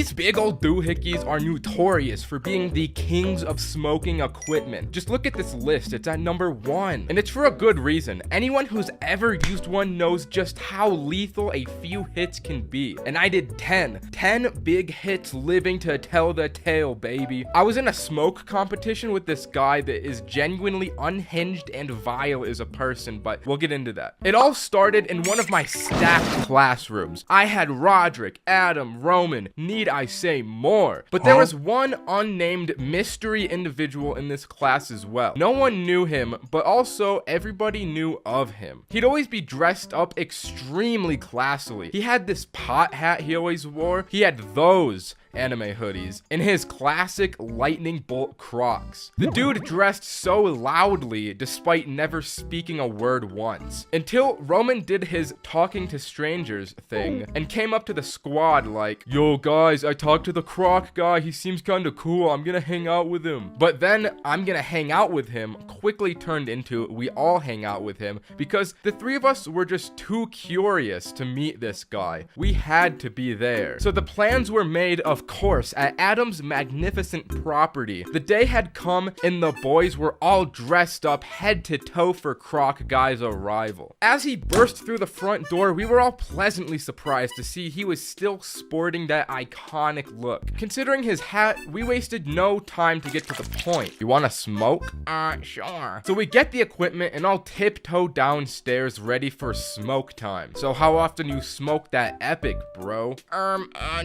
These big old doohickeys are notorious for being the kings of smoking equipment. Just look at this list, it's at number 1. And it's for a good reason. Anyone who's ever used one knows just how lethal a few hits can be. And I did 10 big hits living to tell the tale, baby. I was in a smoke competition with this guy that is genuinely unhinged and vile as a person, but we'll get into that. It all started in one of my stacked classrooms. I had Roderick, Adam, Roman, need I say more? But there was one unnamed mystery individual in this class as well. No one knew him, but also everybody knew of him. He'd always be dressed up extremely classily. He had this pot hat he always wore. He had those anime hoodies in his classic lightning bolt Crocs. The dude dressed so loudly despite never speaking a word once, until Roman did his talking to strangers thing and came up to the squad like, "Yo guys, I talked to the Croc guy, he seems kinda cool, I'm gonna hang out with him." But then "I'm gonna hang out with him" quickly turned into "we all hang out with him," because the three of us were just too curious to meet this guy. We had to be there. So the plans were made, of course, at Adam's magnificent property. The day had come and the boys were all dressed up head to toe for Croc Guy's arrival. As he burst through the front door, we were all pleasantly surprised to see he was still sporting that iconic look. Considering his hat, we wasted no time to get to the point. "You wanna smoke?" Sure. So we get the equipment and all tiptoe downstairs ready for smoke time. "So how often you smoke that epic, bro?"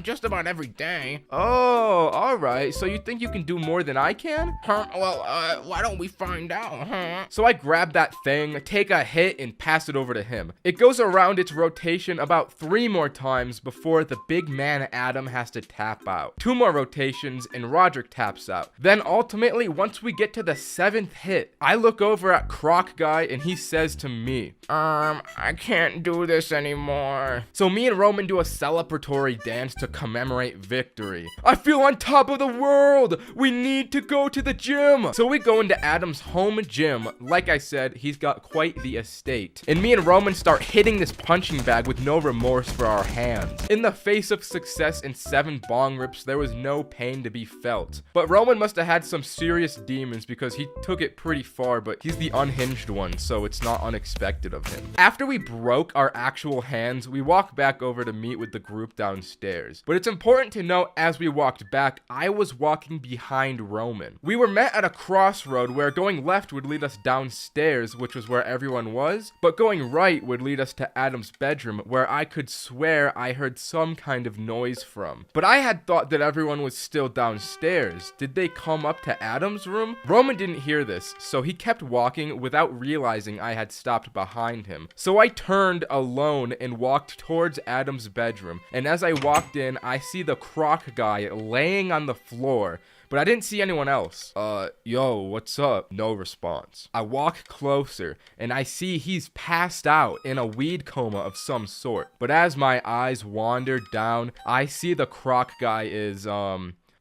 Just about every day." "Oh, alright, so you think you can do more than I can?" Well, why don't we find out, huh?" So I grab that thing, take a hit, and pass it over to him. It goes around its rotation about 3 more times before the big man Adam has to tap out. 2 more rotations and Roderick taps out. Then ultimately, once we get to the 7th hit, I look over at Croc Guy and he says to me, I can't do this anymore." So me and Roman do a celebratory dance to commemorate victory. "I feel on top of the world! We need to go to the gym!" So we go into Adam's home gym. Like I said, he's got quite the estate. And me and Roman start hitting this punching bag with no remorse for our hands. In the face of success and 7 bong rips, there was no pain to be felt. But Roman must have had some serious demons because he took it pretty far, but he's the unhinged one, so it's not unexpected of him. After we broke our actual hands, we walk back over to meet with the group downstairs. But it's important to note, as we walked back, I was walking behind Roman. We were met at a crossroad where going left would lead us downstairs, which was where everyone was, but going right would lead us to Adam's bedroom, where I could swear I heard some kind of noise from. But I had thought that everyone was still downstairs. Did they come up to Adam's room? Roman didn't hear this, so he kept walking without realizing I had stopped behind him. So I turned alone and walked towards Adam's bedroom, and as I walked in, I see the Croc Guy laying on the floor, but I didn't see anyone else. Yo, what's up?" No response. I walk closer, and I see he's passed out in a weed coma of some sort. But as my eyes wander down, I see the Croc Guy is,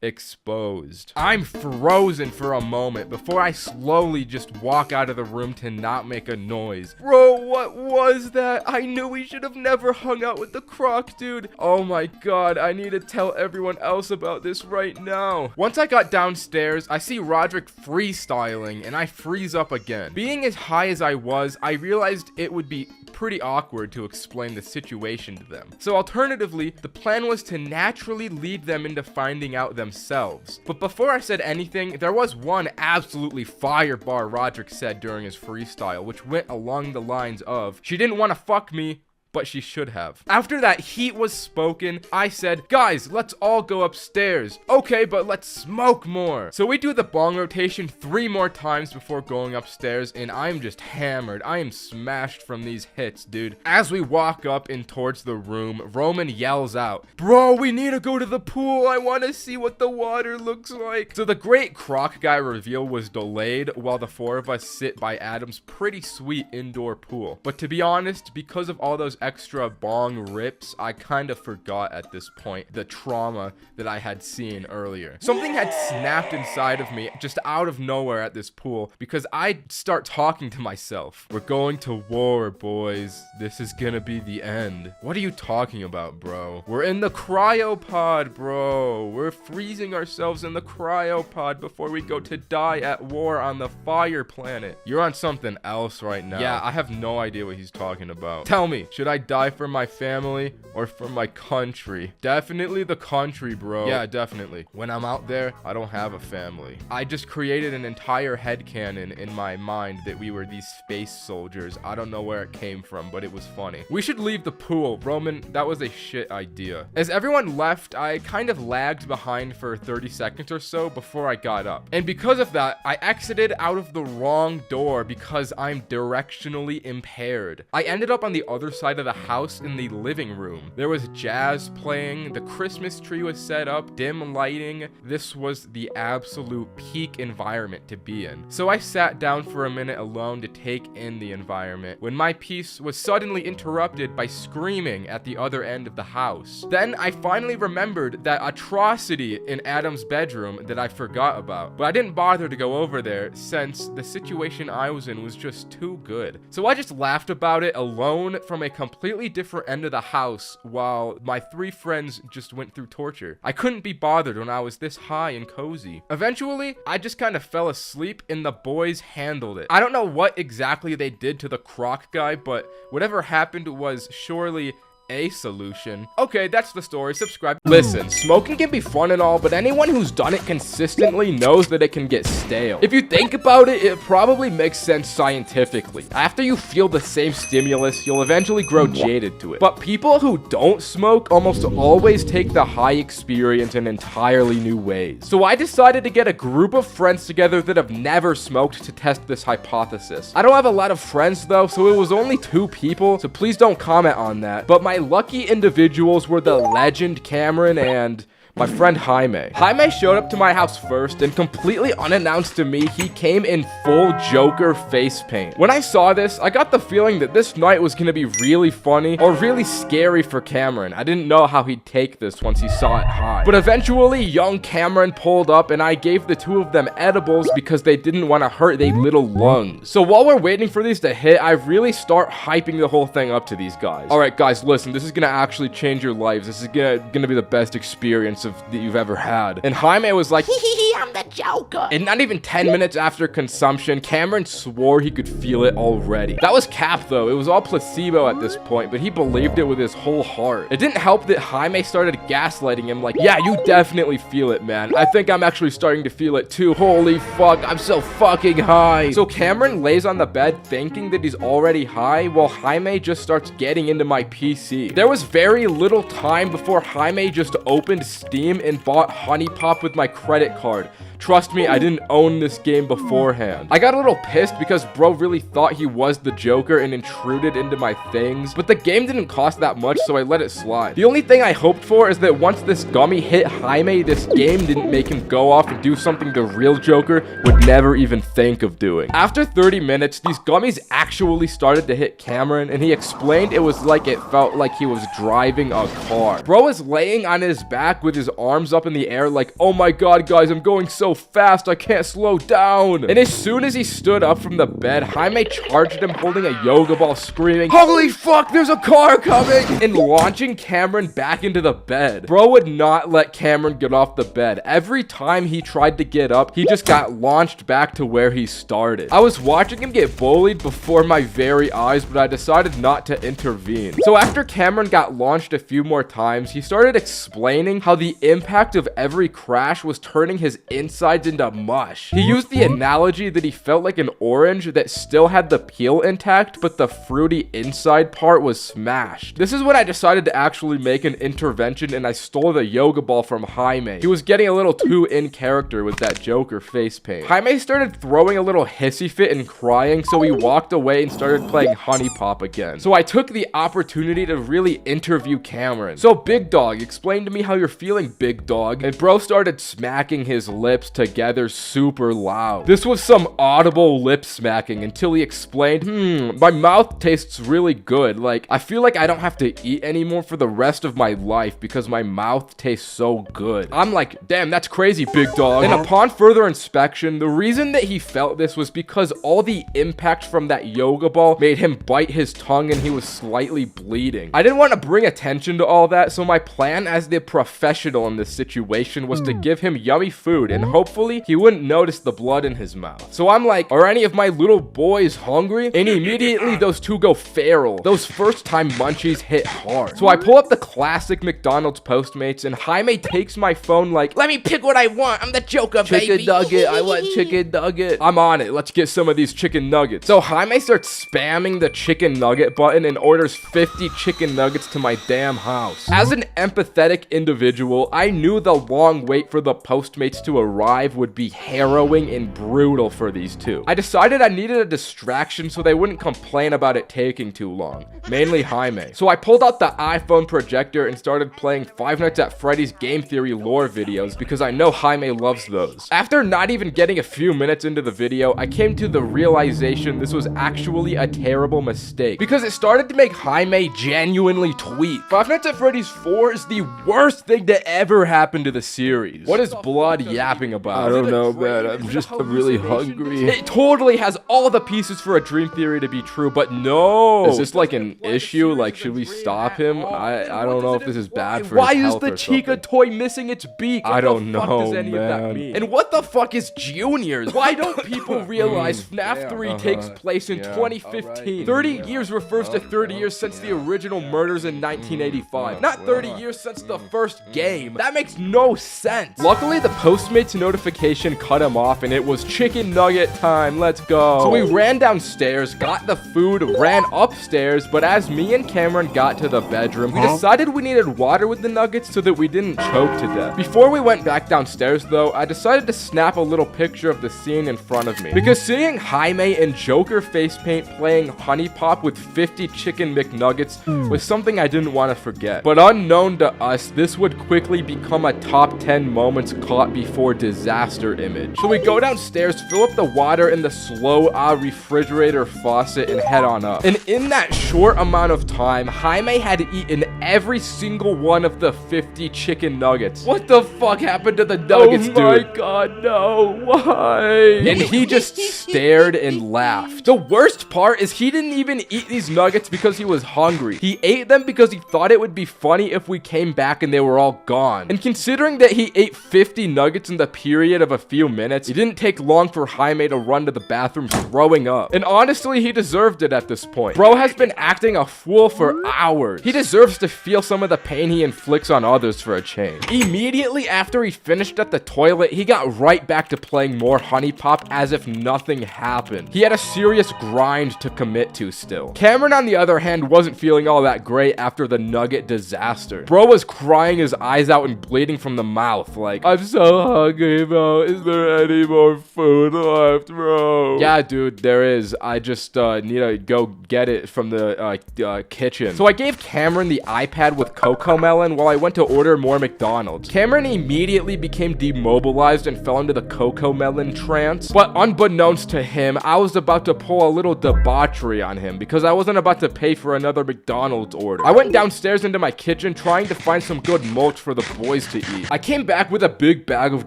exposed. I'm frozen for a moment before I slowly just walk out of the room to not make a noise. "Bro, what was that? I knew we should have never hung out with the Croc dude. Oh my god, I need to tell everyone else about this right now." Once I got downstairs, I see Roderick freestyling and I freeze up again. Being as high as I was, I realized it would be pretty awkward to explain the situation to them. So alternatively, the plan was to naturally lead them into finding out themselves. But before I said anything, there was one absolutely fire bar Roderick said during his freestyle, which went along the lines of, "She didn't want to fuck me, but she should have." After that heat was spoken, I said, "Guys, let's all go upstairs." "Okay, but let's smoke more." So we do the bong rotation 3 more times before going upstairs, and I'm just hammered. I am smashed from these hits, dude. As we walk up and towards the room, Roman yells out, "Bro, we need to go to the pool. I want to see what the water looks like." So the great Croc Guy reveal was delayed while the 4 of us sit by Adam's pretty sweet indoor pool. But to be honest, because of all those extra bong rips, I kind of forgot at this point the trauma that I had seen earlier. Something had snapped inside of me just out of nowhere at this pool because I'd start talking to myself. We're going to war, boys. This is gonna be the end. What are you talking about, bro? We're in the cryopod, bro. We're freezing ourselves in the cryopod before we go to die at war on the fire planet. You're on something else right now. Yeah, I have no idea what he's talking about. Tell me, should I die for my family or for my country? Definitely the country, bro. Yeah, definitely. When I'm out there, I don't have a family. I just created an entire headcanon in my mind that we were these space soldiers. I don't know where it came from, but it was funny. We should leave the pool. Roman, that was a shit idea. As everyone left, I kind of lagged behind for 30 seconds or so before I got up. And because of that, I exited out of the wrong door because I'm directionally impaired. I ended up on the other side of the house in the living room. There was jazz playing, the Christmas tree was set up, dim lighting. This was the absolute peak environment to be in. So I sat down for a minute alone to take in the environment when my peace was suddenly interrupted by screaming at the other end of the house. Then I finally remembered that atrocity in Adam's bedroom that I forgot about, but I didn't bother to go over there since the situation I was in was just too good. So I just laughed about it alone from a completely different end of the house while my 3 friends just went through torture. I couldn't be bothered when I was this high and cozy. Eventually, I just kind of fell asleep and the boys handled it. I don't know what exactly they did to the croc guy, but whatever happened was surely a solution. Okay, that's the story. Subscribe. Listen, smoking can be fun and all, but anyone who's done it consistently knows that it can get stale. If you think about it, it probably makes sense scientifically. After you feel the same stimulus, you'll eventually grow jaded to it. But people who don't smoke almost always take the high experience in entirely new ways. So I decided to get a group of friends together that have never smoked to test this hypothesis. I don't have a lot of friends though, so it was only 2 people, so please don't comment on that. But my lucky individuals were the legend Cameron and my friend Jaime. Jaime showed up to my house first, and completely unannounced to me, he came in full Joker face paint. When I saw this, I got the feeling that this night was gonna be really funny or really scary for Cameron. I didn't know how he'd take this once he saw it high. But eventually, young Cameron pulled up, and I gave the 2 of them edibles because they didn't want to hurt their little lungs. So while we're waiting for these to hit, I really start hyping the whole thing up to these guys. Alright guys, listen, this is gonna actually change your lives. This is gonna be the best experience that you've ever had. And Jaime was like, hee, I'm the Joker. And not even 10 minutes after consumption, Cameron swore he could feel it already. That was cap though. It was all placebo at this point, but he believed it with his whole heart. It didn't help that Jaime started gaslighting him like, yeah, you definitely feel it, man. I think I'm actually starting to feel it too. Holy fuck, I'm so fucking high. So Cameron lays on the bed thinking that he's already high while Jaime just starts getting into my PC. There was very little time before Jaime just opened Steam and bought Honey Pop with my credit card. Trust me, I didn't own this game beforehand. I got a little pissed because bro really thought he was the Joker and intruded into my things, but the game didn't cost that much, so I let it slide. The only thing I hoped for is that once this gummy hit Jaime, this game didn't make him go off and do something the real Joker would never even think of doing. After 30 minutes, these gummies actually started to hit Cameron, and he explained it was like it felt like he was driving a car. Bro was laying on his back with his arms up in the air like, oh my god guys, I'm going so fast, I can't slow down. And as soon as he stood up from the bed, Jaime charged him holding a yoga ball, screaming, holy fuck, there's a car coming, and launching Cameron back into the bed. Bro would not let Cameron get off the bed. Every time he tried to get up, he just got launched back to where he started. I was watching him get bullied before my very eyes, but I decided not to intervene. So after Cameron got launched a few more times, he started explaining how the impact of every crash was turning his insides into mush. He used the analogy that he felt like an orange that still had the peel intact, but the fruity inside part was smashed. This is when I decided to actually make an intervention, and I stole the yoga ball from Jaime. He was getting a little too in character with that Joker face paint. Jaime started throwing a little hissy fit and crying, so he walked away and started playing Honey Pop again. So I took the opportunity to really interview Cameron. So Big Dog, explain to me how you're feeling, Big Dog. And bro started smacking his lips lips together super loud. This was some audible lip smacking until he explained, my mouth tastes really good. Like, I feel like I don't have to eat anymore for the rest of my life because my mouth tastes so good. I'm like, damn, that's crazy, big dog. And upon further inspection, the reason that he felt this was because all the impact from that yoga ball made him bite his tongue and he was slightly bleeding. I didn't want to bring attention to all that, so my plan as the professional in this situation was to give him yummy food and hopefully he wouldn't notice the blood in his mouth. So I'm like, are any of my little boys hungry? And immediately those two go feral. Those first time munchies hit hard. So I pull up the classic McDonald's Postmates and Jaime takes my phone like, let me pick what I want. I'm the Joker, baby. Chicken nugget. I want chicken nugget. I'm on it. Let's get some of these chicken nuggets. So Jaime starts spamming the chicken nugget button and orders 50 chicken nuggets to my damn house. As an empathetic individual, I knew the long wait for the Postmates to arrive would be harrowing and brutal for these two. I decided I needed a distraction so they wouldn't complain about it taking too long, mainly Jaime. So I pulled out the iPhone projector and started playing Five Nights at Freddy's Game Theory lore videos because I know Jaime loves those. After not even getting a few minutes into the video, I came to the realization this was actually a terrible mistake because it started to make Jaime genuinely tweet. Five Nights at Freddy's 4 is the worst thing to ever happen to the series. What is Blood yapping about? I don't know, man. I'm really hungry. It totally has all the pieces for a dream theory to be true, but no. Is this like an issue? Like, should we stop him? I don't know if this is bad for his health. Why is the Chica toy missing its beak? I don't know, man. And what the fuck is Juniors? Why don't people realize FNAF 3 takes place in 2015? 30 years refers to 30 years since the original murders in 1985. Not 30 years since the first game. That makes no sense. Luckily, the Postmates notification cut him off and it was chicken nugget time. Let's go. So we ran downstairs, got the food, ran upstairs, but as me and Cameron got to the bedroom, we decided we needed water with the nuggets so that we didn't choke to death. Before we went back downstairs though, I decided to snap a little picture of the scene in front of me. Because seeing Jaime and Joker face paint playing Honey Pop with 50 chicken McNuggets was something I didn't want to forget. But unknown to us, this would quickly become a top 10 moments caught before disaster image. So we go downstairs, fill up the water in the slow refrigerator faucet and head on up. And in that short amount of time, Jaime had eaten every single one of the 50 chicken nuggets. What the fuck happened to the nuggets, dude? Oh my god, no, why? And he just stared and laughed. The worst part is he didn't even eat these nuggets because he was hungry. He ate them because he thought it would be funny if we came back and they were all gone. And considering that he ate 50 nuggets in the period of a few minutes, it didn't take long for Jaime to run to the bathroom throwing up. And honestly, he deserved it at this point. Bro has been acting a fool for hours. He deserves to feel some of the pain he inflicts on others for a change. Immediately after he finished at the toilet, he got right back to playing more Honey Pop as if nothing happened. He had a serious grind to commit to still. Cameron, on the other hand, wasn't feeling all that great after the nugget disaster. Bro was crying his eyes out and bleeding from the mouth like, I'm so hungry, bro. Is there any more food left, bro? Yeah, dude, there is. I just need to go get it from the kitchen. So I gave Cameron the iPad with Cocomelon while I went to order more McDonald's. Cameron immediately became demobilized and fell into the Cocomelon trance. But unbeknownst to him, I was about to pull a little debauchery on him because I wasn't about to pay for another McDonald's order. I went downstairs into my kitchen trying to find some good mulch for the boys to eat. I came back with a big bag of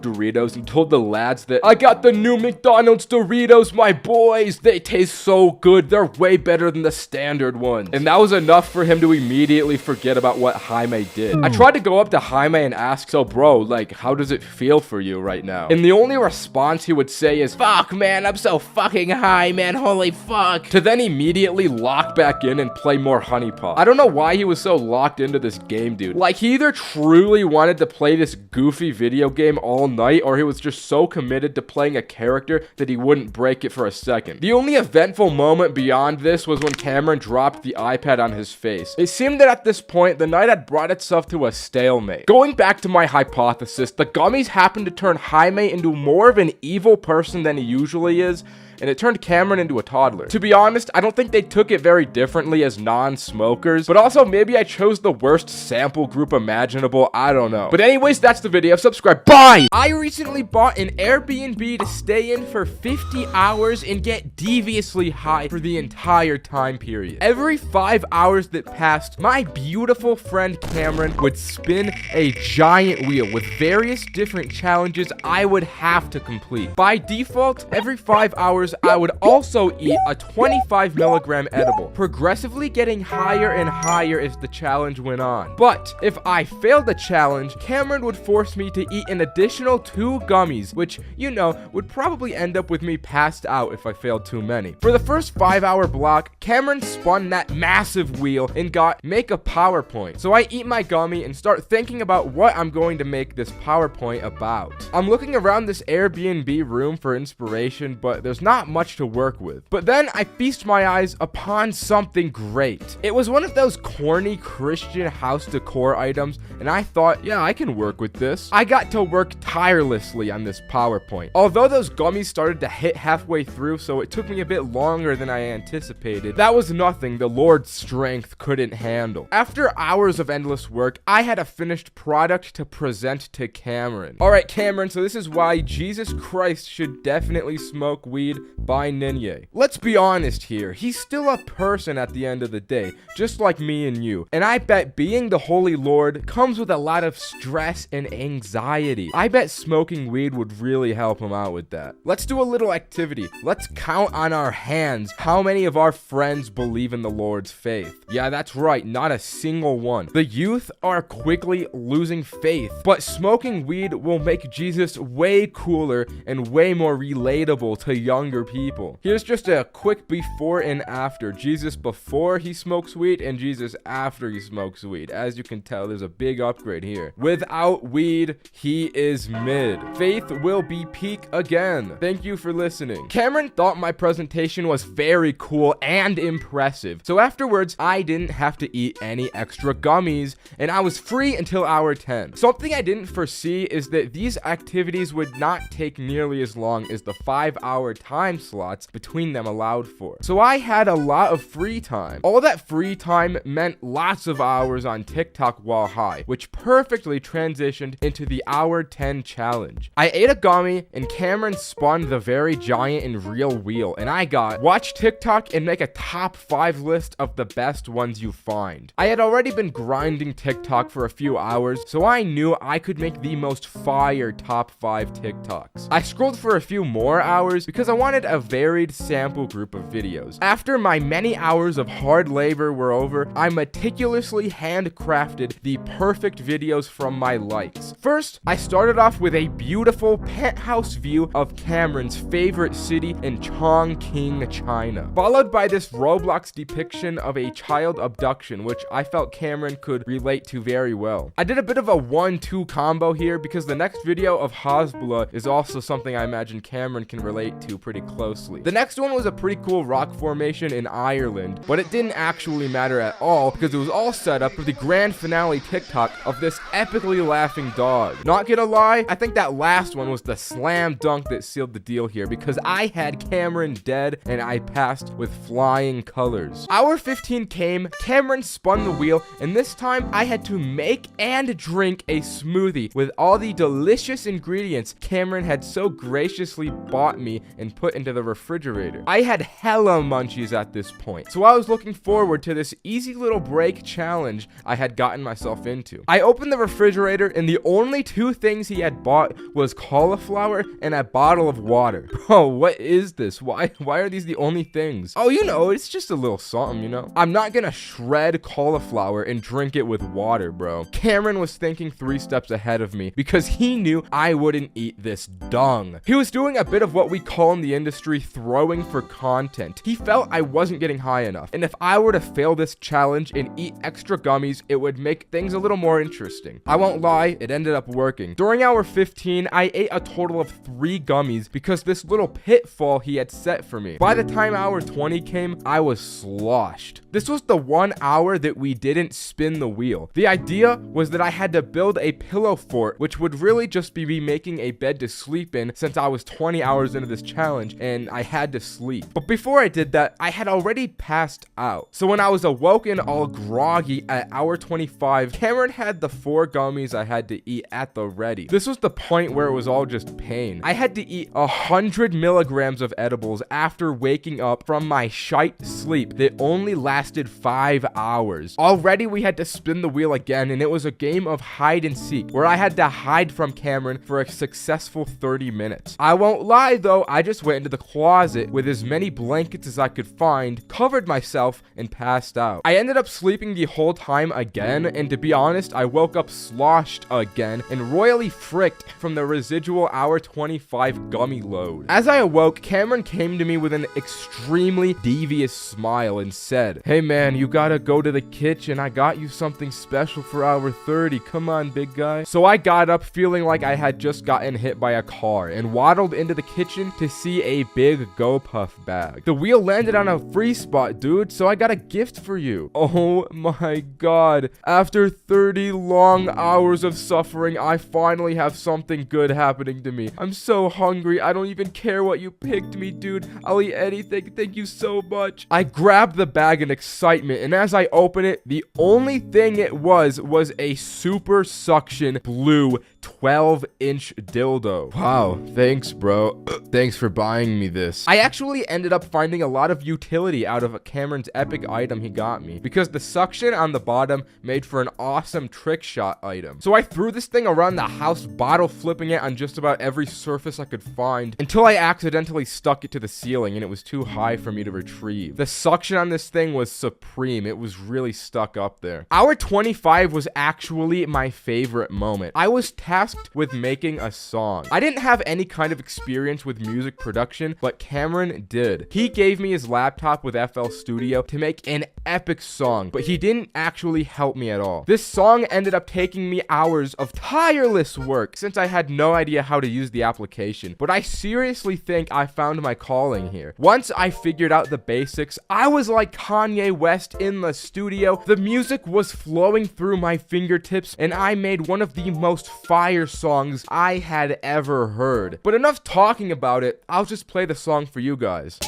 Doritos and told the lads that I got the new McDonald's Doritos, my boys. They taste so good. They're way better than the standard ones. And that was enough for him to immediately forget about what Jaime did. I tried to go up to Jaime and ask, so bro, like, how does it feel for you right now? And the only response he would say is, fuck man, I'm so fucking high, man, holy fuck. To then immediately lock back in and play more Honey Pop. I don't know why he was so locked into this game, dude. Like, he either truly wanted to play this goofy video game all night, or he was just so committed to playing a character that he wouldn't break it for a second. The only eventful moment beyond this was when Cameron dropped the iPad on his face. It seemed that at this point, the night had brought itself to a stalemate. Going back to my hypothesis, the gummies happened to turn Jaime into more of an evil person than he usually is, and it turned Cameron into a toddler. To be honest, I don't think they took it very differently as non-smokers, but also maybe I chose the worst sample group imaginable. I don't know. But anyways, that's the video. Subscribe. Bye! I recently bought an Airbnb to stay in for 50 hours and get deviously high for the entire time period. Every 5 hours that passed, my beautiful friend Cameron would spin a giant wheel with various different challenges I would have to complete. By default, every 5 hours, I would also eat a 25 milligram edible, progressively getting higher and higher as the challenge went on. But if I failed the challenge, Cameron would force me to eat an additional 2 gummies, which, you know, would probably end up with me passed out if I failed too many. For the first 5-hour block, Cameron spun that massive wheel and got make a PowerPoint. So I eat my gummy and start thinking about what I'm going to make this PowerPoint about. I'm looking around this Airbnb room for inspiration, but there's not much to work with. But then I feast my eyes upon something great. It was one of those corny Christian house decor items, and I thought, yeah, I can work with this. I got to work tirelessly on this PowerPoint. Although those gummies started to hit halfway through, so it took me a bit longer than I anticipated, that was nothing the Lord's strength couldn't handle. After hours of endless work, I had a finished product to present to Cameron. Alright, Cameron, so this is why Jesus Christ should definitely smoke weed by Ninye. Let's be honest here, he's still a person at the end of the day, just like me and you. And I bet being the Holy Lord comes with a lot of stress and anxiety. I bet smoking weed would really help him out with that. Let's do a little activity. Let's count on our hands how many of our friends believe in the Lord's faith. Yeah, that's right, not a single one. The youth are quickly losing faith, but smoking weed will make Jesus way cooler and way more relatable to younger people. Here's just a quick before and after. Jesus before he smokes weed and Jesus after he smokes weed. As you can tell, there's a big upgrade here. Without weed, he is mid. Faith will be peak again. Thank you for listening. Cameron thought my presentation was very cool and impressive. So afterwards, I didn't have to eat any extra gummies and I was free until hour 10. Something I didn't foresee is that these activities would not take nearly as long as the 5-hour time slots between them allowed for. So I had a lot of free time. All that free time meant lots of hours on TikTok while high, which perfectly transitioned into the hour 10 challenge. I ate a gummy and Cameron spun the very giant and real wheel, and I got watch TikTok and make a top 5 list of the best ones you find. I had already been grinding TikTok for a few hours, so I knew I could make the most fire top 5 TikToks. I scrolled for a few more hours because I wanted a varied sample group of videos. After my many hours of hard labor were over, I meticulously handcrafted the perfect videos from my likes. First, I started off with a beautiful penthouse view of Cameron's favorite city in Chongqing, China, followed by this Roblox depiction of a child abduction, which I felt Cameron could relate to very well. I did a bit of a 1-2 combo here because the next video of Hasbullah is also something I imagine Cameron can relate to pretty closely. The next one was a pretty cool rock formation in Ireland, but it didn't actually matter at all because it was all set up for the grand finale TikTok of this epically laughing dog. Not gonna lie, I think that last one was the slam dunk that sealed the deal here because I had Cameron dead and I passed with flying colors. Hour 15 came, Cameron spun the wheel, and this time I had to make and drink a smoothie with all the delicious ingredients Cameron had so graciously bought me and put into the refrigerator. I had hella munchies at this point, so I was looking forward to this easy little break challenge I had gotten myself into. I opened the refrigerator and the only 2 things he had bought was cauliflower and a bottle of water. Bro, what is this? Why are these the only things? Oh, you know, it's just a little something, you know? I'm not gonna shred cauliflower and drink it with water, bro. Cameron was thinking 3 steps ahead of me because he knew I wouldn't eat this dung. He was doing a bit of what we call in the industry throwing for content. He felt I wasn't getting high enough, and if I were to fail this challenge and eat extra gummies, it would make things a little more interesting. I won't lie, it ended up working. During hour 15, I ate a total of 3 gummies because this little pitfall he had set for me. By the time hour 20 came, I was sloshed. This was the 1 hour that we didn't spin the wheel. The idea was that I had to build a pillow fort, which would really just be me making a bed to sleep in since I was 20 hours into this challenge, challenge and I had to sleep. But before I did that, I had already passed out. So when I was awoken all groggy at hour 25, Cameron had the 4 gummies I had to eat at the ready. This was the point where it was all just pain. I had to eat 100 milligrams of edibles after waking up from my shite sleep that only lasted 5 hours. Already we had to spin the wheel again, and it was a game of hide and seek where I had to hide from Cameron for a successful 30 minutes. I won't lie though, I just went into the closet with as many blankets as I could find, covered myself, and passed out. I ended up sleeping the whole time again, and to be honest, I woke up sloshed again and royally fricked from the residual hour 25 gummy load. As I awoke, Cameron came to me with an extremely devious smile and said, "Hey man, you gotta go to the kitchen. I got you something special for hour 30. Come on, big guy." So I got up feeling like I had just gotten hit by a car and waddled into the kitchen to see a big GoPuff bag. "The wheel landed on a free spot, dude, so I got a gift for you." Oh my god. After 30 long hours of suffering, I finally have something good happening to me. I'm so hungry. I don't even care what you picked me, dude. I'll eat anything. Thank you so much. I grabbed the bag in excitement, and as I opened it, the only thing it was a super suction blue 12-inch dildo. Wow, thanks, bro. Thanks for buying me this. I actually ended up finding a lot of utility out of Cameron's epic item he got me, because the suction on the bottom made for an awesome trick shot item. So I threw this thing around the house, bottle flipping it on just about every surface I could find, until I accidentally stuck it to the ceiling and it was too high for me to retrieve. The suction on this thing was supreme. It was really stuck up there. Hour 25 was actually my favorite moment. I was tasked with making a song. I didn't have any kind of experience with music production, but Cameron did. He gave me his laptop with FL Studio to make an epic song, but he didn't actually help me at all. This song ended up taking me hours of tireless work since I had no idea how to use the application, but I seriously think I found my calling here. Once I figured out the basics, I was like Kanye West in the studio. The music was flowing through my fingertips, and I made one of the most fire songs I had ever heard. But enough talking about it, I'll just play the song for you guys.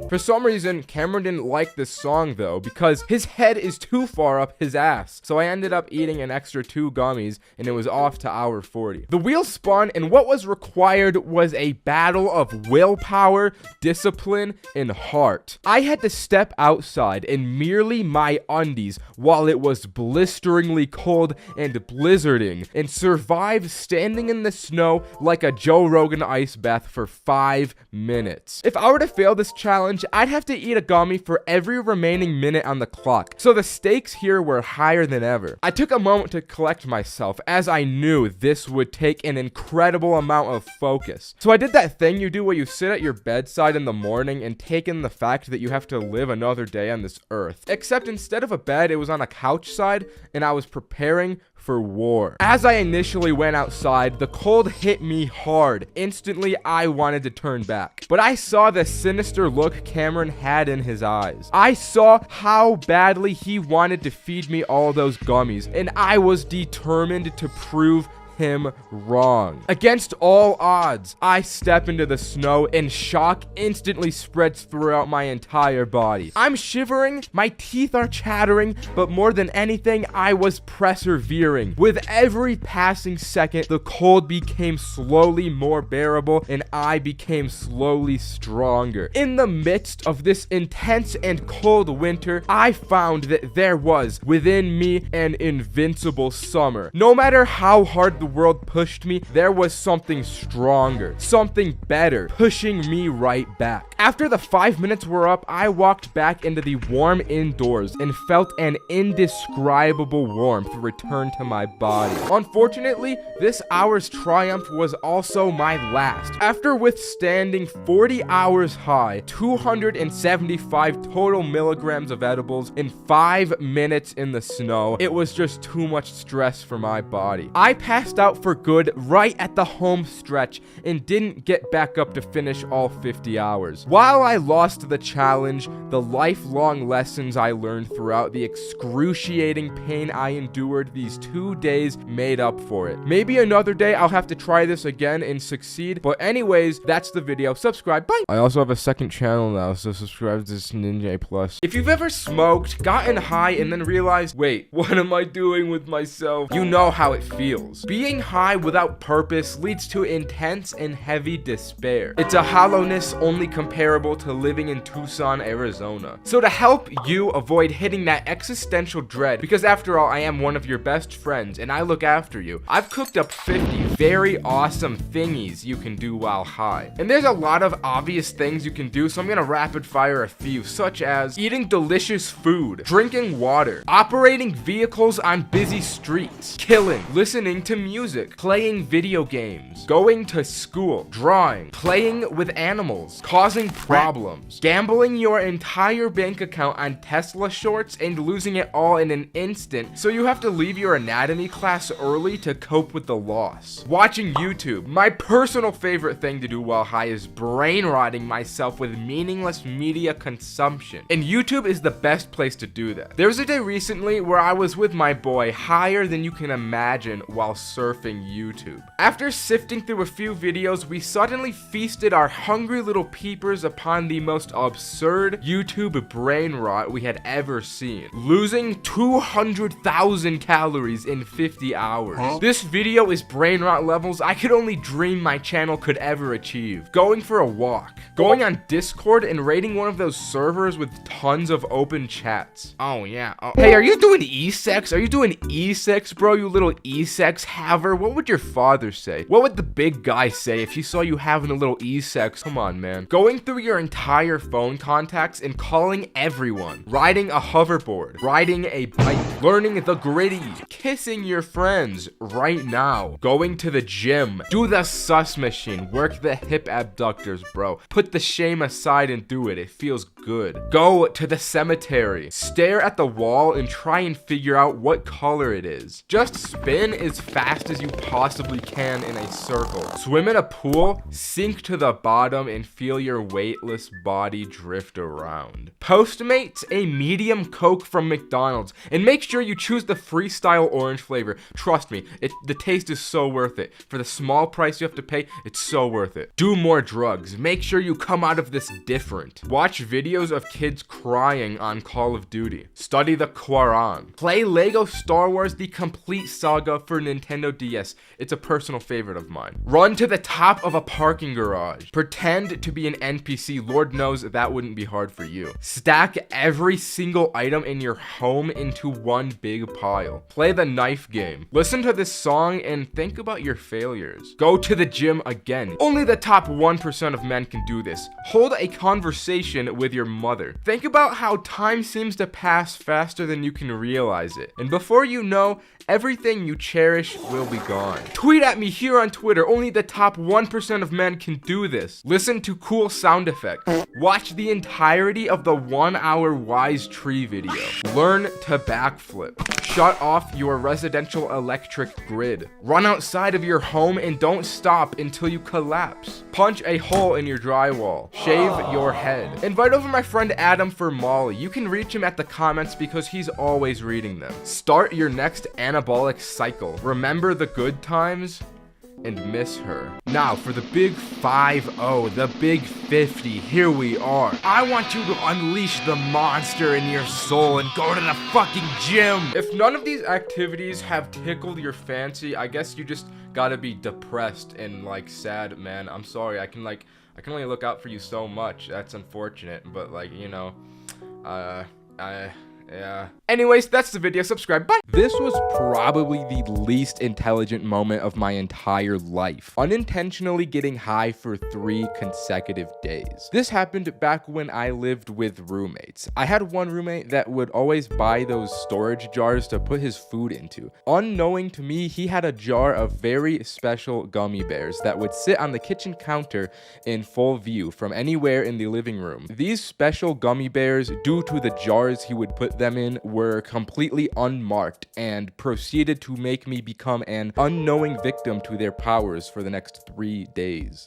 For some reason, Cameron didn't like this song though, because his head is too far up his ass. So I ended up eating an extra 2 gummies, and it was off to hour 40. The wheel spun, and what was required was a battle of willpower, discipline, and heart. I had to step outside in merely my undies while it was blisteringly cold and blizzarding, and survive standing in the snow like a Joe Rogan ice bath for 5 minutes. If I were to fail this challenge, I'd have to eat a gummy for every remaining minute on the clock, so the stakes here were higher than ever. I took a moment to collect myself, as I knew this would take an incredible amount of focus. So I did that thing you do where you sit at your bedside in the morning and take in the fact that you have to live another day on this earth. Except instead of a bed, it was on a couch side, and I was preparing for war. As I initially went outside, the cold hit me hard. Instantly, I wanted to turn back. But I saw the sinister look Cameron had in his eyes. I saw how badly he wanted to feed me all those gummies, and I was determined to prove him wrong. Against all odds, I step into the snow and shock instantly spreads throughout my entire body. I'm shivering, my teeth are chattering, but more than anything, I was persevering. With every passing second, the cold became slowly more bearable and I became slowly stronger. In the midst of this intense and cold winter, I found that there was within me an invincible summer. No matter how hard the world pushed me, there was something stronger, something better, pushing me right back. After the 5 minutes were up, I walked back into the warm indoors and felt an indescribable warmth return to my body. Unfortunately, this hour's triumph was also my last. After withstanding 40 hours high, 275 total milligrams of edibles in 5 minutes in the snow, it was just too much stress for my body. I passed out for good right at the home stretch and didn't get back up to finish all 50 hours. hours. While I lost the challenge, the lifelong lessons I learned throughout the excruciating pain I endured these 2 days made up for it. Maybe another day I'll have to try this again and succeed, but anyways, that's the video. Subscribe, bye! I also have a second channel now, so subscribe to this Ninja Plus. If you've ever smoked, gotten high, and then realized, wait, what am I doing with myself? You know how it feels. Being high without purpose leads to intense and heavy despair. It's a hollowness only comparable to living in Tucson, Arizona. So to help you avoid hitting that existential dread, because after all, I am one of your best friends and I look after you, I've cooked up 50 very awesome thingies you can do while high. And there's a lot of obvious things you can do, so I'm gonna rapid fire a few, such as eating delicious food, drinking water, operating vehicles on busy streets, killing, listening to music, playing video games, going to school, drawing, playing with animals, causing problems, gambling your entire bank account on Tesla shorts and losing it all in an instant, so you have to leave your anatomy class early to cope with the loss. Watching YouTube. My personal favorite thing to do while high is brain rotting myself with meaningless media consumption. And YouTube is the best place to do that. There was a day recently where I was with my boy higher than you can imagine while surfing YouTube. After sifting through a few videos, we suddenly feasted our hungry little peepers upon the most absurd YouTube brain rot we had ever seen. Losing 200,000 calories in 50 hours. This video is brain rot levels I could only dream my channel could ever achieve. Going for a walk. Going on Discord and raiding one of those servers with tons of open chats. Oh yeah. Hey, are you doing e-sex? Are you doing e-sex, bro? You little e-sex haver? What would your father say? What would the big guy say if he saw you having a little e-sex? Come on, man. Going through your entire phone contacts and calling everyone. Riding a hoverboard. Riding a bike. Learning the gritty. Kissing your friends right now. Going to the gym. Do the sus machine. Work the hip abductors, bro. Put the shame aside and do it. It feels good. Go to the cemetery. Stare at the wall and try and figure out what color it is. Just spin as fast as you possibly can in a circle. Swim in a pool, sink to the bottom, and feel your weightless body drift around. Postmates a medium Coke from McDonald's, and make sure you choose the freestyle orange flavor. Trust me, the taste is so worth it. For the small price you have to pay, it's so worth it. Do more drugs. Make sure you come out of this different. Watch videos of kids crying on Call of Duty. Study the Quran. Play Lego Star Wars The Complete Saga for Nintendo DS. It's a personal favorite of mine. Run to the top of a parking garage. Pretend to be an NPC. Lord knows that wouldn't be hard for you. Stack every single item in your home into one big pile. Play the knife game. Listen to this song and think about your failures. Go to the gym again. Only the top 1% of men can do this. Hold a conversation with your mother. Think about how time seems to pass faster than you can realize it. And before you know, everything you cherish will be gone. Tweet at me here on Twitter. Only the top 1% of men can do this. Listen to cool sound effects. Watch the entirety of the 1-hour Wise Tree video. Learn to backflip. Shut off your residential electric grid. Run outside of your home and don't stop until you collapse. Punch a hole in your drywall. Shave your head. Invite over my friend Adam for Molly. You can reach him at the comments because he's always reading them. Start your next anabolic cycle. Remember the good times and miss her. Now for the big 5-0, the big 50, here we are. I want you to unleash the monster in your soul and go to the fucking gym. If none of these activities have tickled your fancy, I guess you just gotta be depressed and like sad, man. I'm sorry, I can only look out for you so much. That's unfortunate, but like, you know, yeah. Anyways, that's the video. Subscribe. Bye. This was probably the least intelligent moment of my entire life. Unintentionally getting high for 3 consecutive days. This happened back when I lived with roommates. I had one roommate that would always buy those storage jars to put his food into. Unknowing to me, he had a jar of very special gummy bears that would sit on the kitchen counter in full view from anywhere in the living room. These special gummy bears, due to the jars he would put them in, were completely unmarked and proceeded to make me become an unknowing victim to their powers for the next 3 days.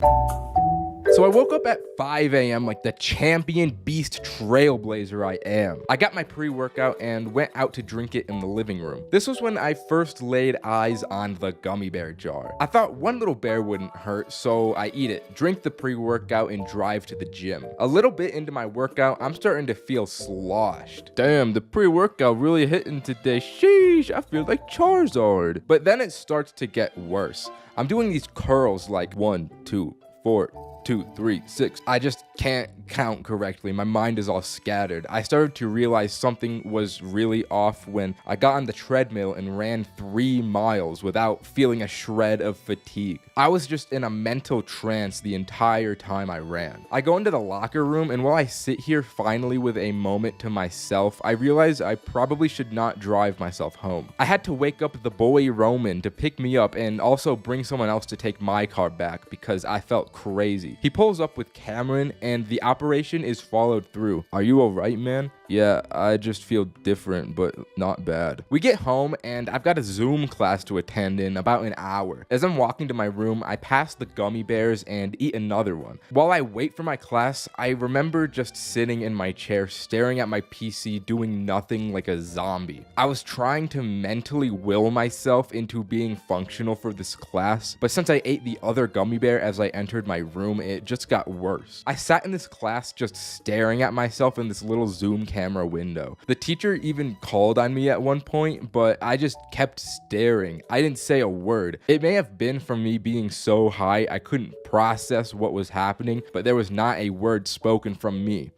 So I woke up at 5 a.m. like the champion beast trailblazer I am. I got my pre-workout and went out to drink it in the living room. This was when I first laid eyes on the gummy bear jar. I thought one little bear wouldn't hurt, so I eat it, drink the pre-workout, and drive to the gym. A little bit into my workout, I'm starting to feel sloshed. Damn, the pre-workout really hitting today. Sheesh, I feel like Charizard. But then it starts to get worse. I'm doing these curls like 1, 2, 4, 2, 3, 6. I just can't count correctly. My mind is all scattered. I started to realize something was really off when I got on the treadmill and ran 3 miles without feeling a shred of fatigue. I was just in a mental trance the entire time I ran. I go into the locker room, and while I sit here finally with a moment to myself, I realize I probably should not drive myself home. I had to wake up the boy Roman to pick me up and also bring someone else to take my car back because I felt crazy. He pulls up with Cameron and the operation is followed through. Are you alright, man? Yeah, I just feel different, but not bad. We get home and I've got a Zoom class to attend in about an hour. As I'm walking to my room, I pass the gummy bears and eat another one. While I wait for my class, I remember just sitting in my chair, staring at my PC, doing nothing like a zombie. I was trying to mentally will myself into being functional for this class, but since I ate the other gummy bear as I entered my room, it just got worse. I sat in this class just staring at myself in this little Zoom camera window. The teacher even called on me at one point, but I just kept staring. I didn't say a word. It may have been from me being so high I couldn't process what was happening, but there was not a word spoken from me.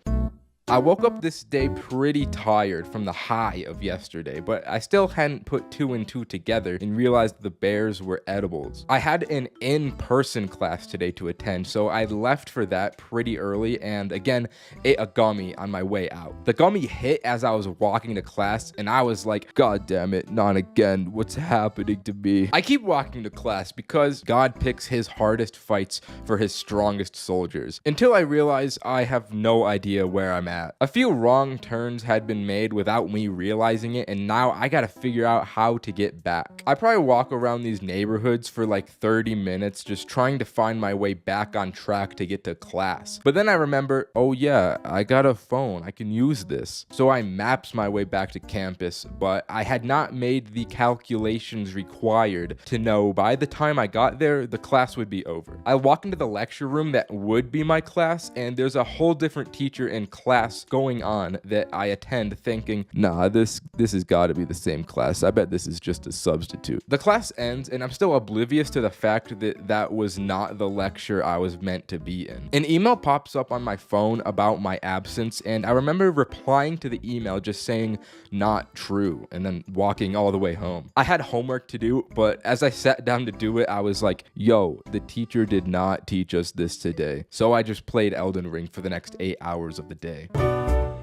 I woke up this day pretty tired from the high of yesterday, but I still hadn't put 2 and 2 together and realized the bears were edibles. I had an in-person class today to attend, so I left for that pretty early and again ate a gummy on my way out. The gummy hit as I was walking to class and I was like, God damn it, not again. What's happening to me? I keep walking to class because God picks his hardest fights for his strongest soldiers, until I realize I have no idea where I'm at. A few wrong turns had been made without me realizing it, and now I gotta figure out how to get back. I probably walk around these neighborhoods for like 30 minutes just trying to find my way back on track to get to class. But then I remember, oh yeah, I got a phone, I can use this. So I maps my way back to campus, but I had not made the calculations required to know by the time I got there, the class would be over. I walk into the lecture room that would be my class, and there's a whole different teacher in class going on that I attend, thinking, nah, this has got to be the same class. I bet this is just a substitute. The class ends and I'm still oblivious to the fact that that was not the lecture I was meant to be in. An email pops up on my phone about my absence, and I remember replying to the email just saying not true and then walking all the way home. I had homework to do, but as I sat down to do it, I was like, yo, the teacher did not teach us this today. So I just played Elden Ring for the next 8 hours of the day.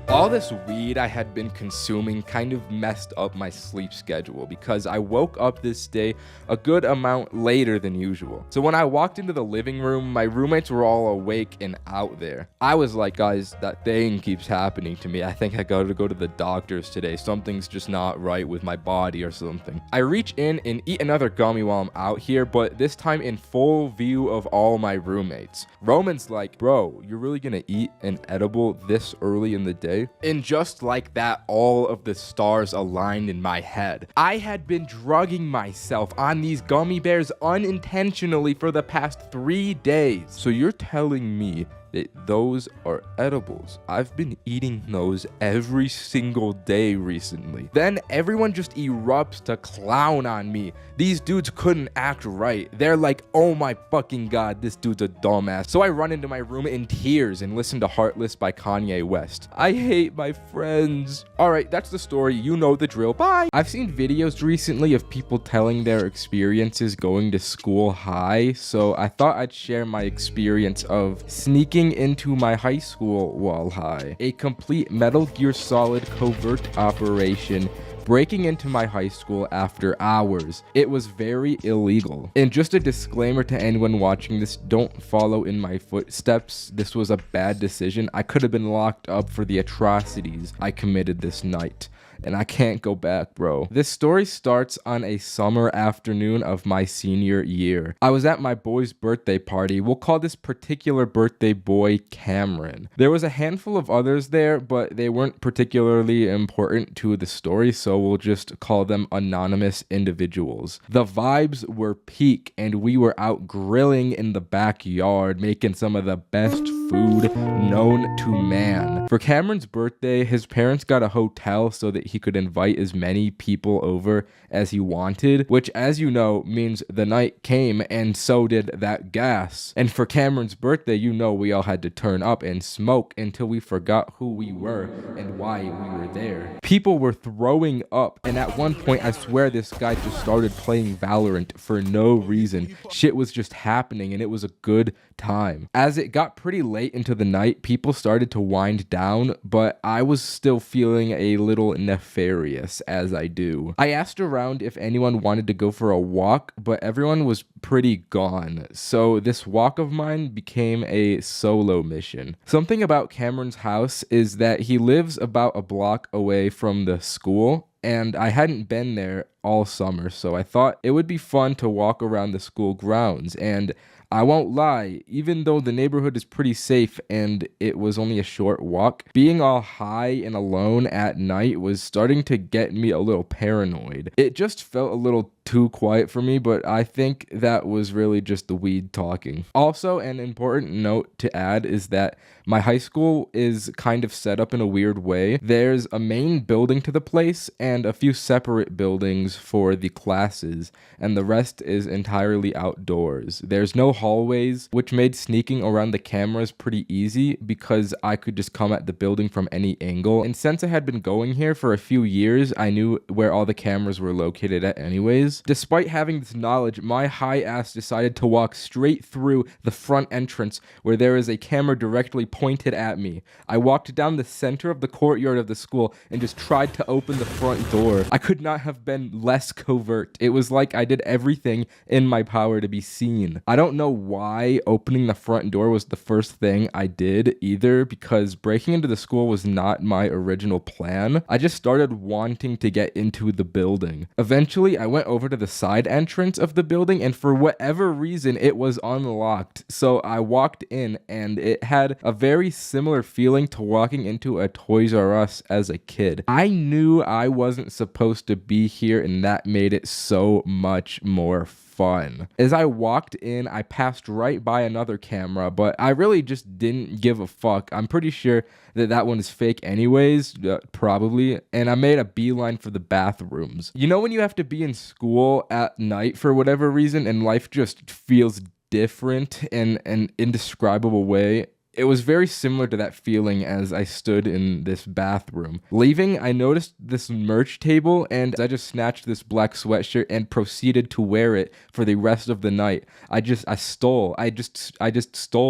All this weed I had been consuming kind of messed up my sleep schedule because I woke up this day a good amount later than usual. So when I walked into the living room, my roommates were all awake and out there. I was like, guys, that thing keeps happening to me. I think I gotta go to the doctors today. Something's just not right with my body or something. I reach in and eat another gummy while I'm out here, but this time in full view of all my roommates. Roman's like, bro, you're really gonna eat an edible this early in the day? And just like that, all of the stars aligned in my head. I had been drugging myself on these gummy bears unintentionally for the past 3 days. So you're telling me that those are edibles? I've been eating those every single day recently. Then everyone just erupts to clown on me. These dudes couldn't act right. They're like, oh my fucking god, this dude's a dumbass. So I run into my room in tears and listen to Heartless by Kanye West. I hate my friends. Alright, that's the story. You know the drill. Bye. I've seen videos recently of people telling their experiences going to school high, so I thought I'd share my experience of sneaking into my high school while high. A complete Metal Gear Solid covert operation breaking into my high school after hours. It was very illegal. And just a disclaimer to anyone watching this, don't follow in my footsteps. This was a bad decision. I could have been locked up for the atrocities I committed this night. and I can't go back, bro. This story starts on a summer afternoon of my senior year. I was at my boy's birthday party. We'll call this particular birthday boy Cameron. There was a handful of others there, but they weren't particularly important to the story, so we'll just call them anonymous individuals. The vibes were peak, and we were out grilling in the backyard, making some of the best food known to man. For Cameron's birthday, his parents got a hotel so that he could invite as many people over as he wanted, which, as you know, means the night came and so did that gas. And for Cameron's birthday, you know we all had to turn up and smoke until we forgot who we were and why we were there. People were throwing up, and at one point, I swear this guy just started playing Valorant for no reason. Shit was just happening, and it was a good time. As it got pretty late into the night, people started to wind down, but I was still feeling a little nefarious, as I do. I asked around if anyone wanted to go for a walk, but everyone was pretty gone, so this walk of mine became a solo mission. Something about Cameron's house is that he lives about a block away from the school, and I hadn't been there all summer, so I thought it would be fun to walk around the school grounds. And I won't lie, even though the neighborhood is pretty safe and it was only a short walk, being all high and alone at night was starting to get me a little paranoid. It just felt a little too quiet for me, but I think that was really just the weed talking. Also, an important note to add is that my high school is kind of set up in a weird way. There's a main building to the place and a few separate buildings for the classes, and the rest is entirely outdoors. There's no hallways, which made sneaking around the cameras pretty easy because I could just come at the building from any angle. And since I had been going here for a few years, I knew where all the cameras were located at anyways. Despite having this knowledge, my high ass decided to walk straight through the front entrance where there is a camera directly pointed at me. I walked down the center of the courtyard of the school and just tried to open the front door. I could not have been less covert. It was like I did everything in my power to be seen. I don't know why opening the front door was the first thing I did either, because breaking into the school was not my original plan. I just started wanting to get into the building. Eventually, I went over to the side entrance of the building, and for whatever reason, it was unlocked. So I walked in, and it had a very similar feeling to walking into a Toys R Us as a kid. I knew I wasn't supposed to be here, and that made it so much more fun. As I walked in, I passed right by another camera, but I really just didn't give a fuck. I'm pretty sure that one is fake anyways, probably, and I made a beeline for the bathrooms. You know when you have to be in school at night for whatever reason and life just feels different in an indescribable way? It was very similar to that feeling as I stood in this bathroom. Leaving, I noticed this merch table, and I just snatched this black sweatshirt and proceeded to wear it for the rest of the night. I just stole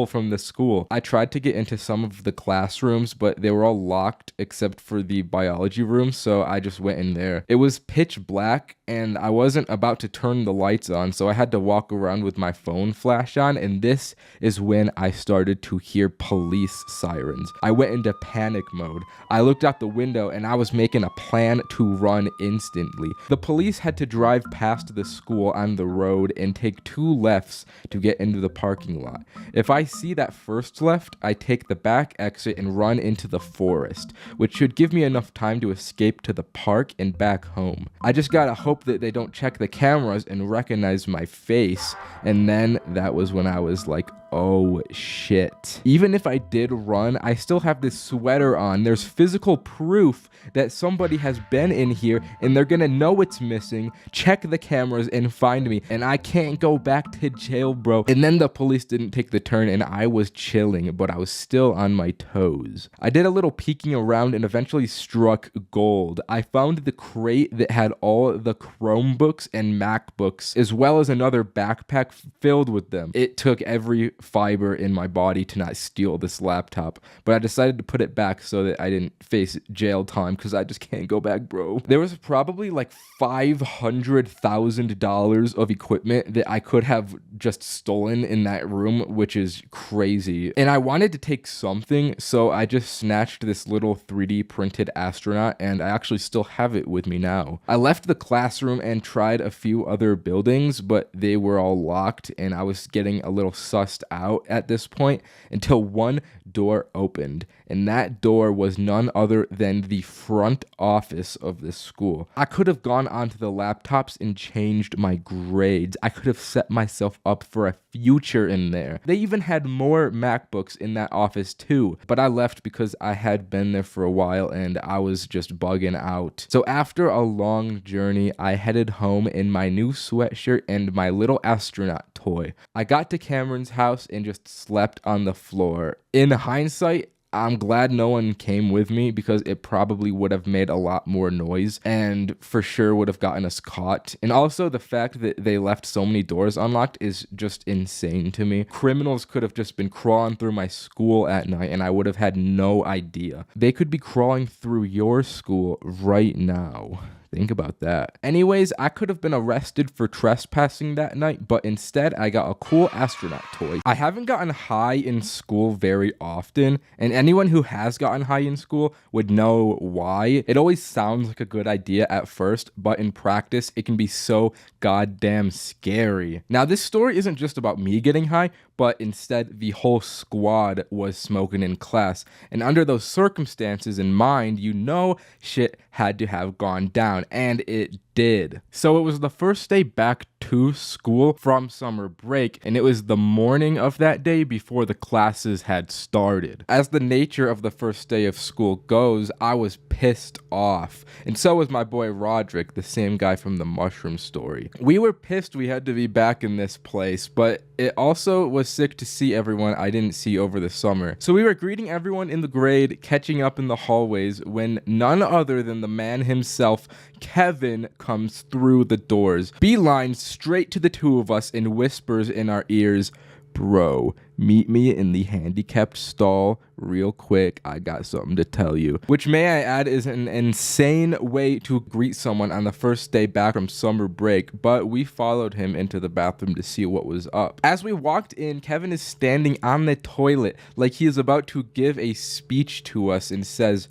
from the school. I tried to get into some of the classrooms, but they were all locked except for the biology room, so I just went in there. It was pitch black, and I wasn't about to turn the lights on, so I had to walk around with my phone flash on, and this is when I started to hear police sirens. I went into panic mode. I looked out the window and I was making a plan to run instantly. The police had to drive past the school on the road and take 2 lefts to get into the parking lot. If I see that first left, I take the back exit and run into the forest, which should give me enough time to escape to the park and back home. I just gotta hope that they don't check the cameras and recognize my face, and then that was when I was like, oh shit. Even if I did run, I still have this sweater on. There's physical proof that somebody has been in here and they're gonna know it's missing, check the cameras and find me, and I can't go back to jail, bro. And then the police didn't take the turn and I was chilling, but I was still on my toes. I did a little peeking around and eventually struck gold. I found the crate that had all the Chromebooks and MacBooks, as well as another backpack filled with them. It took every fiber in my body to not steal this laptop, but I decided to put it back so that I didn't face jail time because I just can't go back, bro. There was probably like $500,000 of equipment that I could have just stolen in that room, which is crazy. And I wanted to take something, so I just snatched this little 3D printed astronaut, and I actually still have it with me now. I left the classroom and tried a few other buildings, but they were all locked, and I was getting a little sussed out at this point until one door opened, and that door was none other than the front office of this school. I could have gone onto the laptops and changed my grades. I could have set myself up for a future in there. They even had more MacBooks in that office too, but I left because I had been there for a while and I was just bugging out. So after a long journey, I headed home in my new sweatshirt and my little astronaut toy. I got to Cameron's house and just slept on the floor. In hindsight, I'm glad no one came with me because it probably would have made a lot more noise and for sure would have gotten us caught. And also the fact that they left so many doors unlocked is just insane to me. Criminals could have just been crawling through my school at night and I would have had no idea. They could be crawling through your school right now. Think about that. Anyways, I could have been arrested for trespassing that night, but instead I got a cool astronaut toy. I haven't gotten high in school very often, and anyone who has gotten high in school would know why. It always sounds like a good idea at first, but in practice, it can be so goddamn scary. Now, this story isn't just about me getting high, but instead the whole squad was smoking in class. And under those circumstances in mind, you know shit had to have gone down, and it did. So it was the first day back to school from summer break, and it was the morning of that day before the classes had started. As the nature of the first day of school goes, I was pissed off, and so was my boy Roderick, the same guy from the mushroom story. We were pissed we had to be back in this place, but it also was sick to see everyone I didn't see over the summer. So we were greeting everyone in the grade, catching up in the hallways, when none other than the man himself, Kevin, comes through the doors, beelines straight to the two of us and whispers in our ears, "Bro, meet me in the handicapped stall real quick. I got something to tell you." Which, may I add, is an insane way to greet someone on the first day back from summer break, but we followed him into the bathroom to see what was up. As we walked in, Kevin is standing on the toilet like he is about to give a speech to us and says,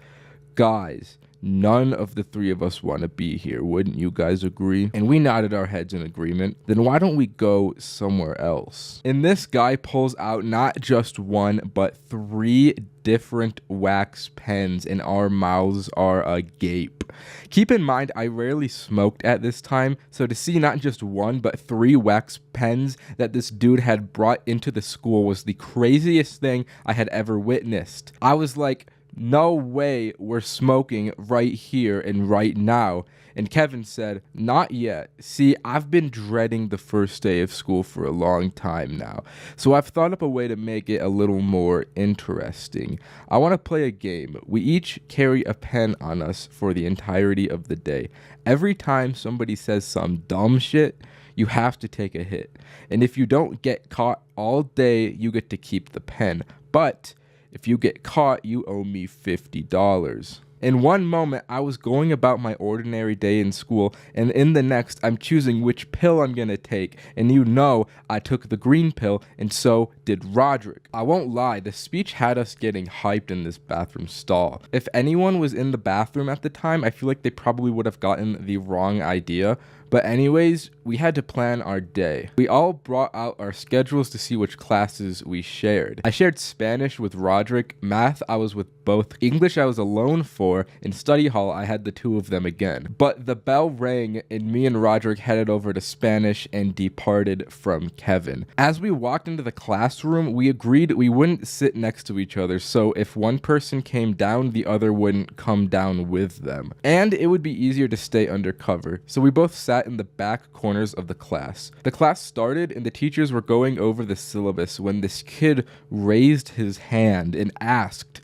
"Guys, none of the three of us want to be here. Wouldn't you guys agree?" And we nodded our heads in agreement. "Then why don't we go somewhere else?" And this guy pulls out not just one, but 3 different wax pens, and our mouths are agape. Keep in mind, I rarely smoked at this time, so to see not just one, but 3 wax pens that this dude had brought into the school was the craziest thing I had ever witnessed. I was like, no way we're smoking right here and right now. And Kevin said, "Not yet. See, I've been dreading the first day of school for a long time now. So I've thought up a way to make it a little more interesting. I want to play a game. We each carry a pen on us for the entirety of the day. Every time somebody says some dumb shit, you have to take a hit. And if you don't get caught all day, you get to keep the pen. But if you get caught, you owe me $50. In one moment, I was going about my ordinary day in school, and in the next, I'm choosing which pill I'm gonna take, and you know I took the green pill, and so did Roderick. I won't lie, the speech had us getting hyped in this bathroom stall. If anyone was in the bathroom at the time, I feel like they probably would have gotten the wrong idea. But anyways, we had to plan our day. We all brought out our schedules to see which classes we shared. I shared Spanish with Roderick, math I was with both, English I was alone for, in study hall I had the 2 of them again. But the bell rang and me and Roderick headed over to Spanish and departed from Kevin. As we walked into the classroom, we agreed we wouldn't sit next to each other, so if one person came down, the other wouldn't come down with them. And it would be easier to stay undercover, so we both sat in the back corners of the class. The class started and the teachers were going over the syllabus when this kid raised his hand and asked,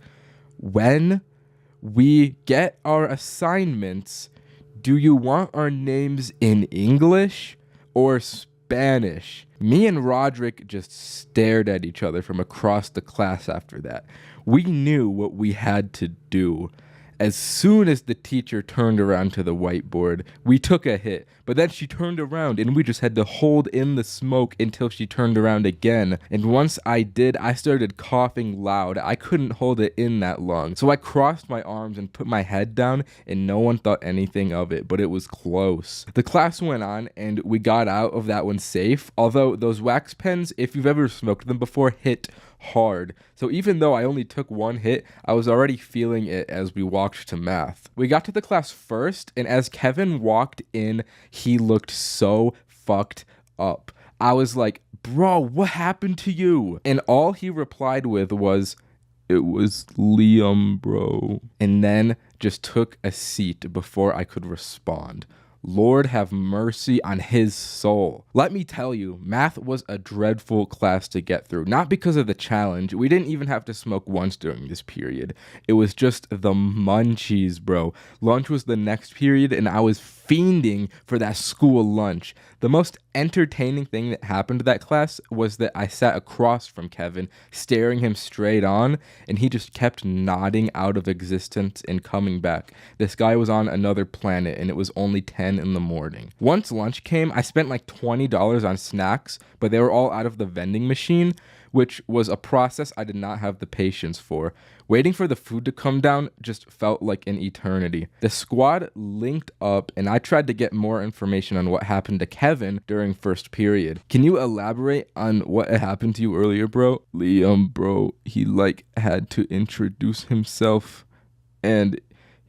"When we get our assignments, do you want our names in English or Spanish?" Spanish. Me and Roderick just stared at each other from across the class after that. We knew what we had to do. As soon as the teacher turned around to the whiteboard, we took a hit, but then she turned around and we just had to hold in the smoke until she turned around again. And once I did, I started coughing loud. I couldn't hold it in that long. So I crossed my arms and put my head down, and no one thought anything of it, but it was close. The class went on and we got out of that one safe, although those wax pens, if you've ever smoked them before, hit hard. So even though I only took one hit, I was already feeling it as we walked to math. We got to the class first, and as Kevin walked in, he looked so fucked up. I was like, bro, what happened to you? And all he replied with was, it was Liam, bro. And then just took a seat before I could respond. Lord have mercy on his soul. Let me tell you, math was a dreadful class to get through. Not because of the challenge. We didn't even have to smoke once during this period. It was just the munchies, bro. Lunch was the next period, and I was fiending for that school lunch. The most entertaining thing that happened to that class was that I sat across from Kevin, staring him straight on, and he just kept nodding out of existence and coming back. This guy was on another planet, and it was only 10 in the morning. Once lunch came, I spent like $20 on snacks, but they were all out of the vending machine, which was a process I did not have the patience for. Waiting for the food to come down just felt like an eternity. The squad linked up, and I tried to get more information on what happened to Kevin during first period. Can you elaborate on what happened to you earlier, bro? Liam, bro, he had to introduce himself, and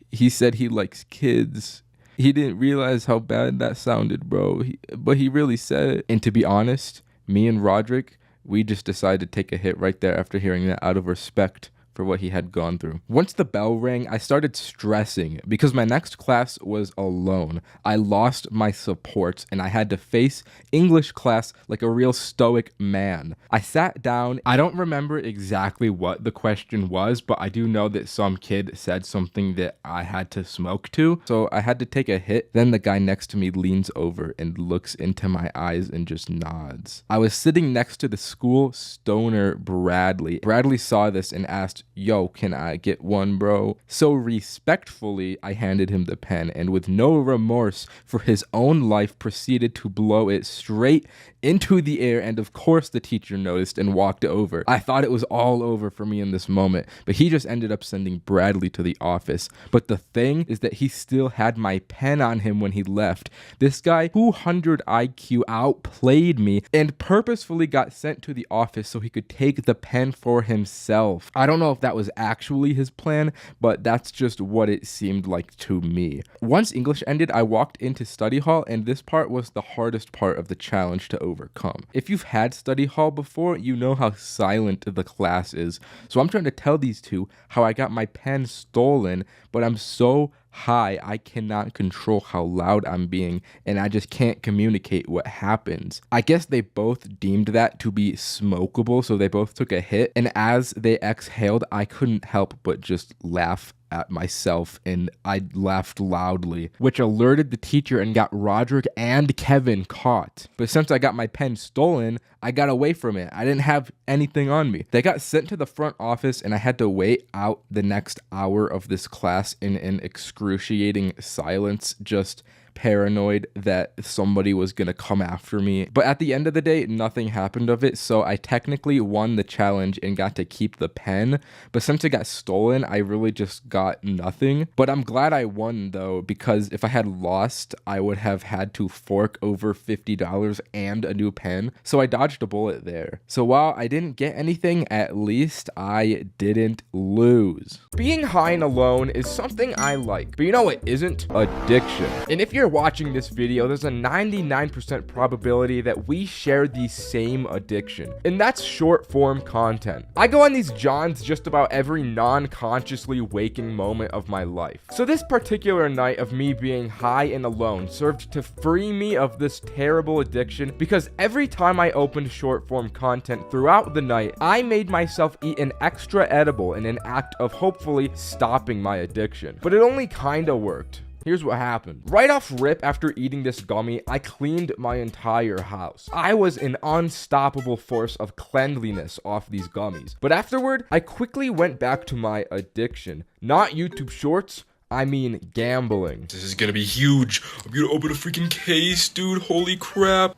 he said he likes kids. He didn't realize how bad that sounded, bro. But he really said it. And to be honest, me and Roderick, we just decided to take a hit right there after hearing that out of respect for what he had gone through. Once the bell rang, I started stressing because my next class was alone. I lost my support and I had to face English class like a real stoic man. I sat down. I don't remember exactly what the question was, but I do know that some kid said something that I had to smoke to. So I had to take a hit. Then the guy next to me leans over and looks into my eyes and just nods. I was sitting next to the school stoner Bradley. Bradley saw this and asked, yo, can I get one, bro? So respectfully, I handed him the pen and with no remorse for his own life proceeded to blow it straight into the air, and of course the teacher noticed and walked over. I thought it was all over for me in this moment, but he just ended up sending Bradley to the office. But the thing is that he still had my pen on him when he left. This guy, 200 IQ, outplayed me and purposefully got sent to the office so he could take the pen for himself. I don't know if that was actually his plan, but that's just what it seemed like to me. Once English ended, I walked into study hall, and this part was the hardest part of the challenge to overcome. If you've had study hall before, you know how silent the class is. So I'm trying to tell these two how I got my pen stolen, but I'm so high I cannot control how loud I'm being, and I just can't communicate what happens. I guess they both deemed that to be smokable, so they both took a hit, and as they exhaled, I couldn't help but just laugh at myself, and I laughed loudly, which alerted the teacher and got Roderick and Kevin caught. But since I got my pen stolen, I got away from it. I didn't have anything on me. They got sent to the front office, and I had to wait out the next hour of this class in an excruciating silence, just paranoid that somebody was gonna come after me. But at the end of the day, nothing happened of it, so I technically won the challenge and got to keep the pen. But since it got stolen, I really just got nothing. But I'm glad I won though, because if I had lost, I would have had to fork over $50 and a new pen. So I dodged a bullet there. So while I didn't get anything, at least I didn't lose. Being high and alone is something I like, but you know what isn't? Addiction. And if you're watching this video, there's a 99% probability that we share the same addiction, and that's short form content. I go on these jaunts just about every non-consciously waking moment of my life. So this particular night of me being high and alone served to free me of this terrible addiction, because every time I opened short form content throughout the night, I made myself eat an extra edible in an act of hopefully stopping my addiction. But it only kinda worked. Here's what happened. Right off rip, after eating this gummy, I cleaned my entire house. I was an unstoppable force of cleanliness off these gummies. But afterward, I quickly went back to my addiction. Not YouTube Shorts, I mean gambling. This is gonna be huge. I'm gonna open a freaking case, dude. Holy crap.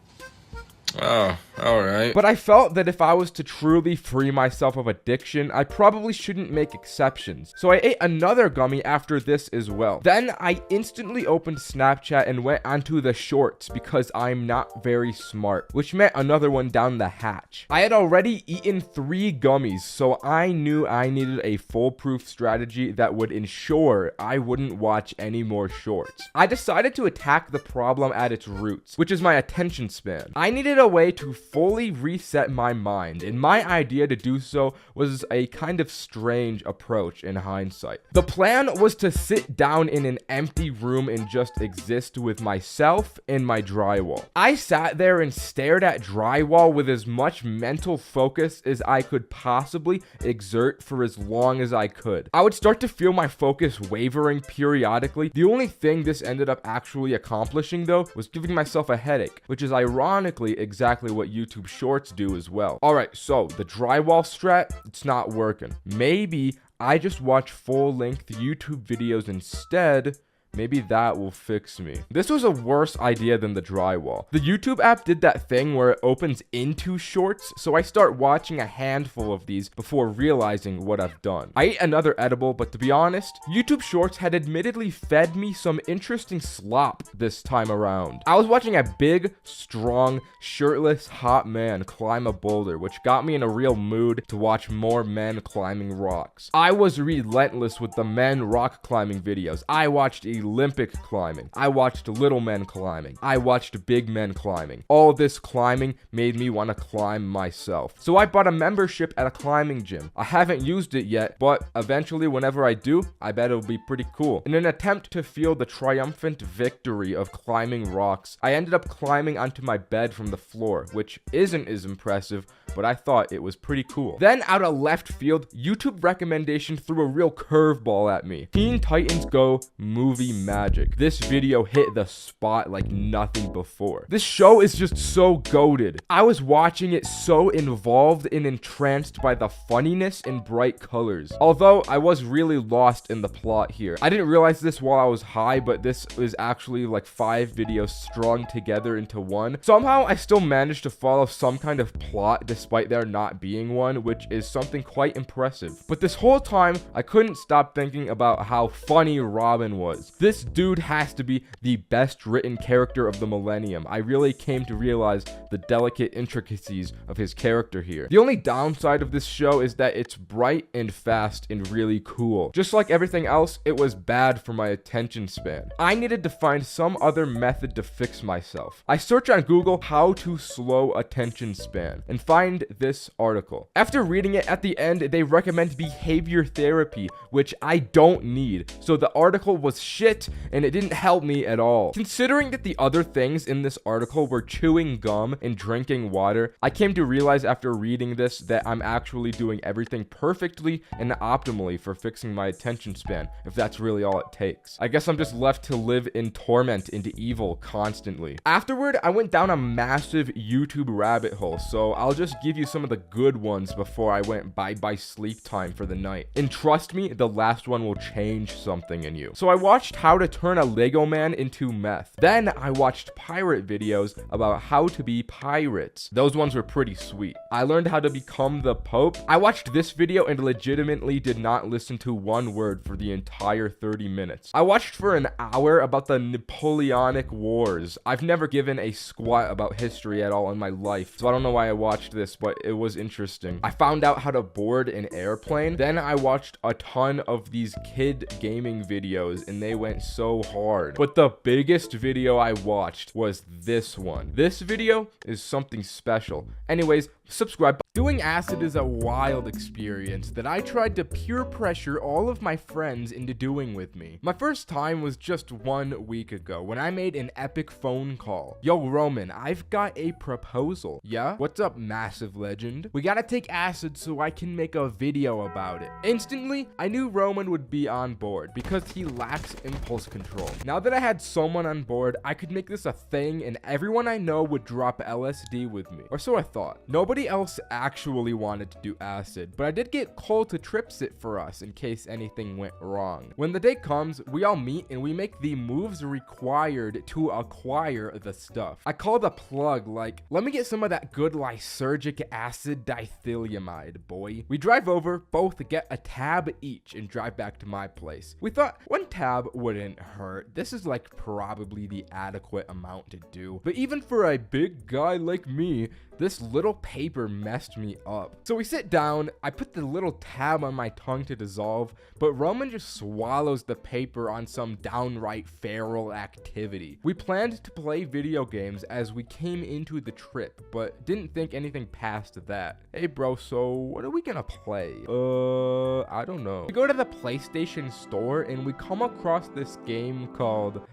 Oh, alright. But I felt that if I was to truly free myself of addiction, I probably shouldn't make exceptions. So I ate another gummy after this as well. Then I instantly opened Snapchat and went onto the shorts because I'm not very smart, which meant another one down the hatch. I had already eaten 3 gummies, so I knew I needed a foolproof strategy that would ensure I wouldn't watch any more shorts. I decided to attack the problem at its roots, which is my attention span. I needed a way to fully reset my mind, and my idea to do so was a kind of strange approach in hindsight. The plan was to sit down in an empty room and just exist with myself and my drywall. I sat there and stared at drywall with as much mental focus as I could possibly exert for as long as I could. I would start to feel my focus wavering periodically. The only thing this ended up actually accomplishing, though, was giving myself a headache, which is ironically exactly what YouTube Shorts do as well. Alright, so the drywall strat, it's not working. Maybe I just watch full-length YouTube videos instead. Maybe that will fix me. This was a worse idea than the drywall. The YouTube app did that thing where it opens into shorts, so I start watching a handful of these before realizing what I've done. I ate another edible, but to be honest, YouTube Shorts had admittedly fed me some interesting slop this time around. I was watching a big, strong, shirtless, hot man climb a boulder, which got me in a real mood to watch more men climbing rocks. I was relentless with the men rock climbing videos. I watched Olympic climbing. I watched little men climbing. I watched big men climbing. All this climbing made me want to climb myself. So I bought a membership at a climbing gym. I haven't used it yet, but eventually whenever I do, I bet it'll be pretty cool. In an attempt to feel the triumphant victory of climbing rocks, I ended up climbing onto my bed from the floor, which isn't as impressive, but I thought it was pretty cool. Then out of left field, YouTube recommendation threw a real curveball at me. Teen Titans Go movie magic. This video hit the spot like nothing before. This show is just so goated. I was watching it so involved and entranced by the funniness and bright colors. Although I was really lost in the plot here. I didn't realize this while I was high, but this is actually like 5 videos strung together into one. Somehow I still managed to follow some kind of plot despite there not being one, which is something quite impressive. But this whole time, I couldn't stop thinking about how funny Robin was. This dude has to be the best written character of the millennium. I really came to realize the delicate intricacies of his character here. The only downside of this show is that it's bright and fast and really cool. Just like everything else, it was bad for my attention span. I needed to find some other method to fix myself. I search on Google how to slow attention span and find this article. After reading it, at the end, they recommend behavior therapy, which I don't need. So the article was shit and it didn't help me at all. Considering that the other things in this article were chewing gum and drinking water, I came to realize after reading this that I'm actually doing everything perfectly and optimally for fixing my attention span, if that's really all it takes. I guess I'm just left to live in torment and evil constantly. Afterward, I went down a massive YouTube rabbit hole, so I'll just give you some of the good ones before I went bye-bye sleep time for the night. And trust me, the last one will change something in you. So I watched how to turn a Lego man into meth. Then I watched pirate videos about how to be pirates. Those ones were pretty sweet. I learned how to become the Pope. I watched this video and legitimately did not listen to one word for the entire 30 minutes. I watched for an hour about the Napoleonic Wars. I've never given a squat about history at all in my life, so I don't know why I watched this, but it was interesting. I found out how to board an airplane. Then I watched a ton of these kid gaming videos and they went so hard. But the biggest video I watched was this one. This video is something special. Anyways, subscribe. Doing acid is a wild experience that I tried to peer pressure all of my friends into doing with me. My first time was just 1 week ago when I made an epic phone call. Yo, Roman, I've got a proposal. Yeah? What's up, massive legend? We gotta take acid so I can make a video about it. Instantly, I knew Roman would be on board because he lacks impulse control. Now that I had someone on board, I could make this a thing and everyone I know would drop LSD with me. Or so I thought. Nobody else actually wanted to do acid, but I did get Cole to trips it for us in case anything went wrong. When the day comes, we all meet and we make the moves required to acquire the stuff. I call the plug like, let me get some of that good lysergic acid dithylamide, boy. We drive over, both get a tab each and drive back to my place. We thought 1 tab wouldn't hurt. This is like probably the adequate amount to do. But even for a big guy like me, this little paper messed me up. So we sit down, I put the little tab on my tongue to dissolve, but Roman just swallows the paper on some downright feral activity. We planned to play video games as we came into the trip, but didn't think anything past that. Hey bro, so what are we gonna play? I don't know. We go to the PlayStation store and we come across this game called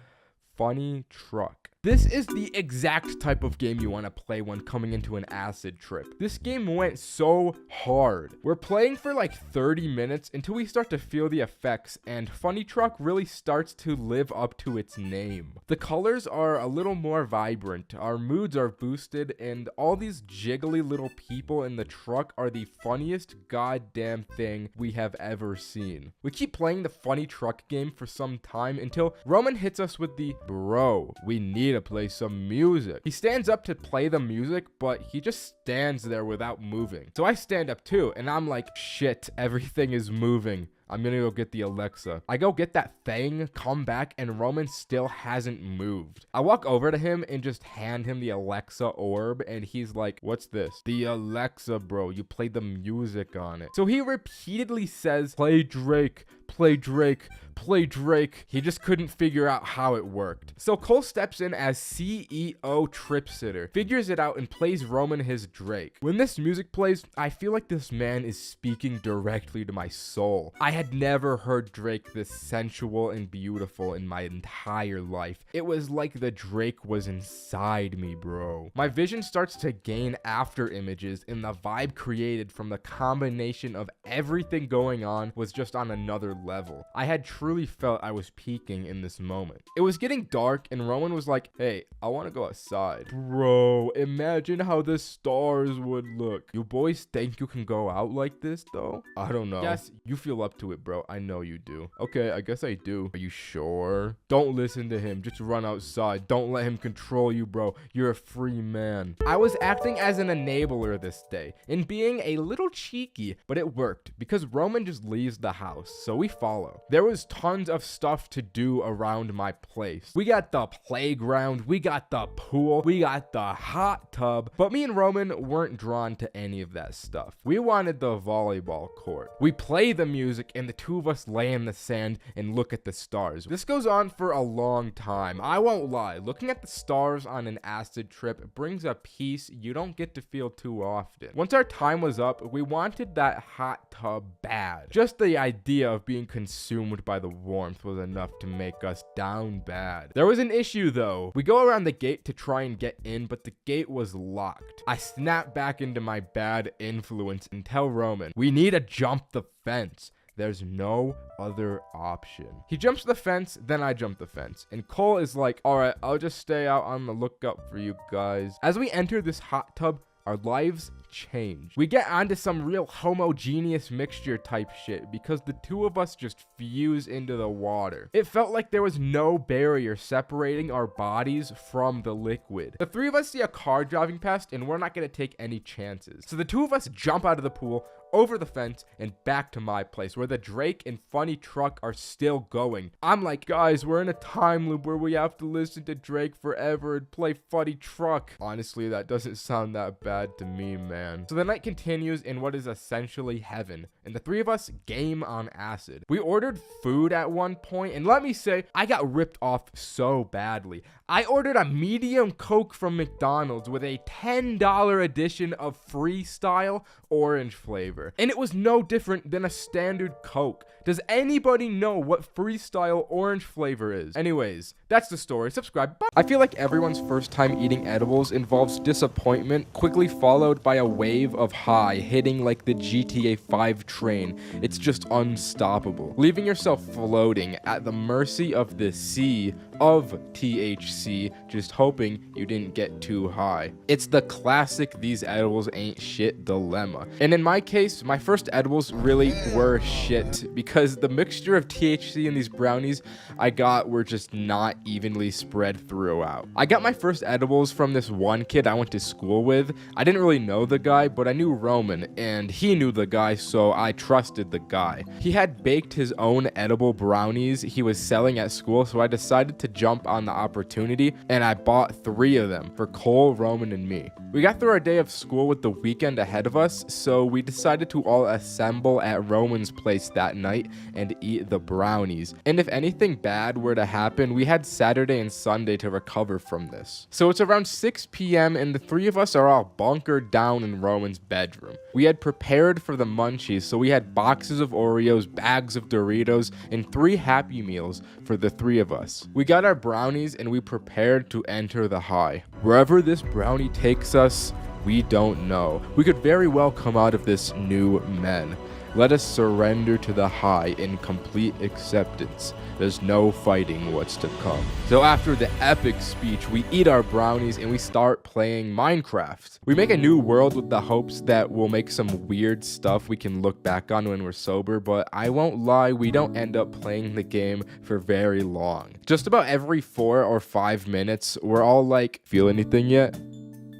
Funny Truck. This is the exact type of game you want to play when coming into an acid trip. This game went so hard. We're playing for like 30 minutes until we start to feel the effects, and Funny Truck really starts to live up to its name. The colors are a little more vibrant, our moods are boosted, and all these jiggly little people in the truck are the funniest goddamn thing we have ever seen. We keep playing the Funny Truck game for some time until Roman hits us with the, bro, we need to play some music. He stands up to play the music, but he just stands there without moving. So I stand up too, and I'm like, shit, everything is moving. I'm gonna go get the Alexa. I go get that thing, come back, and Roman still hasn't moved. I walk over to him and just hand him the Alexa orb, and he's like, what's this? The Alexa, bro. You play the music on it. So he repeatedly says, play Drake, play Drake, play Drake. He just couldn't figure out how it worked. So Cole steps in as CEO Trip Sitter, figures it out, and plays Roman his Drake. When this music plays, I feel like this man is speaking directly to my soul. I had never heard Drake this sensual and beautiful in my entire life. It was like the Drake was inside me, bro. My vision starts to gain after images, and the vibe created from the combination of everything going on was just on another level. I had truly felt I was peaking in this moment. It was getting dark, and Roman was like, hey, I want to go outside. Bro, imagine how the stars would look. You boys think you can go out like this, though? I don't know. Yes, you feel up to it, bro. I know you do. Okay, I guess I do. Are you sure? Don't listen to him. Just run outside. Don't let him control you, bro. You're a free man. I was acting as an enabler this day and being a little cheeky, but it worked because Roman just leaves the house, so we follow. There was tons of stuff to do around my place. We got the playground, we got the pool, we got the hot tub, but me and Roman weren't drawn to any of that stuff. We wanted the volleyball court. We play the music and the two of us lay in the sand and look at the stars. This goes on for a long time. I won't lie. Looking at the stars on an acid trip brings a peace you don't get to feel too often. Once our time was up, we wanted that hot tub bad. Just the idea of being consumed by the warmth was enough to make us down bad. There was an issue though. We go around the gate to try and get in, but the gate was locked. I snap back into my bad influence and tell Roman, we need to jump the fence. There's no other option. He jumps the fence, then I jump the fence. And Cole is like, all right, I'll just stay out on the lookout for you guys. As we enter this hot tub, our lives change. We get onto some real homogeneous mixture type shit because the two of us just fuse into the water. It felt like there was no barrier separating our bodies from the liquid. The three of us see a car driving past and we're not gonna take any chances. So the two of us jump out of the pool, over the fence, and back to my place where the Drake and Funny Truck are still going. I'm like, guys, we're in a time loop where we have to listen to Drake forever and play Funny Truck. Honestly, that doesn't sound that bad to me, man. So the night continues in what is essentially heaven, and the three of us game on acid. We ordered food at one point, and let me say, I got ripped off so badly. I ordered a medium Coke from McDonald's with a $10 edition of Freestyle orange flavor, and it was no different than a standard Coke. Does anybody know what Freestyle orange flavor is? Anyways, that's the story. Subscribe. Bye. I feel like everyone's first time eating edibles involves disappointment, quickly followed by a wave of high hitting like the GTA 5 train. It's just unstoppable, leaving yourself floating at the mercy of the sea of THC, just hoping you didn't get too high. It's the classic these edibles ain't shit dilemma. And in my case, my first edibles really were shit because the mixture of THC in these brownies I got were just not evenly spread throughout. I got my first edibles from this one kid I went to school with. I didn't really know the guy, but I knew Roman and he knew the guy, so I trusted the guy. He had baked his own edible brownies he was selling at school, so I decided to jump on the opportunity and I bought 3 of them for Cole, Roman, and me. We got through our day of school with the weekend ahead of us, so we decided to all assemble at Roman's place that night and eat the brownies. And if anything bad were to happen, we had Saturday and Sunday to recover from this. So it's around 6 p.m. and the 3 of us are all bunkered down in Roman's bedroom. We had prepared for the munchies, so we had boxes of Oreos, bags of Doritos, and 3 Happy Meals for the 3 of us. We got our brownies and we prepared to enter the high. Wherever this brownie takes us, we don't know. We could very well come out of this new men. Let us surrender to the high in complete acceptance. There's no fighting what's to come. So after the epic speech, we eat our brownies and we start playing Minecraft. We make a new world with the hopes that we'll make some weird stuff we can look back on when we're sober, but I won't lie, we don't end up playing the game for very long. Just about every 4 or 5 minutes, we're all like, feel anything yet?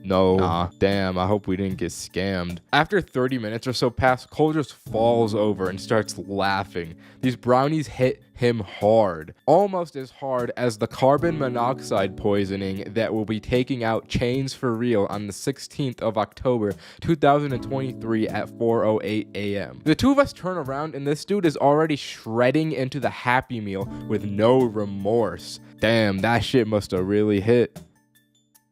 No. Nah. Damn, I hope we didn't get scammed. After 30 minutes or so pass, Cole just falls over and starts laughing. These brownies hit him hard. Almost as hard as the carbon monoxide poisoning that will be taking out Chains for Real on the 16th of October, 2023 at 4:08 a.m. The 2 of us turn around and this dude is already shredding into the Happy Meal with no remorse. Damn, that shit must have really hit.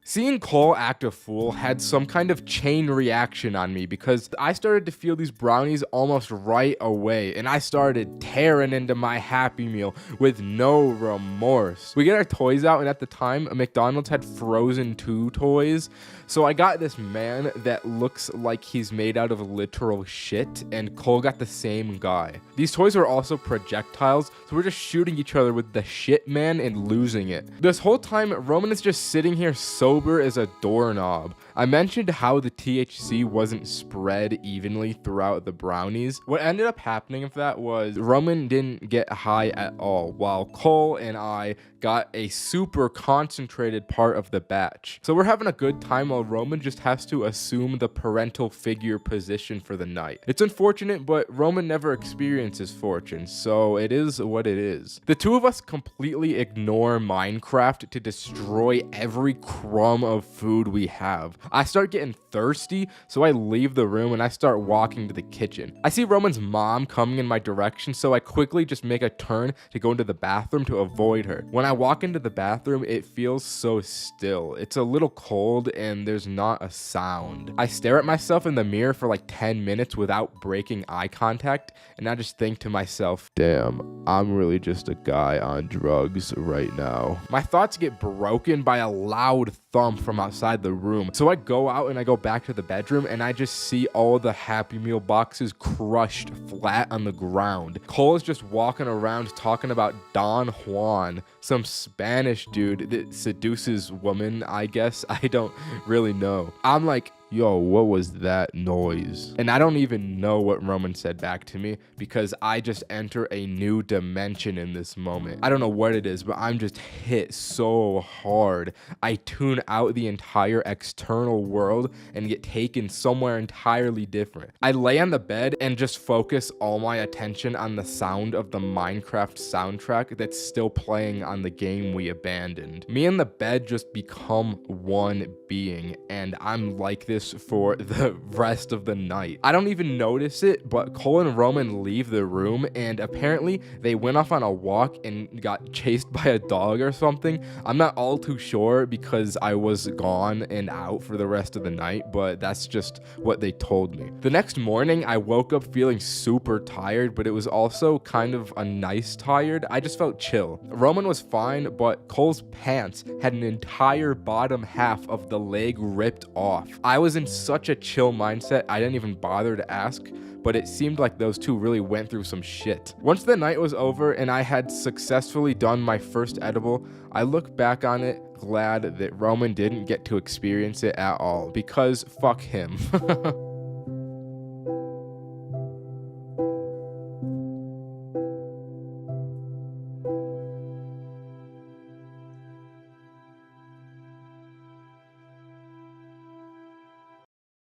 Seeing Cole act a fool had some kind of chain reaction on me because I started to feel these brownies almost right away and I started tearing into my Happy Meal with no remorse. We get our toys out and at the time McDonald's had Frozen 2 toys, so I got this man that looks like he's made out of literal shit and Cole got the same guy. These toys were also projectiles, so we're just shooting each other with the shit man and losing it. This whole time Roman is just sitting here sober as a doorknob. I mentioned how the THC wasn't spread evenly throughout the brownies. What ended up happening with that was Roman didn't get high at all, while Cole and I got a super concentrated part of the batch. So we're having a good time while Roman just has to assume the parental figure position for the night. It's unfortunate, but Roman never experiences fortune, so it is what it is. The 2 of us completely ignore Minecraft to destroy every crumb of food we have. I start getting thirsty, so I leave the room and I start walking to the kitchen. I see Roman's mom coming in my direction, so I quickly just make a turn to go into the bathroom to avoid her. When I walk into the bathroom, it feels so still. It's a little cold and there's not a sound. I stare at myself in the mirror for like 10 minutes without breaking eye contact, and I just think to myself, damn, I'm really just a guy on drugs right now. My thoughts get broken by a loud thump from outside the room. So I go out and I go back to the bedroom and I just see all the Happy Meal boxes crushed flat on the ground. Cole is just walking around talking about Don Juan, some Spanish dude that seduces women, I guess. I don't really know. I'm like, yo, what was that noise? And I don't even know what Roman said back to me because I just enter a new dimension in this moment. I don't know what it is, but I'm just hit so hard. I tune out the entire external world and get taken somewhere entirely different. I lay on the bed and just focus all my attention on the sound of the Minecraft soundtrack that's still playing on the game we abandoned. Me and the bed just become one being, and I'm like this for the rest of the night. I don't even notice it, but Cole and Roman leave the room, and apparently they went off on a walk and got chased by a dog or something. I'm not all too sure because I was gone and out for the rest of the night, but that's just what they told me. The next morning, I woke up feeling super tired, but it was also kind of a nice tired. I just felt chill. Roman was fine, but Cole's pants had an entire bottom half of the leg ripped off. I was in such a chill mindset, I didn't even bother to ask, but it seemed like those two really went through some shit. Once the night was over and I had successfully done my first edible, I look back on it glad that Roman didn't get to experience it at all, because fuck him.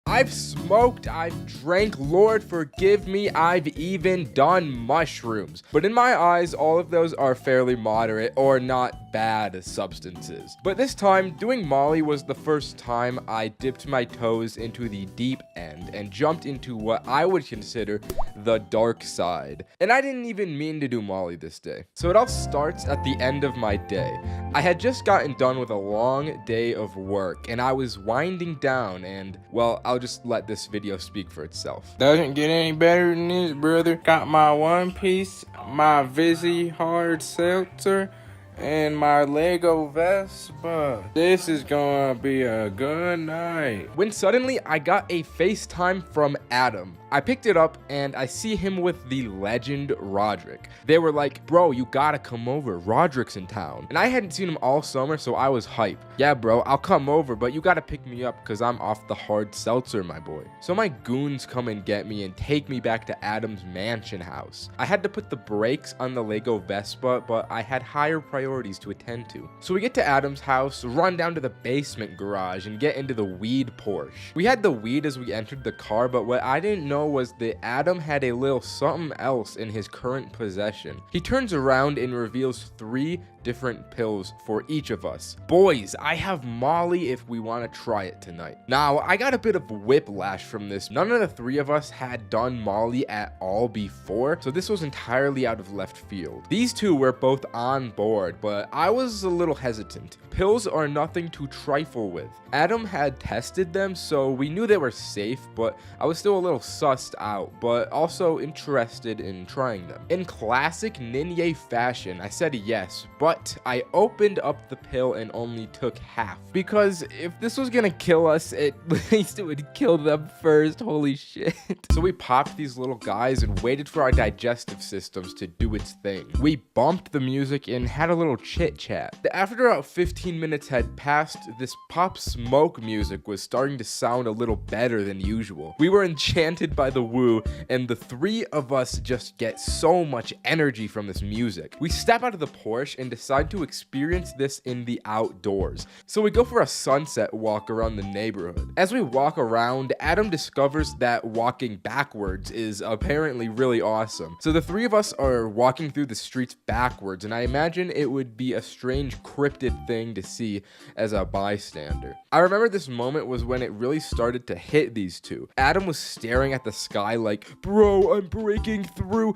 I've smoked, I've drank, Lord forgive me, I've even done mushrooms. But in my eyes, all of those are fairly moderate or not bad substances. But this time, doing Molly was the first time I dipped my toes into the deep end and jumped into what I would consider the dark side. And I didn't even mean to do Molly this day. So it all starts at the end of my day. I had just gotten done with a long day of work and I was winding down and, well, I'll just let this video speak for itself. Doesn't get any better than this, brother. Got my One Piece, my Vizzy hard seltzer, and my Lego Vespa. This is gonna be a good night. When suddenly I got a FaceTime from Adam. I picked it up and I see him with the legend Roderick. They were like, bro, you gotta come over. Roderick's in town. And I hadn't seen him all summer, so I was hype. Yeah, bro, I'll come over, but you gotta pick me up because I'm off the hard seltzer, my boy. So my goons come and get me and take me back to Adam's mansion house. I had to put the brakes on the Lego Vespa, but I had higher priorities to attend to. So we get to Adam's house, run down to the basement garage, and get into the weed Porsche. We had the weed as we entered the car, but what I didn't know was that Adam had a little something else in his current possession. He turns around and reveals 3 different pills for each of us. Boys, I have Molly if we want to try it tonight. Now, I got a bit of whiplash from this. None of the 3 of us had done Molly at all before, so this was entirely out of left field. These 2 were both on board, but I was a little hesitant. Pills are nothing to trifle with. Adam had tested them, so we knew they were safe, but I was still a little sussed out, but also interested in trying them. In classic Ninja fashion, I said yes, but I opened up the pill and only took half. Because if this was gonna kill us, at least it would kill them first. Holy shit. So we popped these little guys and waited for our digestive systems to do its thing. We bumped the music and had a little chit chat. After about 15 minutes had passed, this Pop Smoke music was starting to sound a little better than usual. We were enchanted by the woo, and the 3 of us just get so much energy from this music. We step out of the Porsche and decide to experience this in the outdoors. So we go for a sunset walk around the neighborhood. As we walk around, Adam discovers that walking backwards is apparently really awesome. So the 3 of us are walking through the streets backwards, and I imagine it would be a strange cryptid thing to see as a bystander. I remember this moment was when it really started to hit these 2. Adam was staring at the sky like, bro, I'm breaking through,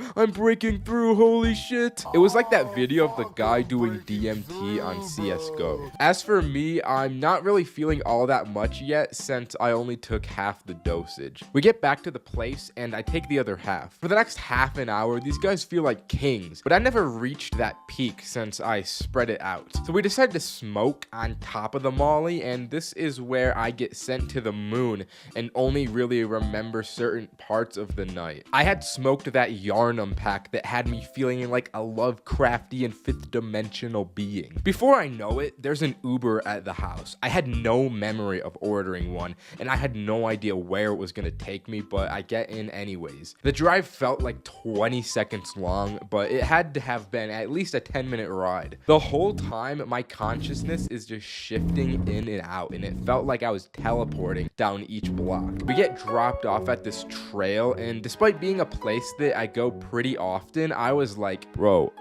holy shit. It was like that video of the guy doing DMT on CSGO. As for me, I'm not really feeling all that much yet since I only took half the dosage. We get back to the place and I take the other half. For the next half an hour, these guys feel like kings, but I never reached that peak since I spread it out. So we decided to smoke on top of the Molly, and this is where I get sent to the moon and only really remember certain parts of the night. I had smoked that Yarnum pack that had me feeling like a Lovecraftian 5th dimension dimensional being. Before I know it, there's an Uber at the house. I had no memory of ordering one, and I had no idea where it was gonna take me, but I get in anyways. The drive felt like 20 seconds long, but it had to have been at least a 10-minute ride. The whole time, my consciousness is just shifting in and out, and it felt like I was teleporting down each block. We get dropped off at this trail, and despite being a place that I go pretty often, I was like, bro,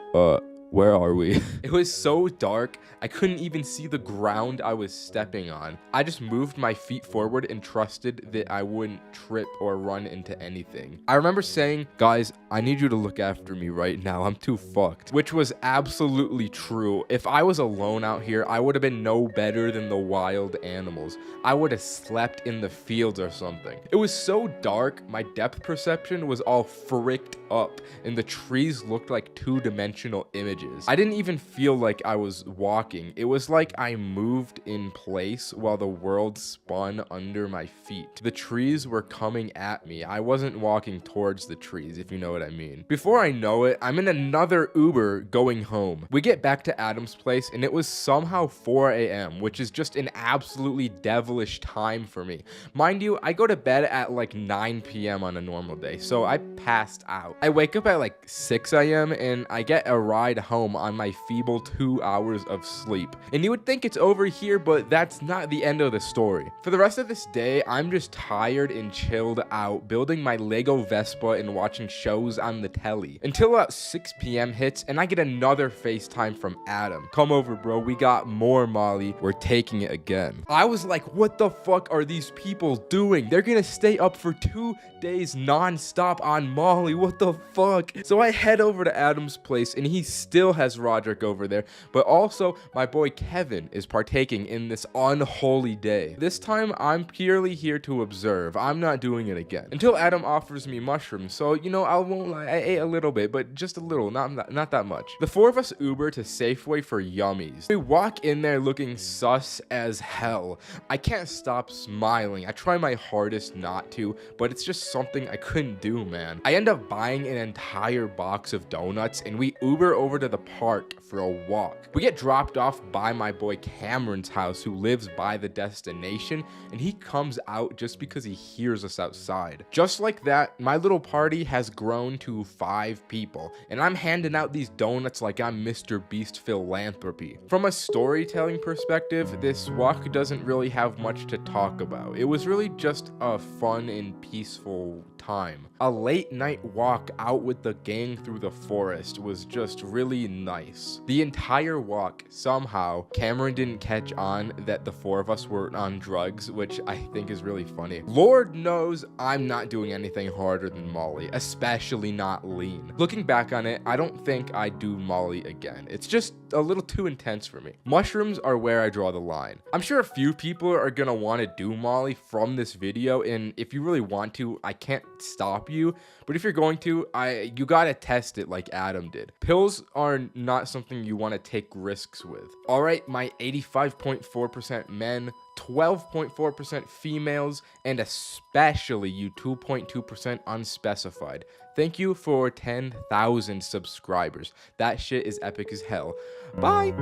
where are we? It was so dark, I couldn't even see the ground I was stepping on. I just moved my feet forward and trusted that I wouldn't trip or run into anything. I remember saying, guys, I need you to look after me right now. I'm too fucked. Which was absolutely true. If I was alone out here, I would have been no better than the wild animals. I would have slept in the fields or something. It was so dark, my depth perception was all fricked up, and the trees looked like two-dimensional images. I didn't even feel like I was walking. It was like I moved in place while the world spun under my feet. The trees were coming at me. I wasn't walking towards the trees, if you know what I mean. Before I know it, I'm in another Uber going home. We get back to Adam's place, and it was somehow 4 a.m., which is just an absolutely devilish time for me. Mind you, I go to bed at like 9 p.m. on a normal day, so I passed out. I wake up at like 6 a.m. and I get a ride home on my feeble 2 hours of sleep. And you would think it's over here, but that's not the end of the story. For the rest of this day, I'm just tired and chilled out, building my Lego Vespa and watching shows on the telly. Until about 6 p.m. hits, and I get another FaceTime from Adam. Come over, bro, we got more Molly. We're taking it again. I was like, what the fuck are these people doing? They're gonna stay up for 2 days non-stop on Molly. What the fuck? So I head over to Adam's place, and he still has Roderick over there, but also my boy Kevin is partaking in this unholy day. This time I'm purely here to observe. I'm not doing it again until Adam offers me mushrooms. So you know, I won't lie, I ate a little bit, but just a little, not that much. The four of us Uber to Safeway for yummies. We walk in there looking sus as hell. I can't stop smiling. I try my hardest not to, but it's just something I couldn't do, man. I end up buying an entire box of donuts, and we Uber over to the park for a walk. We get dropped off by my boy Cameron's house, who lives by the destination, and he comes out just because he hears us outside. Just like that, my little party has grown to 5 people, and I'm handing out these donuts like I'm Mr. Beast philanthropy. From a storytelling perspective, this walk doesn't really have much to talk about. It was really just a fun and peaceful time. A late night walk out with the gang through the forest was just really nice. The entire walk, somehow, Cameron didn't catch on that the 4 of us were on drugs, which I think is really funny. Lord knows I'm not doing anything harder than Molly, especially not lean. Looking back on it, I don't think I'd do Molly again. It's just a little too intense for me. Mushrooms are where I draw the line. I'm sure a few people are gonna want to do Molly from this video, and if you really want to, I can't stop you, but if you're going to, you gotta test it like Adam did. Pills are not something you want to take risks with. All right, my 85.4% men, 12.4% females, and especially you 2.2% unspecified. Thank you for 10,000 subscribers. That shit is epic as hell. Bye.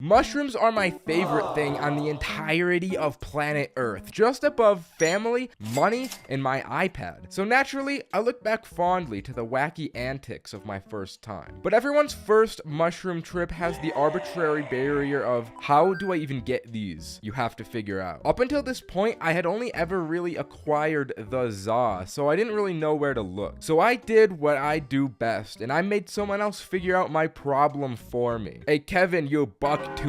Mushrooms are my favorite thing on the entirety of planet Earth, just above family, money, and my iPad. So naturally, I look back fondly to the wacky antics of my first time. But everyone's first mushroom trip has the arbitrary barrier of, how do I even get these? You have to figure out. Up until this point, I had only ever really acquired the za, so I didn't really know where to look. So I did what I do best, and I made someone else figure out my problem for me. Hey Kevin, you buck-toothed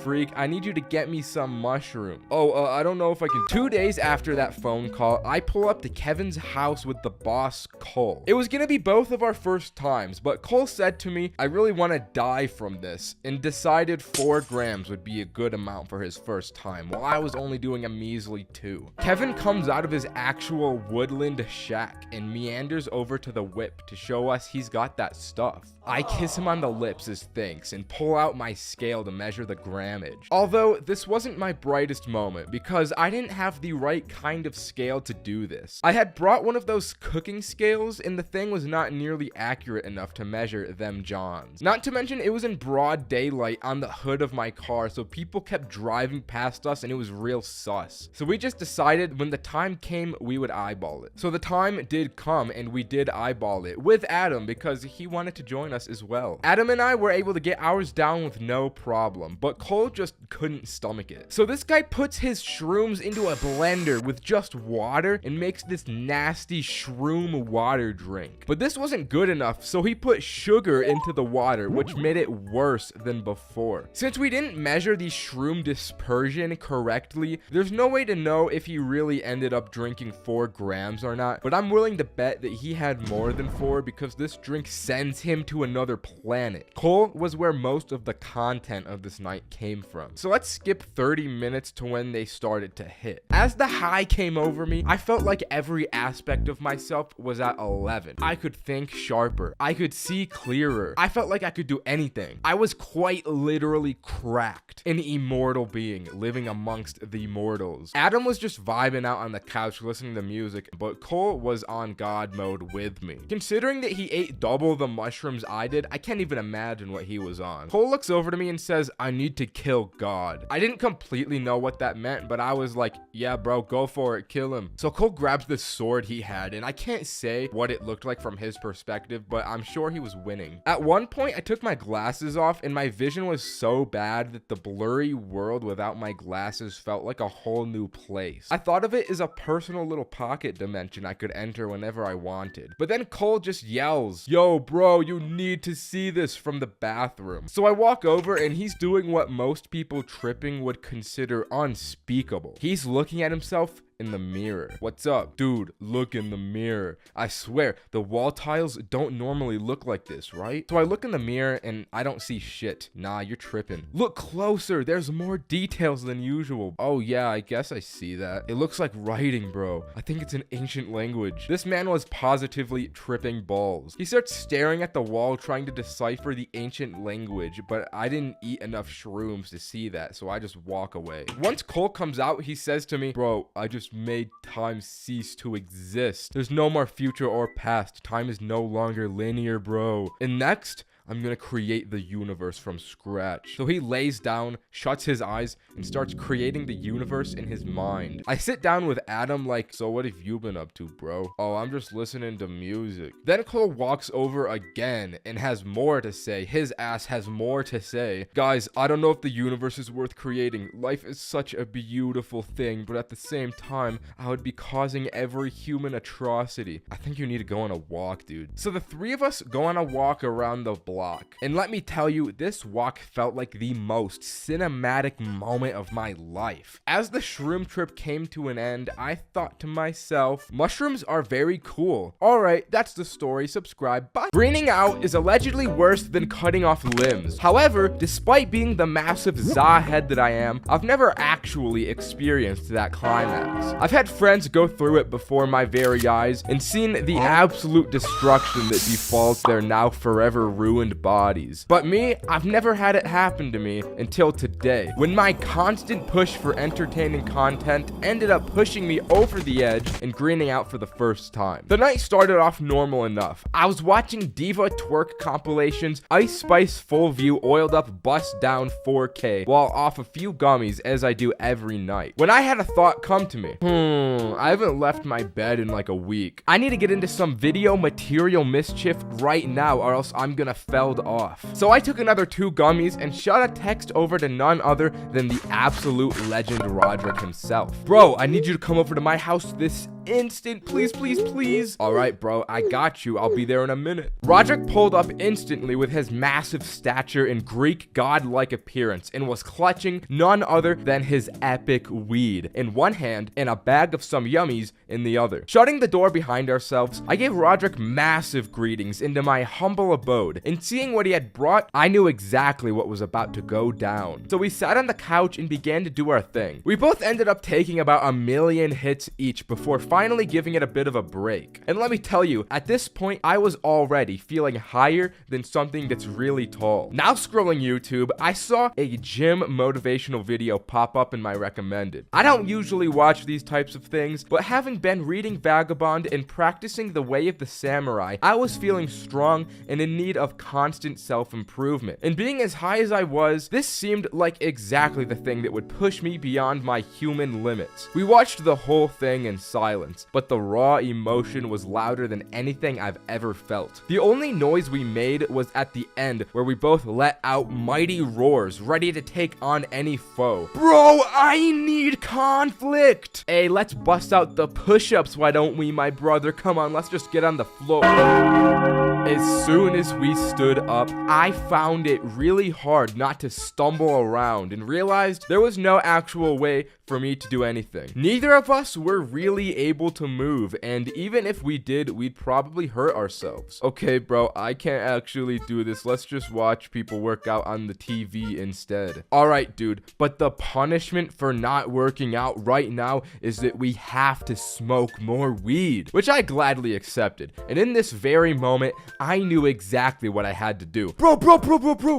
freak, I need you to get me some mushroom. I don't know if I can. 2 days after that phone call, I pull up to Kevin's house with the boss, Cole. It was gonna be both of our first times, but Cole said to me, I really want to die from this, and decided 4 grams would be a good amount for his first time, while I was only doing a measly 2. Kevin comes out of his actual woodland shack and meanders over to the whip to show us he's got that stuff. I kiss him on the lips as thanks and pull out my scale to measure measure the grammage. Although this wasn't my brightest moment because I didn't have the right kind of scale to do this. I had brought one of those cooking scales and the thing was not nearly accurate enough to measure them Johns. Not to mention it was in broad daylight on the hood of my car, so people kept driving past us and it was real sus. So we just decided when the time came we would eyeball it. So the time did come and we did eyeball it with Adam because he wanted to join us as well. Adam and I were able to get ours down with no problem, but Cole just couldn't stomach it. So this guy puts his shrooms into a blender with just water and makes this nasty shroom water drink. But this wasn't good enough, so he put sugar into the water, which made it worse than before. Since we didn't measure the shroom dispersion correctly, there's no way to know if he really ended up drinking 4 grams or not, but I'm willing to bet that he had more than 4 because this drink sends him to another planet. Cole was where most of the content of this night came from. So let's skip 30 minutes to when they started to hit. As the high came over me, I felt like every aspect of myself was at 11. I could think sharper. I could see clearer. I felt like I could do anything. I was quite literally cracked. An immortal being living amongst the mortals. Adam was just vibing out on the couch listening to music, but Cole was on God mode with me. Considering that he ate double the mushrooms I did, I can't even imagine what he was on. Cole looks over to me and says, "I need to kill God." I didn't completely know what that meant, but I was like, yeah bro, go for it, kill him. So Cole grabs this sword he had, and I can't say what it looked like from his perspective, but I'm sure he was winning. At one point, I took my glasses off, and my vision was so bad that the blurry world without my glasses felt like a whole new place. I thought of it as a personal little pocket dimension I could enter whenever I wanted. But then Cole just yells, "Yo bro, you need to see this," from the bathroom. So I walk over and he's doing what most people tripping would consider unspeakable. He's looking at himself in the mirror. "What's up?" "Dude, look in the mirror. I swear, the wall tiles don't normally look like this, right?" So I look in the mirror and I don't see shit. "Nah, you're tripping." "Look closer, there's more details than usual." "Oh yeah, I guess I see that. It looks like writing, bro. I think it's an ancient language." This man was positively tripping balls. He starts staring at the wall trying to decipher the ancient language, but I didn't eat enough shrooms to see that, so I just walk away. Once Cole comes out, he says to me, "Bro, I just made time cease to exist. There's no more future or past. Time is no longer linear, bro. And next, I'm gonna create the universe from scratch." So he lays down, shuts his eyes, and starts creating the universe in his mind. I sit down with Adam like, "So what have you been up to, bro?" "Oh, I'm just listening to music." Then Cole walks over again and has more to say. His ass has more to say. "Guys, I don't know if the universe is worth creating. Life is such a beautiful thing, but at the same time, I would be causing every human atrocity. I think you need to go on a walk, dude." So the 3 of us go on a walk around the block. And let me tell you, this walk felt like the most cinematic moment of my life. As the shroom trip came to an end, I thought to myself, mushrooms are very cool. Alright, that's the story. Subscribe. Bye. Greening out is allegedly worse than cutting off limbs. However, despite being the massive Zahead that I am, I've never actually experienced that climax. I've had friends go through it before my very eyes and seen the absolute destruction that befalls their now forever ruined bodies. But me, I've never had it happen to me until today, when my constant push for entertaining content ended up pushing me over the edge and greening out for the first time. The night started off normal enough. I was watching Diva twerk compilations, Ice Spice full view oiled up bust down 4K, while off a few gummies as I do every night. When I had a thought come to me, I haven't left my bed in like a week. I need to get into some video material mischief right now or else I'm gonna felled off. So I took another 2 gummies and shot a text over to none other than the absolute legend Roderick himself. "Bro, I need you to come over to my house this instant, please, please, please." "Alright bro, I got you. I'll be there in a minute." Roderick pulled up instantly with his massive stature and Greek godlike appearance and was clutching none other than his epic weed in one hand and a bag of some yummies in the other. Shutting the door behind ourselves, I gave Roderick massive greetings into my humble abode, and seeing what he had brought, I knew exactly what was about to go down. So we sat on the couch and began to do our thing. We both ended up taking about 1 million hits each before finally finally giving it a bit of a break. And let me tell you, at this point, I was already feeling higher than something that's really tall. Now scrolling YouTube, I saw a gym motivational video pop up in my recommended. I don't usually watch these types of things, but having been reading Vagabond and practicing the way of the samurai, I was feeling strong and in need of constant self-improvement. And being as high as I was, this seemed like exactly the thing that would push me beyond my human limits. We watched the whole thing in silence, but the raw emotion was louder than anything I've ever felt. The only noise we made was at the end, where we both let out mighty roars, ready to take on any foe. Bro, I need conflict! Hey, let's bust out the push-ups, why don't we, my brother? Come on, let's just get on the floor. As soon as we stood up, I found it really hard not to stumble around and realized there was no actual way for me to do anything. Neither of us were really able to move, and even if we did, we'd probably hurt ourselves. Okay, bro, I can't actually do this. Let's just watch people work out on the TV instead. Alright, dude, but the punishment for not working out right now is that we have to smoke more weed, which I gladly accepted. And in this very moment, I knew exactly what I had to do. Bro.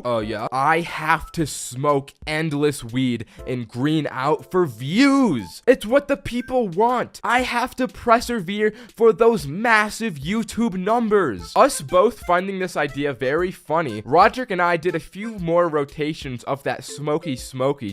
Oh, yeah? I have to smoke endless weed and green out for views. It's what the people want. I have to persevere for those massive YouTube numbers. Us both finding this idea very funny, Roderick and I did a few more rotations of that smoky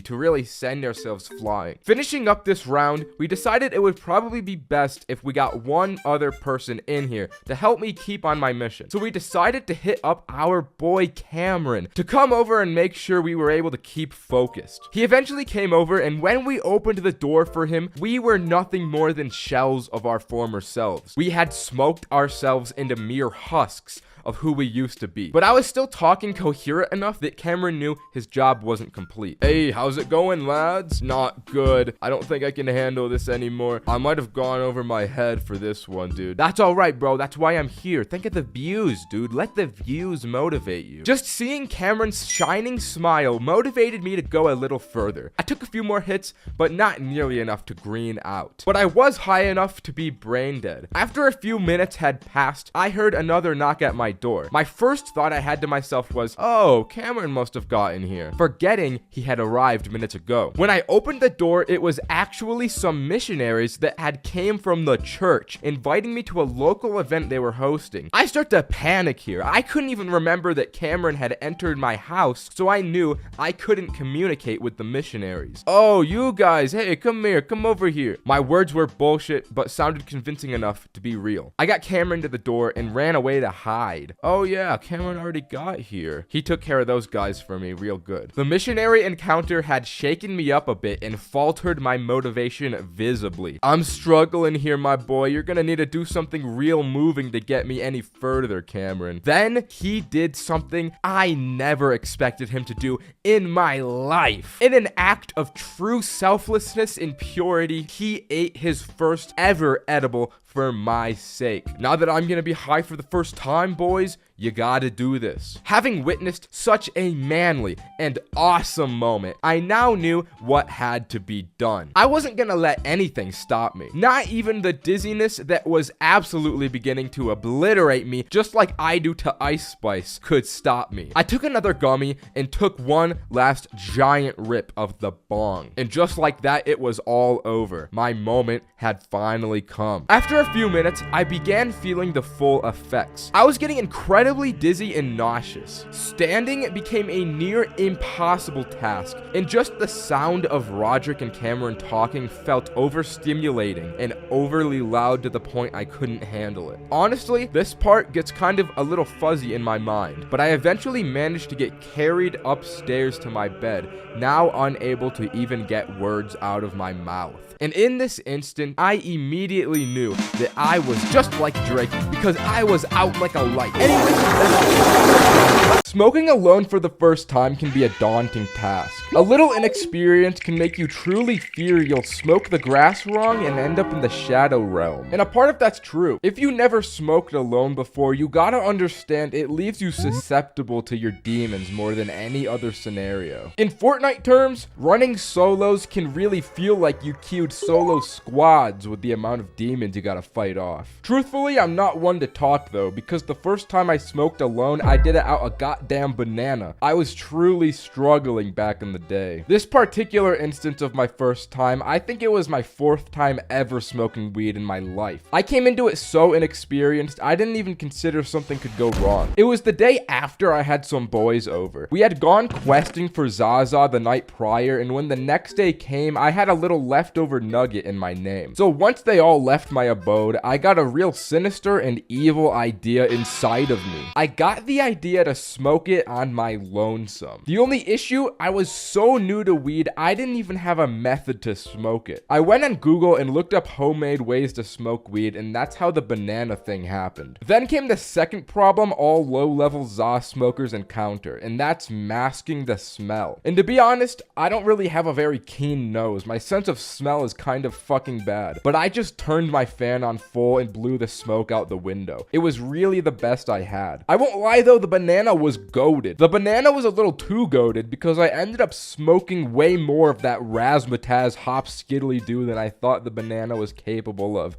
to really send ourselves flying. Finishing up this round, we decided it would probably be best if we got one other person in here to help me keep on my mission. So we decided to hit up our boy Cameron to come over and make sure we were able to keep focused. He eventually came over, and when we opened the door for him, we were nothing more than shells of our former selves. We had smoked ourselves into mere husks of who we used to be. But I was still talking coherent enough that Cameron knew his job wasn't complete. Hey, how's it going, lads? Not good. I don't think I can handle this anymore. I might have gone over my head for this one, dude. That's alright, bro. That's why I'm here. Think of the views, dude. Let the views motivate you. Just seeing Cameron's shining smile motivated me to go a little further. I took a few more hits, but not nearly enough to green out. But I was high enough to be brain dead. After a few minutes had passed, I heard another knock at my door. My first thought I had to myself was, oh, Cameron must have gotten here, forgetting he had arrived minutes ago. When I opened the door, it was actually some missionaries that had came from the church, inviting me to a local event they were hosting. I start to panic here. I couldn't even remember that Cameron had entered my house, so I knew I couldn't communicate with the missionaries. Oh, you guys, hey, come here, come over here. My words were bullshit, but sounded convincing enough to be real. I got Cameron to the door and ran away to hide. Oh yeah, Cameron already got here. He took care of those guys for me real good. The missionary encounter had shaken me up a bit and faltered my motivation visibly. I'm struggling here, my boy. You're gonna need to do something real moving to get me any further, Cameron. Then he did something I never expected him to do in my life. In an act of true selflessness and purity, he ate his first ever edible for my sake. Now that I'm gonna be high for the first time, boys, you gotta do this. Having witnessed such a manly and awesome moment, I now knew what had to be done. I wasn't gonna let anything stop me. Not even the dizziness that was absolutely beginning to obliterate me, just like I do to Ice Spice, could stop me. I took another gummy and took one last giant rip of the bong. And just like that, it was all over. My moment had finally come. After a few minutes, I began feeling the full effects. I was getting incredibly dizzy and nauseous. Standing became a near impossible task, and just the sound of Roderick and Cameron talking felt overstimulating and overly loud to the point I couldn't handle it. Honestly, this part gets kind of a little fuzzy in my mind, but I eventually managed to get carried upstairs to my bed, now unable to even get words out of my mouth. And in this instant, I immediately knew that I was just like Drake because I was out like a light. Anyways, Smoking alone for the first time can be a daunting task. A little inexperience can make you truly fear you'll smoke the grass wrong and end up in the shadow realm. And a part of that's true. If you never smoked alone before, you gotta understand it leaves you susceptible to your demons more than any other scenario. In Fortnite terms, running solos can really feel like you queued solo squads with the amount of demons you gotta fight off. Truthfully, I'm not one to talk though, because the first time I smoked alone, I did it out a goddamn banana. I was truly struggling back in the day. This particular instance of my first time, I think it was my 4th time ever smoking weed in my life. I came into it so inexperienced, I didn't even consider something could go wrong. It was the day after I had some boys over. We had gone questing for Zaza the night prior, and when the next day came, I had a little leftover nugget in my name. So once they all left my abode, I got a real sinister and evil idea inside of me. I got the idea to smoke it on my lonesome. The only issue, I was so new to weed, I didn't even have a method to smoke it. I went on Google and looked up homemade ways to smoke weed, and that's how the banana thing happened. Then came the second problem all low-level ZA smokers encounter, and that's masking the smell. And to be honest, I don't really have a very keen nose. My sense of smell is kind of fucking bad. But I just turned my fan on full and blew the smoke out the window. It was really the best I had. I won't lie though, the banana was goated. The banana was a little too goated because I ended up smoking way more of that razzmatazz hop skiddly do than I thought the banana was capable of.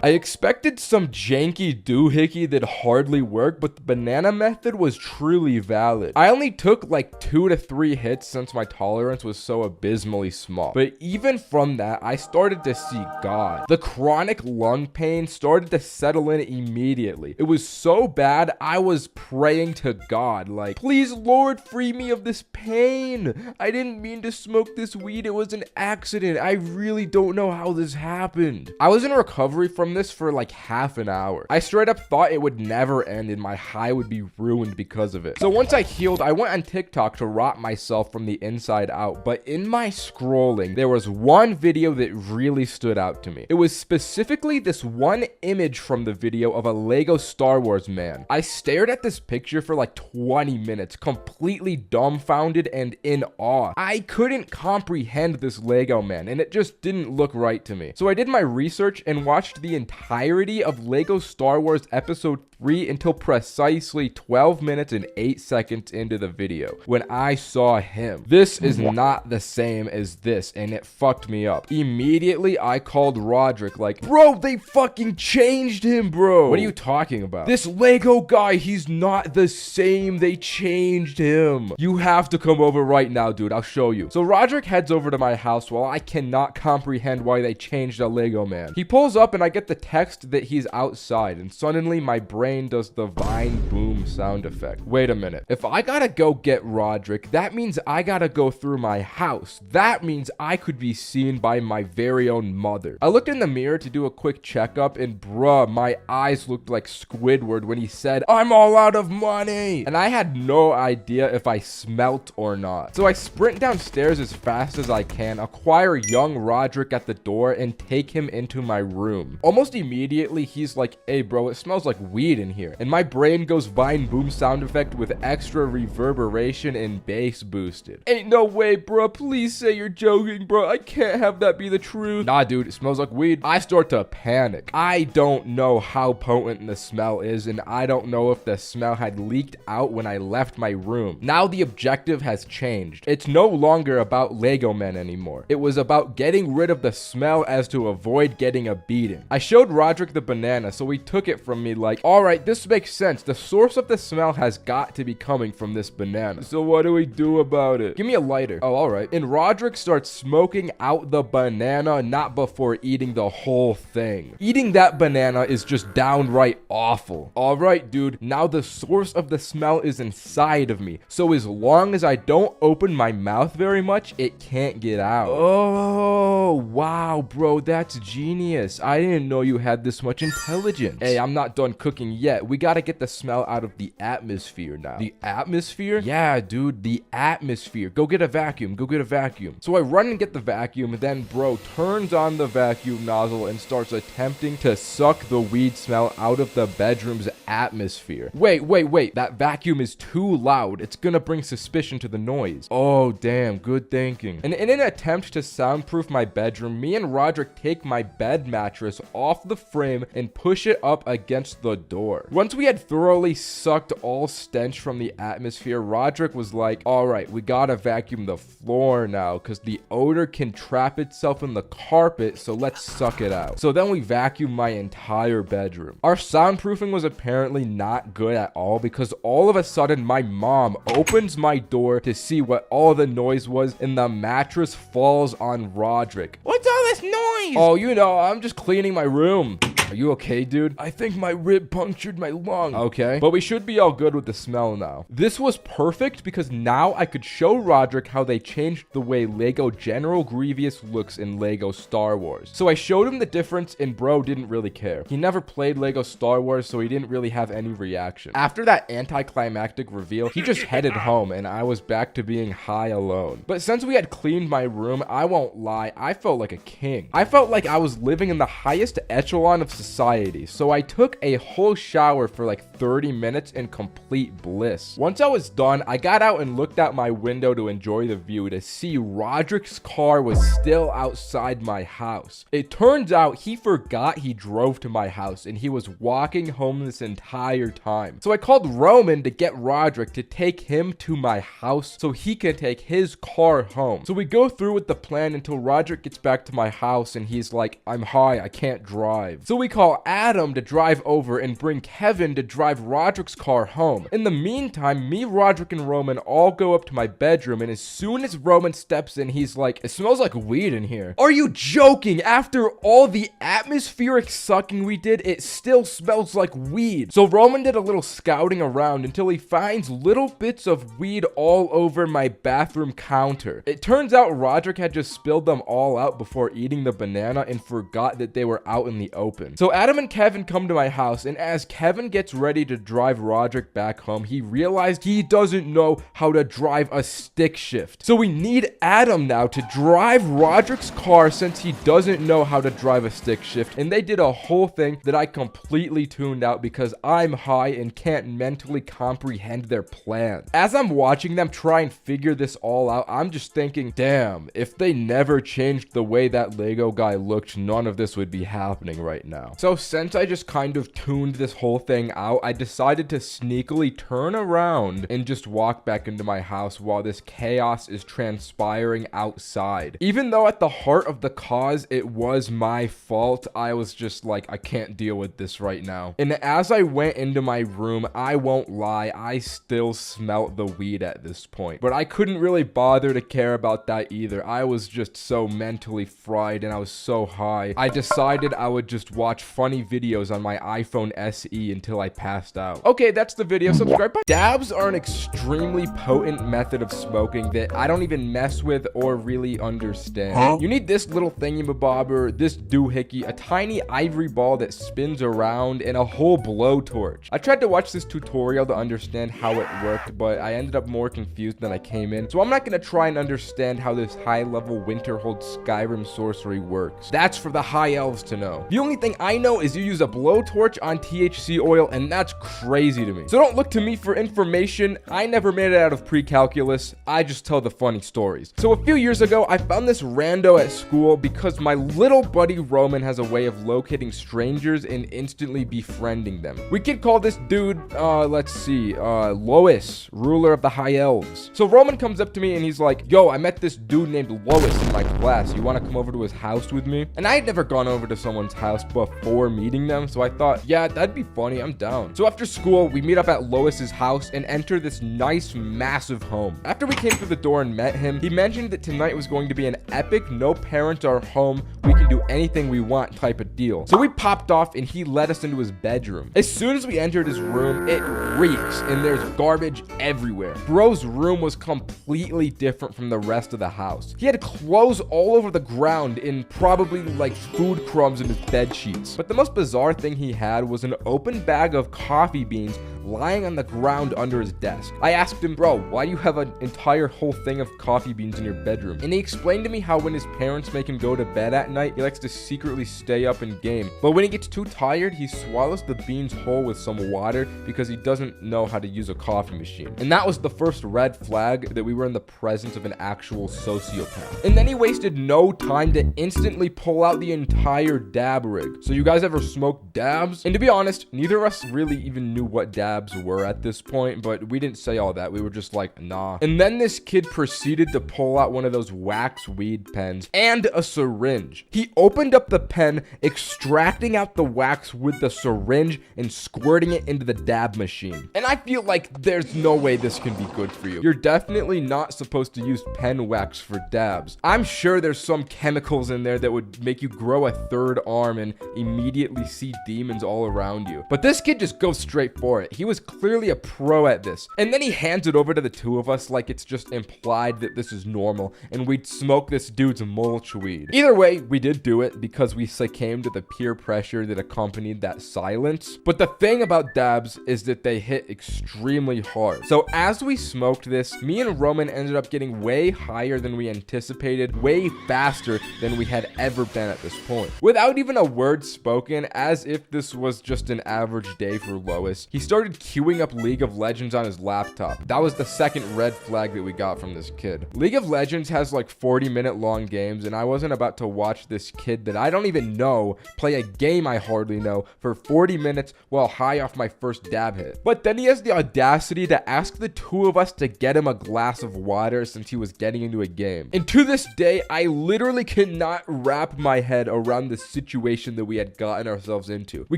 I expected some janky doohickey that hardly worked, but the banana method was truly valid. I only took like 2 to 3 hits since my tolerance was so abysmally small. But even from that, I started to see God. The chronic lung pain started to settle in immediately. It was so bad, I was praying to God, like, please Lord, free me of this pain. I didn't mean to smoke this weed. It was an accident. I really don't know how this happened. I was in recovery from this for like half an hour. I straight up thought it would never end and my high would be ruined because of it. So once I healed, I went on TikTok to rot myself from the inside out. But in my scrolling, there was one video that really stood out to me. It was specifically this one image from the video of a Lego Star Wars man. I stared at this picture for like 20 minutes, completely dumbfounded and in awe. I couldn't comprehend this Lego man, and it just didn't look right to me. So I did my research and watched the entirety of Lego Star Wars Episode 3 until precisely 12 minutes and 8 seconds into the video when I saw him. This is not the same as this, and it fucked me up. Immediately, I called Roderick like, bro, they fucking changed him, bro. What are you talking about? This Lego guy, he's not the same. They changed him. You have to come over right now, dude. I'll show you. So Roderick heads over to my house while I cannot comprehend why they changed a Lego man. He pulls up and I get the text that he's outside, and suddenly my brain does the Vine boom sound effect. Wait a minute. If I gotta go get Roderick, that means I gotta go through my house. That means I could be seen by my very own mother. I looked in the mirror to do a quick checkup, and bruh, my eyes looked like Squidward when he said, I'm all out of money. And I had no idea if I smelt or not. So I sprint downstairs as fast as I can, acquire young Roderick at the door, and take him into my room. Almost immediately, he's like, hey bro, it smells like weed in here. And my brain goes Vine boom sound effect with extra reverberation and bass boosted. Ain't no way, bro. Please say you're joking, bro. I can't have that be the truth. Nah, dude, it smells like weed. I start to panic. I don't know how potent the smell is, and I don't know if the smell had leaked out when I left my room. Now the objective has changed. It's no longer about Lego men anymore. It was about getting rid of the smell as to avoid getting a beating. I showed Roderick the banana, so he took it from me like, alright, this makes sense. The source of the smell has got to be coming from this banana. So what do we do about it? Give me a lighter. Oh, alright. And Roderick starts smoking out the banana, not before eating the whole thing. Eating that banana is just downright awful. Alright, dude. Now the source of the smell is inside of me. So as long as I don't open my mouth very much, it can't get out. Oh, wow, bro. That's genius. I didn't know you had this much intelligence. Hey, I'm not done cooking yet. We gotta get the smell out of the atmosphere now. The atmosphere? Yeah, dude, the atmosphere. Go get a vacuum. Go get a vacuum. So I run and get the vacuum, and then bro turns on the vacuum nozzle and starts attempting to suck the weed smell out of the bedroom's atmosphere. Wait. That vacuum is too loud. It's gonna bring suspicion to the noise. Oh, damn. Good thinking. And in an attempt to soundproof my bedroom, me and Roderick take my bed mattress off the frame and push it up against the door. Once we had thoroughly sucked all stench from the atmosphere, Roderick was like, all right, we gotta vacuum the floor now because the odor can trap itself in the carpet, so let's suck it out. So then we vacuumed my entire bedroom. Our soundproofing was apparently not good at all because all of a sudden my mom opens my door to see what all the noise was, and the mattress falls on Roderick. What's all this noise? Oh, you know, I'm just cleaning my room. Are you okay, dude? I think my rib punctured my lung. Okay, but we should be all good with the smell now. This was perfect because now I could show Roderick how they changed the way Lego General Grievous looks in Lego Star Wars. So I showed him the difference, and bro didn't really care. He never played Lego Star Wars, so he didn't really have any reaction. After that anticlimactic reveal, he just headed home, and I was back to being high alone. But since we had cleaned my room, I won't lie, I felt like a king. I felt like I was living in the highest echelon of society, so I took a whole shower for like 30 minutes in complete bliss. Once I was done, I got out and looked out my window to enjoy the view to see Roderick's car was still outside my house. It turns out he forgot he drove to my house and he was walking home this entire time. So I called Roman to get Roderick to take him to my house so he can take his car home. So we go through with the plan until Roderick gets back to my house and he's like, I'm high, I can't drive. So we call Adam to drive over and bring Kevin to drive Roderick's car home. In the meantime, me, Roderick, and Roman all go up to my bedroom, and as soon as Roman steps in, he's like, it smells like weed in here. Are you joking? After all the atmospheric sucking we did, it still smells like weed. So Roman did a little scouting around until he finds little bits of weed all over my bathroom counter. It turns out Roderick had just spilled them all out before eating the banana and forgot that they were out in the open. So Adam and Kevin come to my house, and as Kevin gets ready to drive Roderick back home, he realized he doesn't know how to drive a stick shift. So we need Adam now to drive Roderick's car since he doesn't know how to drive a stick shift, and they did a whole thing that I completely tuned out because I'm high and can't mentally comprehend their plan. As I'm watching them try and figure this all out, I'm just thinking, damn, if they never changed the way that Lego guy looked, none of this would be happening right now. So since I just kind of tuned this whole thing out, I decided to sneakily turn around and just walk back into my house while this chaos is transpiring outside. Even though at the heart of the cause, it was my fault, I was just like, I can't deal with this right now. And as I went into my room, I won't lie, I still smelt the weed at this point. But I couldn't really bother to care about that either. I was just so mentally fried and I was so high. I decided I would just watch funny videos on my iPhone SE until I passed out. Okay, that's the video. Subscribe. Bye. Dabs are an extremely potent method of smoking that I don't even mess with or really understand. You need this little thingamabobber, this doohickey, a tiny ivory ball that spins around, and a whole blowtorch. I tried to watch this tutorial to understand how it worked, but I ended up more confused than I came in, so I'm not gonna try and understand how this high-level Winterhold Skyrim sorcery works. That's for the high elves to know. The only thing I know is you use a blowtorch on THC oil, and that's crazy to me. So don't look to me for information. I never made it out of pre-calculus. I just tell the funny stories. So a few years ago, I found this rando at school because my little buddy Roman has a way of locating strangers and instantly befriending them. We could call this dude, Lois, ruler of the high elves. So Roman comes up to me and he's like, yo, I met this dude named Lois in my class. You want to come over to his house with me? And I had never gone over to someone's house before meeting them, so I thought, yeah, that'd be funny, I'm down. So after school, we meet up at Lois's house and enter this nice, massive home. After we came through the door and met him, he mentioned that tonight was going to be an epic, no parents are home, we can do anything we want type of deal. So we popped off and he led us into his bedroom. As soon as we entered his room, it reeks and there's garbage everywhere. Bro's room was completely different from the rest of the house. He had clothes all over the ground and probably like food crumbs in his bed sheet. sheets. But the most bizarre thing he had was an open bag of coffee beans lying on the ground under his desk. I asked him, bro, why do you have an entire whole thing of coffee beans in your bedroom? And he explained to me how when his parents make him go to bed at night, he likes to secretly stay up and game. But when he gets too tired, he swallows the beans whole with some water because he doesn't know how to use a coffee machine. And that was the first red flag that we were in the presence of an actual sociopath. And then he wasted no time to instantly pull out the entire dab rig. So you guys ever smoked dabs? And to be honest, neither of us really even knew what dabs were at this point, but we didn't say all that. We were just like, nah. And then this kid proceeded to pull out one of those wax weed pens and a syringe. He opened up the pen, extracting out the wax with the syringe and squirting it into the dab machine. And I feel like there's no way this can be good for you. You're definitely not supposed to use pen wax for dabs. I'm sure there's some chemicals in there that would make you grow a third arm and immediately see demons all around you. But this kid just goes straight for it. He was clearly a pro at this. And then he hands it over to the two of us like it's just implied that this is normal and we'd smoke this dude's mulch weed. Either way, we did do it because we succumbed to the peer pressure that accompanied that silence. But the thing about dabs is that they hit extremely hard. So as we smoked this, me and Roman ended up getting way higher than we anticipated, way faster than we had ever been at this point. Without even a word spoken, as if this was just an average day for Lois, he started queuing up League of Legends on his laptop. That was the second red flag that we got from this kid. League of Legends has like 40-minute long games, and I wasn't about to watch this kid that I don't even know play a game I hardly know for 40 minutes while high off my first dab hit. But then he has the audacity to ask the two of us to get him a glass of water since he was getting into a game. And to this day, I literally cannot wrap my head around the situation that we had gotten ourselves into. We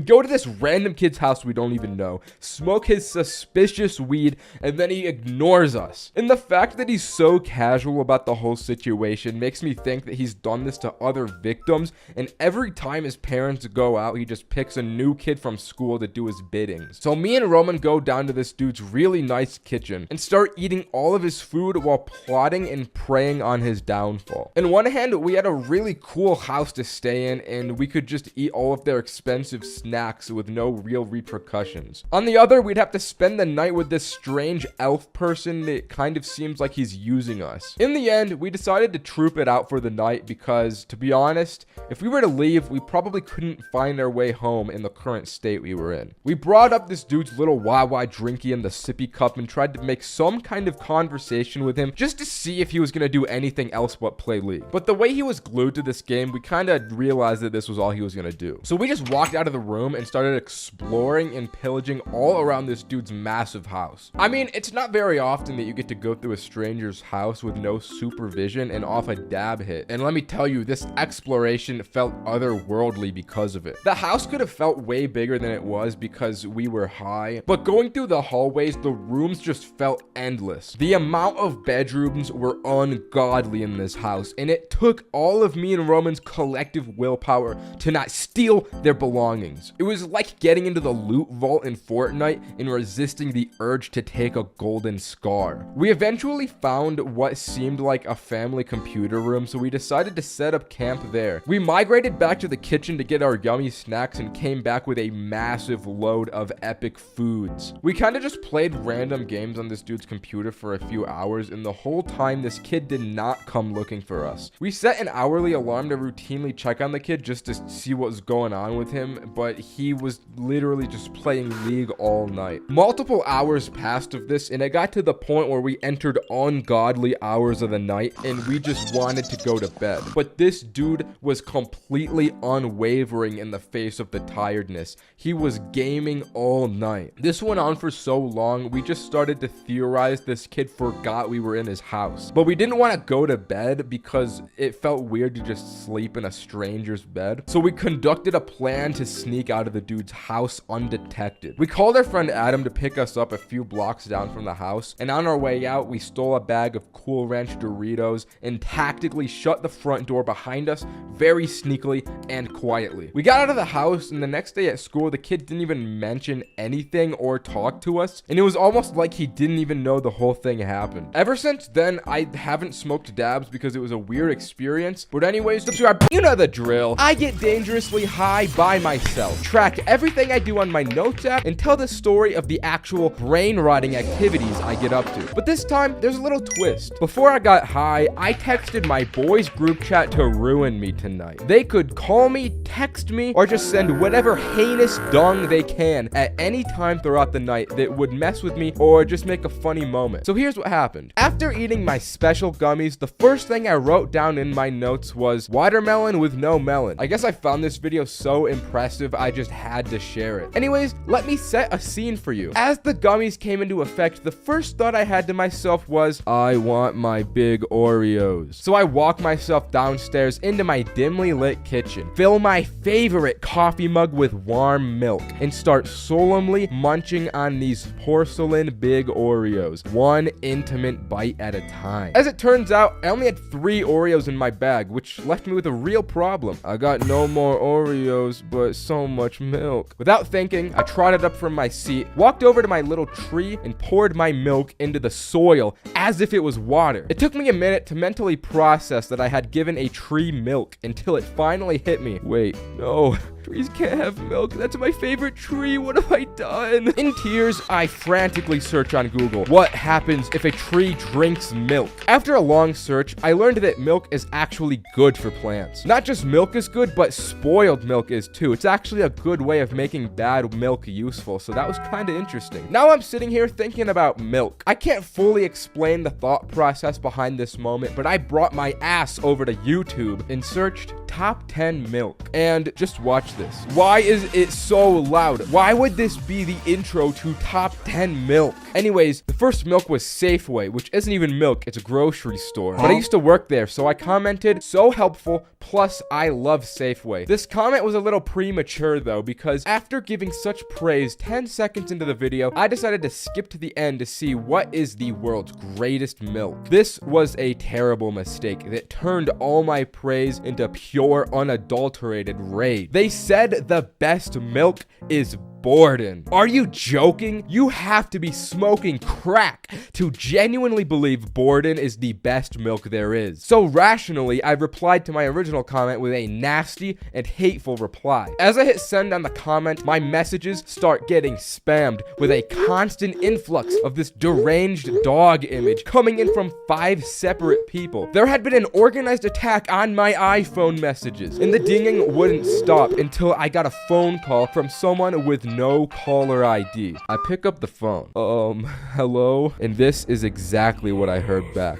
go to this random kid's house we don't even know, smoke his suspicious weed, and then he ignores us. And the fact that he's so casual about the whole situation makes me think that he's done this to other victims, and every time his parents go out, he just picks a new kid from school to do his bidding. So me and Roman go down to this dude's really nice kitchen and start eating all of his food while plotting and preying on his downfall. In one hand, we had a really cool house to stay in, and we could just eat all of their expensive snacks with no real repercussions. On the other, we'd have to spend the night with this strange elf person that kind of seems like he's using us. In the end, we decided to troop it out for the night because, to be honest, if we were to leave, we probably couldn't find our way home in the current state we were in. We brought up this dude's little Wawa drinky in the sippy cup and tried to make some kind of conversation with him just to see if he was going to do anything else but play League. But the way he was glued to this game, we kind of realized that this was all he was going to do. So we just walked out of the room and started exploring and pillaging all around this dude's massive house. I mean, it's not very often that you get to go through a stranger's house with no supervision and off a dab hit. And let me tell you, this exploration felt otherworldly because of it. The house could have felt way bigger than it was because we were high, but going through the hallways, the rooms just felt endless. The amount of bedrooms were ungodly in this house, and it took all of me and Roman's collective willpower to not steal their belongings. It was like getting into the loot vault in Fortnite and resisting the urge to take a golden scar. We eventually found what seemed like a family computer room, so we decided to set up camp there. We migrated back to the kitchen to get our yummy snacks and came back with a massive load of epic foods. We kind of just played random games on this dude's computer for a few hours, and the whole time this kid did not come looking for us. We set an hourly alarm to routinely check on the kid just to see what was going on with him, but he was literally just playing League all night. Multiple hours passed of this, and it got to the point where we entered ungodly hours of the night and we just wanted to go to bed. But this dude was completely unwavering in the face of the tiredness. He was gaming all night. This went on for so long, we just started to theorize this kid forgot we were in his house. But we didn't want to go to bed because it felt weird to just sleep in a stranger's bed. So we conducted a plan to sneak out of the dude's house undetected. We called our friend Adam to pick us up a few blocks down from the house, and on our way out, we stole a bag of Cool Ranch Doritos and tactically shut the front door behind us very sneakily and quietly. We got out of the house, and the next day at school, the kid didn't even mention anything or talk to us, and it was almost like he didn't even know the whole thing happened. Ever since then, I haven't smoked dabs because it was a weird experience, but anyways, subscribe, you know the drill. I get dangerously high by myself, track everything I do on my notes app, and tell the story of the actual brain-rotting activities I get up to. But this time, there's a little twist. Before I got high, I texted my boys group chat to ruin me tonight. They could call me, text me, or just send whatever heinous dung they can at any time throughout the night that would mess with me or just make a funny moment. So here's what happened. After eating my special gummies, the first thing I wrote down in my notes was watermelon with no melon. I guess I found this video so impressive, I just had to share it. Anyways, let me set a scene for you. As the gummies came into effect, the first thought I had to myself was, I want my big Oreos. So I walk myself downstairs into my dimly lit kitchen, fill my favorite coffee mug with warm milk, and start solemnly munching on these porcelain big Oreos, one intimate bite at a time. As it turns out, I only had 3 Oreos in my bag, which left me with a real problem. I got no more Oreos, but so much milk. Without thinking, I trotted up from my seat, walked over to my little tree, and poured my milk into the soil as if it was water. It took me a minute to mentally process that I had given a tree milk until it finally hit me. Wait, no. Trees can't have milk. That's my favorite tree. What have I done? In tears, I frantically search on Google, what happens if a tree drinks milk? After a long search, I learned that milk is actually good for plants. Not just milk is good, but spoiled milk is too. It's actually a good way of making bad milk useful, so that was kind of interesting. Now I'm sitting here thinking about milk. I can't fully explain the thought process behind this moment, but I brought my ass over to YouTube and searched top 10 milk. And just watch this. Why is it so loud? Why would this be the intro to top 10 milk? Anyways, the first milk was Safeway, which isn't even milk, it's a grocery store. But I used to work there, so I commented, so helpful, plus I love Safeway. This comment was a little premature though, because after giving such praise 10 seconds into the video, I decided to skip to the end to see what is the world's greatest milk. This was a terrible mistake that turned all my praise into pure unadulterated rage. They said the best milk is Borden. Are you joking? You have to be smoking crack to genuinely believe Borden is the best milk there is. So rationally, I replied to my original comment with a nasty and hateful reply. As I hit send on the comment, my messages start getting spammed with a constant influx of this deranged dog image coming in from 5 separate people. There had been an organized attack on my iPhone messages, and the dinging wouldn't stop until I got a phone call from someone with no caller ID. I pick up the phone. Hello? And this is exactly what I heard back.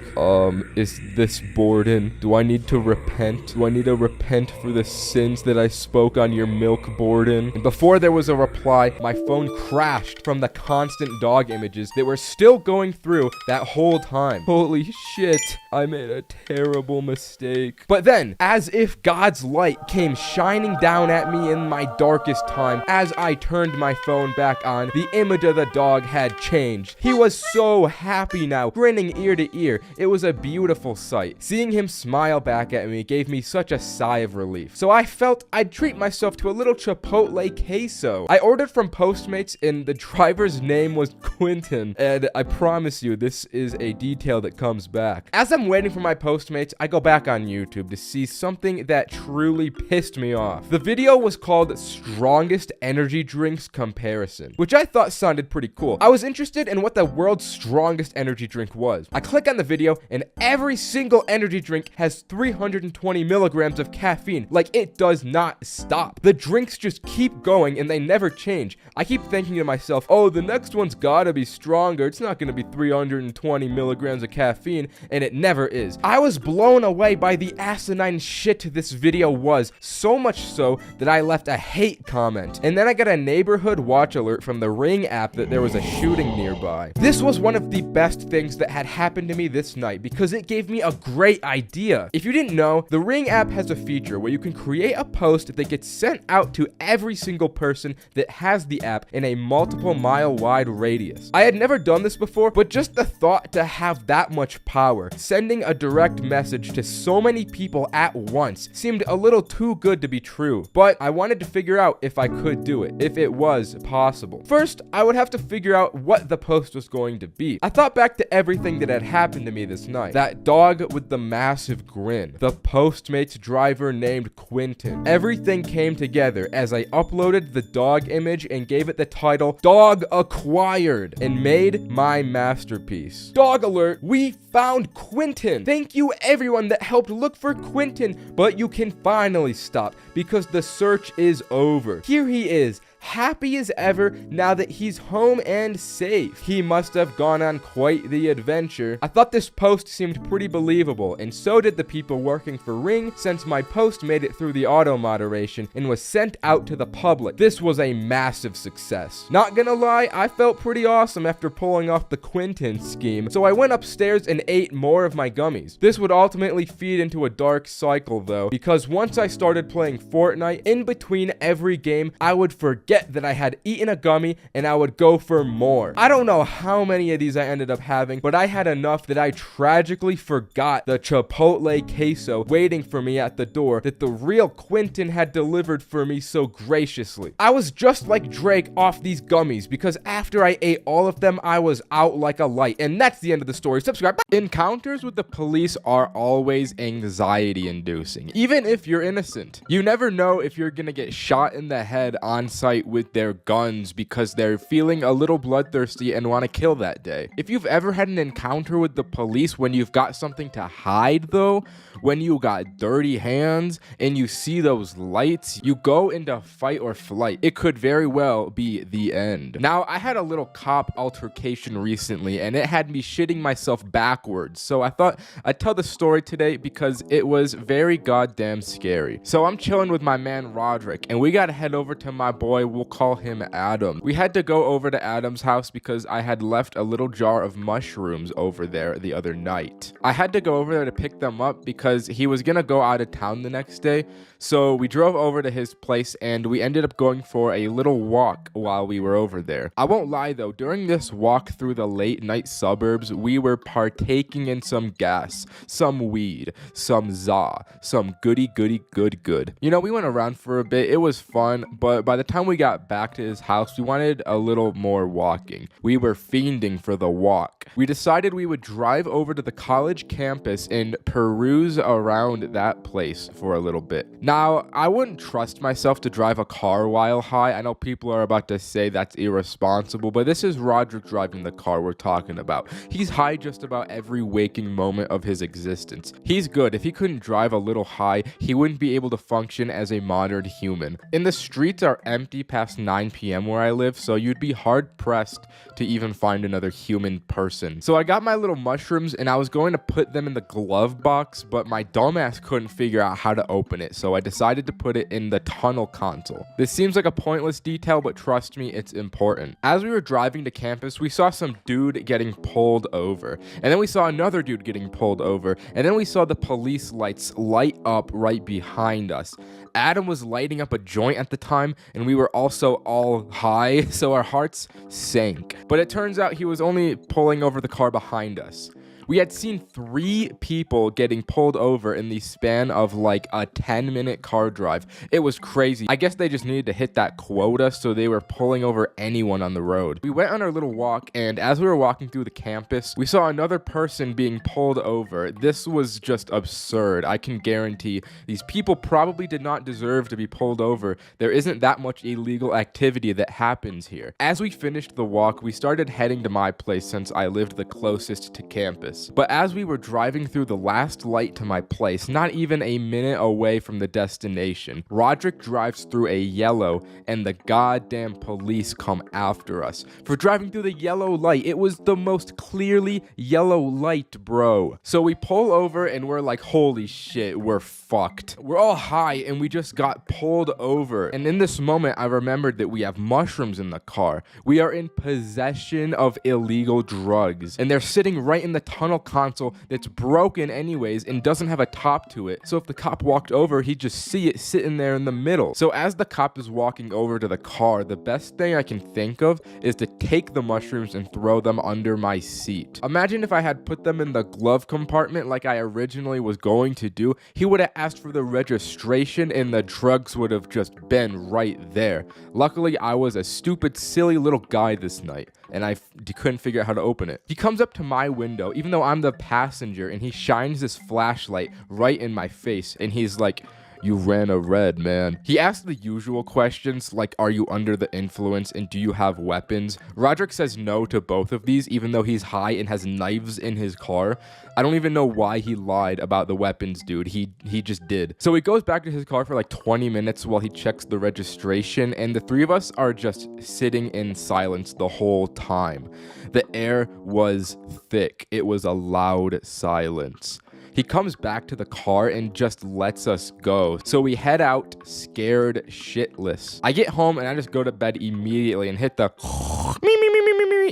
Is this Borden? Do I need to repent? Do I need to repent for the sins that I spoke on your milk, Borden? And before there was a reply, my phone crashed from the constant dog images that were still going through that whole time. Holy shit, I made a terrible mistake. But then, as if God's light came shining down at me in my darkest time, as I turned my phone back on, the image of the dog had changed. He was so happy now, grinning ear to ear. It was a beautiful sight. Seeing him smile back at me gave me such a sigh of relief. So I felt I'd treat myself to a little Chipotle queso. I ordered from Postmates, and the driver's name was Quentin, and I promise you this is a detail that comes back. As I'm waiting for my Postmates, I go back on YouTube to see something that truly pissed me off. The video was called Strongest Energy Drinks Comparison, which I thought sounded pretty cool. I was interested in what the world's strongest energy drink was. I click on the video, and every single energy drink has 320 milligrams of caffeine. Like, it does not stop. The drinks just keep going, and they never change. I keep thinking to myself, oh, the next one's gotta be stronger. It's not gonna be 320 milligrams of caffeine, and it never is. I was blown away by the asinine shit this video was, so much so that I left a hate comment. And then I got a neighbor neighborhood watch alert from the Ring app that there was a shooting nearby. This was one of the best things that had happened to me this night because it gave me a great idea. If you didn't know, the Ring app has a feature where you can create a post that gets sent out to every single person that has the app in a multiple mile wide radius. I had never done this before, but just the thought to have that much power, sending a direct message to so many people at once, seemed a little too good to be true. But I wanted to figure out if I could do it, if it was possible. First, I would have to figure out what the post was going to be. I thought back to everything that had happened to me this night. That dog with the massive grin, the Postmates driver named Quentin. Everything came together as I uploaded the dog image and gave it the title Dog Acquired and made my masterpiece. Dog alert, we found Quentin. Thank you everyone that helped look for Quentin, but you can finally stop because the search is over. Here he is, happy as ever now that he's home and safe. He must have gone on quite the adventure. I thought this post seemed pretty believable, and so did the people working for Ring, since my post made it through the auto moderation and was sent out to the public. This was a massive success. Not gonna lie, I felt pretty awesome after pulling off the Quentin scheme, so I went upstairs and ate more of my gummies. This would ultimately feed into a dark cycle though, because once I started playing Fortnite, in between every game, I would forget that I had eaten a gummy and I would go for more. I don't know how many of these I ended up having, but I had enough that I tragically forgot the Chipotle queso waiting for me at the door that the real Quentin had delivered for me so graciously. I was just like Drake off these gummies because after I ate all of them, I was out like a light. And that's the end of the story. Subscribe. Encounters with the police are always anxiety inducing, even if you're innocent. You never know if you're gonna get shot in the head on site with their guns because they're feeling a little bloodthirsty and want to kill that day. If you've ever had an encounter with the police when you've got something to hide though, when you got dirty hands and you see those lights, you go into fight or flight. It could very well be the end. Now, I had a little cop altercation recently and it had me shitting myself backwards, so I thought I'd tell the story today because it was very goddamn scary. So I'm chilling with my man Roderick and we gotta head over to my boy, we'll call him Adam. We had to go over to Adam's house because I had left a little jar of mushrooms over there the other night. I had to go over there to pick them up because he was gonna go out of town the next day. So we drove over to his place and we ended up going for a little walk while we were over there. I won't lie though, during this walk through the late night suburbs, we were partaking in some gas, some weed, some za, some goody good. You know, we went around for a bit, it was fun, but by the time we got back to his house, we wanted a little more walking. We were fiending for the walk. We decided we would drive over to the college campus and peruse around that place for a little bit. Now, I wouldn't trust myself to drive a car while high. I know people are about to say that's irresponsible, but this is Roderick driving the car we're talking about. He's high just about every waking moment of his existence. He's good. If he couldn't drive a little high, he wouldn't be able to function as a modern human. And the streets are empty past 9 p.m. where I live, so you'd be hard pressed to even find another human person. So I got my little mushrooms and I was going to put them in the glove box, but my dumbass couldn't figure out how to open it, so I decided to put it in the tunnel console. This seems like a pointless detail, but trust me, it's important. As we were driving to campus, we saw some dude getting pulled over, and then we saw another dude getting pulled over, and then we saw the police lights light up right behind us. Adam was lighting up a joint at the time, and we were also all high, so our hearts sank. But it turns out he was only pulling over the car behind us. We had seen 3 people getting pulled over in the span of like a 10-minute car drive. It was crazy. I guess they just needed to hit that quota, so they were pulling over anyone on the road. We went on our little walk, and as we were walking through the campus, we saw another person being pulled over. This was just absurd. I can guarantee these people probably did not deserve to be pulled over. There isn't that much illegal activity that happens here. As we finished the walk, we started heading to my place since I lived the closest to campus. us. But as we were driving through the last light to my place, not even a minute away from the destination, Roderick drives through a yellow and the goddamn police come after us for driving through the yellow light. It was the most clearly yellow light, bro. So we pull over and we're like, holy shit, we're fucked. We're all high and we just got pulled over. And in this moment, I remembered that we have mushrooms in the car. We are in possession of illegal drugs. And they're sitting right in the tunnel console that's broken anyways and doesn't have a top to it. So if the cop walked over, he'd just see it sitting there in the middle. So as the cop is walking over to the car, the best thing I can think of is to take the mushrooms and throw them under my seat. Imagine if I had put them in the glove compartment like I originally was going to do. He would have asked for the registration and the drugs would have just been right there. Luckily, I was a stupid, silly little guy this night and I couldn't figure out how to open it. He comes up to my window, even though I'm the passenger, and he shines this flashlight right in my face and he's like, "You ran a red, man." He asked the usual questions like, are you under the influence and do you have weapons? Roderick says no to both of these, even though he's high and has knives in his car. I don't even know why he lied about the weapons, dude. He just did. So he goes back to his car for like 20 minutes while he checks the registration, and the three of us are just sitting in silence the whole time. The air was thick. It was a loud silence. He comes back to the car and just lets us go. So we head out scared shitless. I get home and I just go to bed immediately and hit the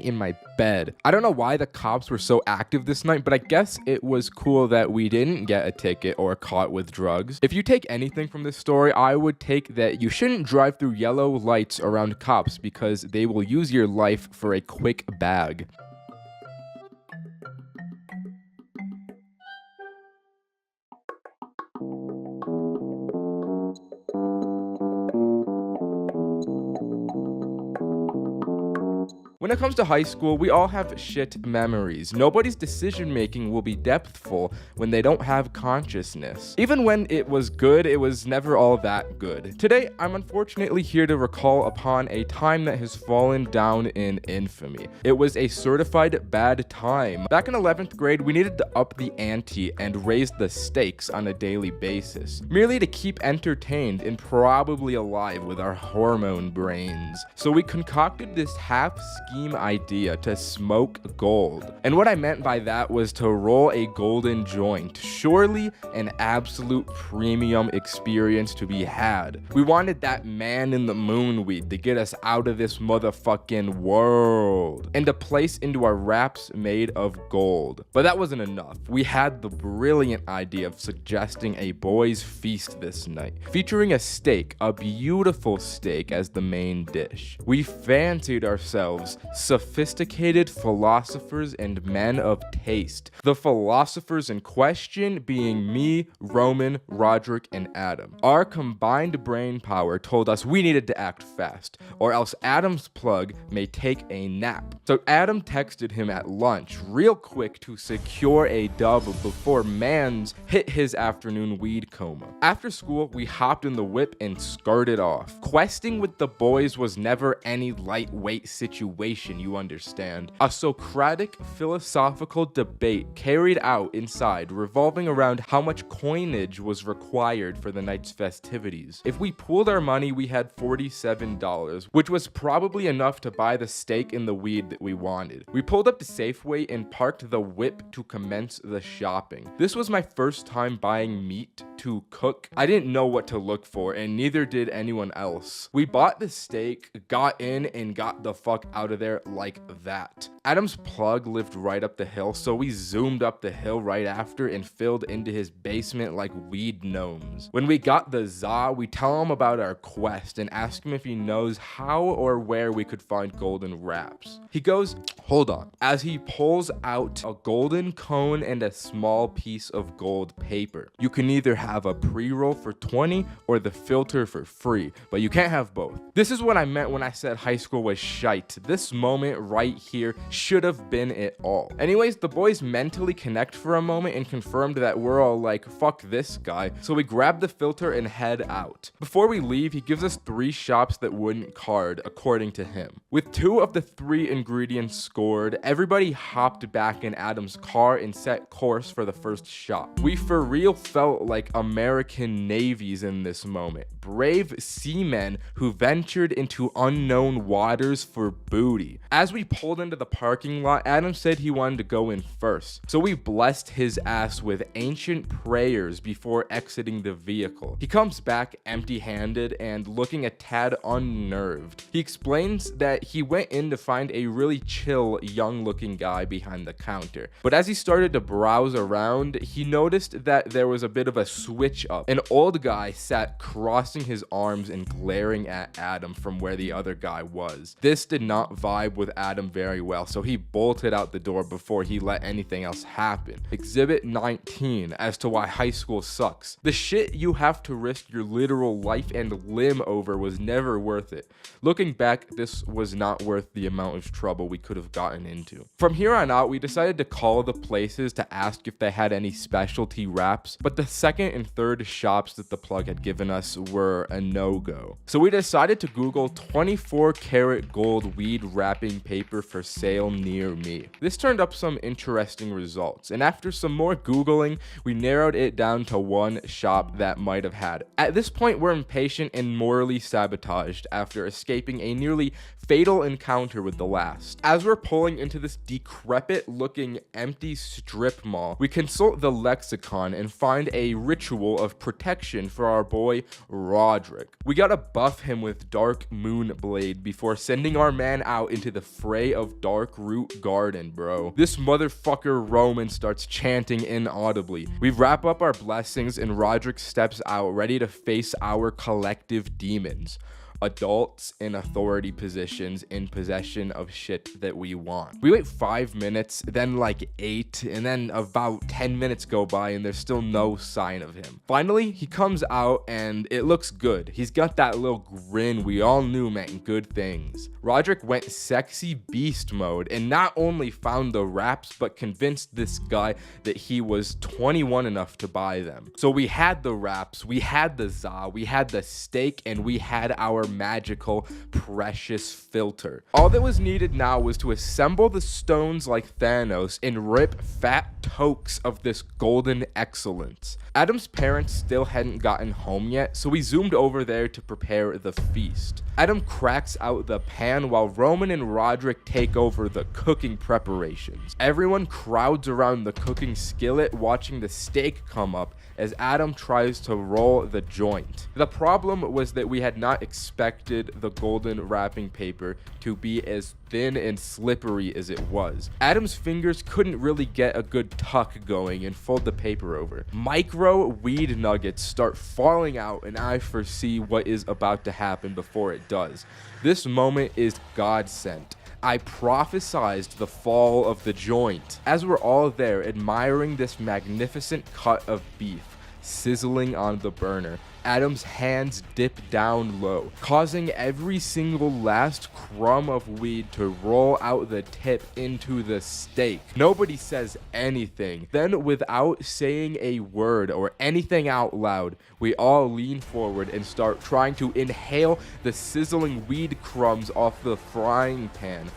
in my bed. I don't know why the cops were so active this night, but I guess it was cool that we didn't get a ticket or caught with drugs. If you take anything from this story, I would take that you shouldn't drive through yellow lights around cops because they will use your life for a quick bag. When it comes to high school, we all have shit memories. Nobody's decision making will be depthful when they don't have consciousness. Even when it was good, it was never all that good. Today, I'm unfortunately here to recall upon a time that has fallen down in infamy. It was a certified bad time. Back in 11th grade, we needed to up the ante and raise the stakes on a daily basis, merely to keep entertained and probably alive with our hormone brains. So we concocted this half-scheme idea to smoke gold. And what I meant by that was to roll a golden joint. Surely an absolute premium experience to be had. We wanted that man in the moon weed to get us out of this motherfucking world and to place into our wraps made of gold. But that wasn't enough. We had the brilliant idea of suggesting a boys' feast this night, featuring a steak, a beautiful steak, as the main dish. We fancied ourselves sophisticated philosophers and men of taste. The philosophers in question being me, Roman, Roderick, and Adam. Our combined brain power told us we needed to act fast, or else Adam's plug may take a nap. So Adam texted him at lunch real quick to secure a dub before Mans hit his afternoon weed coma. After school, we hopped in the whip and skirted off. Questing with the boys was never any lightweight situation, you understand. A Socratic philosophical debate carried out inside revolving around how much coinage was required for the night's festivities. If we pooled our money, we had $47, which was probably enough to buy the steak and the weed that we wanted. We pulled up to Safeway and parked the whip to commence the shopping. This was my first time buying meat to cook. I didn't know what to look for, and neither did anyone else. We bought the steak, got in, and got the fuck out of there like that. Adam's plug lived right up the hill, so we zoomed up the hill right after and filled into his basement like weed gnomes. When we got the za, we tell him about our quest and ask him if he knows how or where we could find golden wraps. He goes, hold on, as he pulls out a golden cone and a small piece of gold paper. You can either have a pre-roll for 20 or the filter for free, but you can't have both. This is what I meant when I said high school was shite. This This moment right here should have been it all. Anyways, the boys mentally connect for a moment and confirmed that we're all like, fuck this guy. So we grab the filter and head out. Before we leave, he gives us 3 shops that wouldn't card, according to him. With 2 of the 3 ingredients scored, everybody hopped back in Adam's car and set course for the first shop. We for real felt like American navies in this moment. Brave seamen who ventured into unknown waters for booty. As we pulled into the parking lot, Adam said he wanted to go in first. So we blessed his ass with ancient prayers before exiting the vehicle. He comes back empty-handed and looking a tad unnerved. He explains that he went in to find a really chill, young-looking guy behind the counter. But as he started to browse around, he noticed that there was a bit of a switch up. An old guy sat crossing his arms and glaring at Adam from where the other guy was. This did not vibe with Adam very well, so he bolted out the door before he let anything else happen. Exhibit 19 as to why high school sucks. The shit you have to risk your literal life and limb over was never worth it. Looking back, this was not worth the amount of trouble we could have gotten into. From here on out, we decided to call the places to ask if they had any specialty wraps, but the second and third shops that the plug had given us were a no-go. So we decided to Google 24 karat gold weed wrapping paper for sale near me. This turned up some interesting results, and after some more Googling, we narrowed it down to one shop that might have had. At this point, we're impatient and morally sabotaged after escaping a nearly fatal encounter with the last. As we're pulling into this decrepit looking empty strip mall, we consult the lexicon and find a ritual of protection for our boy Roderick. We gotta buff him with Dark Moon Blade before sending our man out into the fray of Dark Root Garden, bro. This motherfucker Roman starts chanting inaudibly. We wrap up our blessings and Roderick steps out ready to face our collective demons. Adults in authority positions in possession of shit that we want. We wait 5 minutes, then like 8, and then about 10 minutes go by and there's still no sign of him. Finally, he comes out and it looks good. He's got that little grin we all knew meant good things. Roderick went sexy beast mode and not only found the wraps, but convinced this guy that he was 21 enough to buy them. So we had the wraps, we had the za, we had the steak, and we had our magical, precious filter. All that was needed now was to assemble the stones like Thanos and rip fat tokes of this golden excellence. Adam's parents still hadn't gotten home yet, so we zoomed over there to prepare the feast. Adam cracks out the pan while Roman and Roderick take over the cooking preparations. Everyone crowds around the cooking skillet watching the steak come up as Adam tries to roll the joint. The problem was that we had not expected the golden wrapping paper to be as thin and slippery as it was. Adam's fingers couldn't really get a good tuck going and fold the paper over. Micro weed nuggets start falling out and I foresee what is about to happen before it does. This moment is God sent. I prophesized the fall of the joint. As we're all there admiring this magnificent cut of beef sizzling on the burner, Adam's hands dip down low, causing every single last crumb of weed to roll out the tip into the steak. Nobody says anything. Then, without saying a word or anything out loud, we all lean forward and start trying to inhale the sizzling weed crumbs off the frying pan.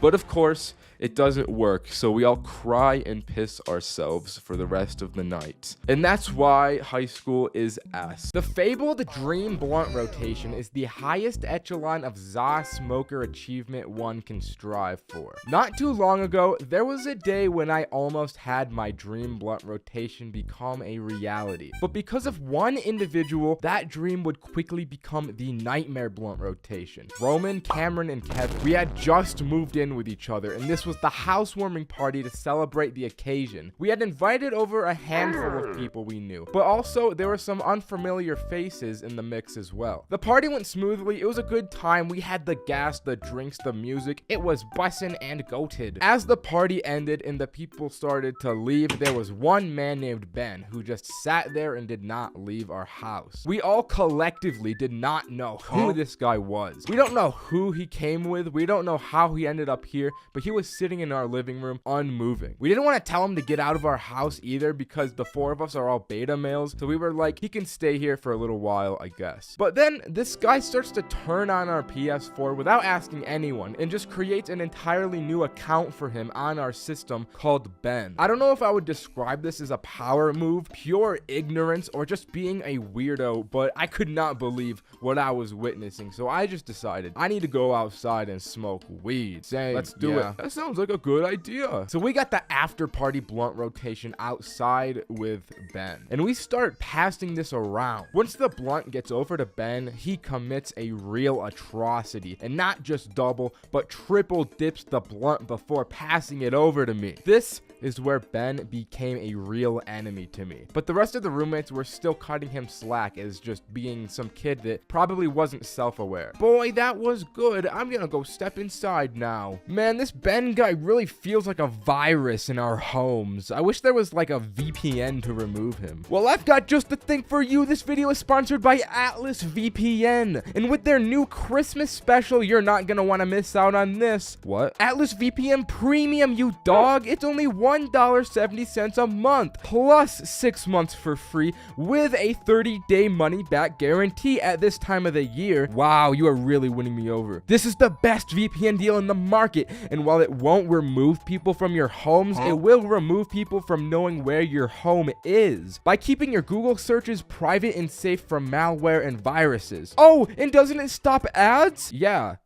But of course, it doesn't work, so we all cry and piss ourselves for the rest of the night. And that's why high school is ass. The fabled Dream Blunt rotation is the highest echelon of za smoker achievement one can strive for. Not too long ago, there was a day when I almost had my Dream Blunt rotation become a reality. But because of one individual, that dream would quickly become the Nightmare Blunt rotation. Roman, Cameron, and Kevin, we had just moved in with each other, and this was was the housewarming party to celebrate the occasion. We had invited over a handful of people we knew, but also there were some unfamiliar faces in the mix as well. The party went smoothly. It was a good time. We had the gas, the drinks, the music. It was bussin' and goated. As the party ended and the people started to leave, there was one man named Ben who just sat there and did not leave our house. We all collectively did not know who this guy was. We don't know who he came with. We don't know how he ended up here, but he was sitting in our living room unmoving. We didn't want to tell him to get out of our house either because the four of us are all beta males, so we were like, he can stay here for a little while, I guess. But then this guy starts to turn on our PS4 without asking anyone and just creates an entirely new account for him on our system called Ben. I don't know if I would describe this as a power move, pure ignorance, or just being a weirdo, but I could not believe what I was witnessing, so I just decided I need to go outside and smoke weed. Same. Let's do it. That sounds like a good idea. So we got the after party blunt rotation outside with Ben, and we start passing this around. Once the blunt gets over to Ben, he commits a real atrocity, and not just double, but triple dips the blunt before passing it over to me. This is where Ben became a real enemy to me. But the rest of the roommates were still cutting him slack as just being some kid that probably wasn't self-aware. Boy, that was good. I'm gonna go step inside now. Man, this Ben guy really feels like a virus in our homes. I wish there was like a VPN to remove him. Well, I've got just the thing for you. This video is sponsored by Atlas VPN. And with their new Christmas special, you're not gonna wanna miss out on this. What? Atlas VPN Premium, you dog. It's only $1.70 a month, plus 6 months for free with a 30-day money-back guarantee at this time of the year. Wow, you are really winning me over. This is the best VPN deal in the market, and while it won't remove people from your homes, it will remove people from knowing where your home is by keeping your Google searches private and safe from malware and viruses. Oh, and doesn't it stop ads? Yeah.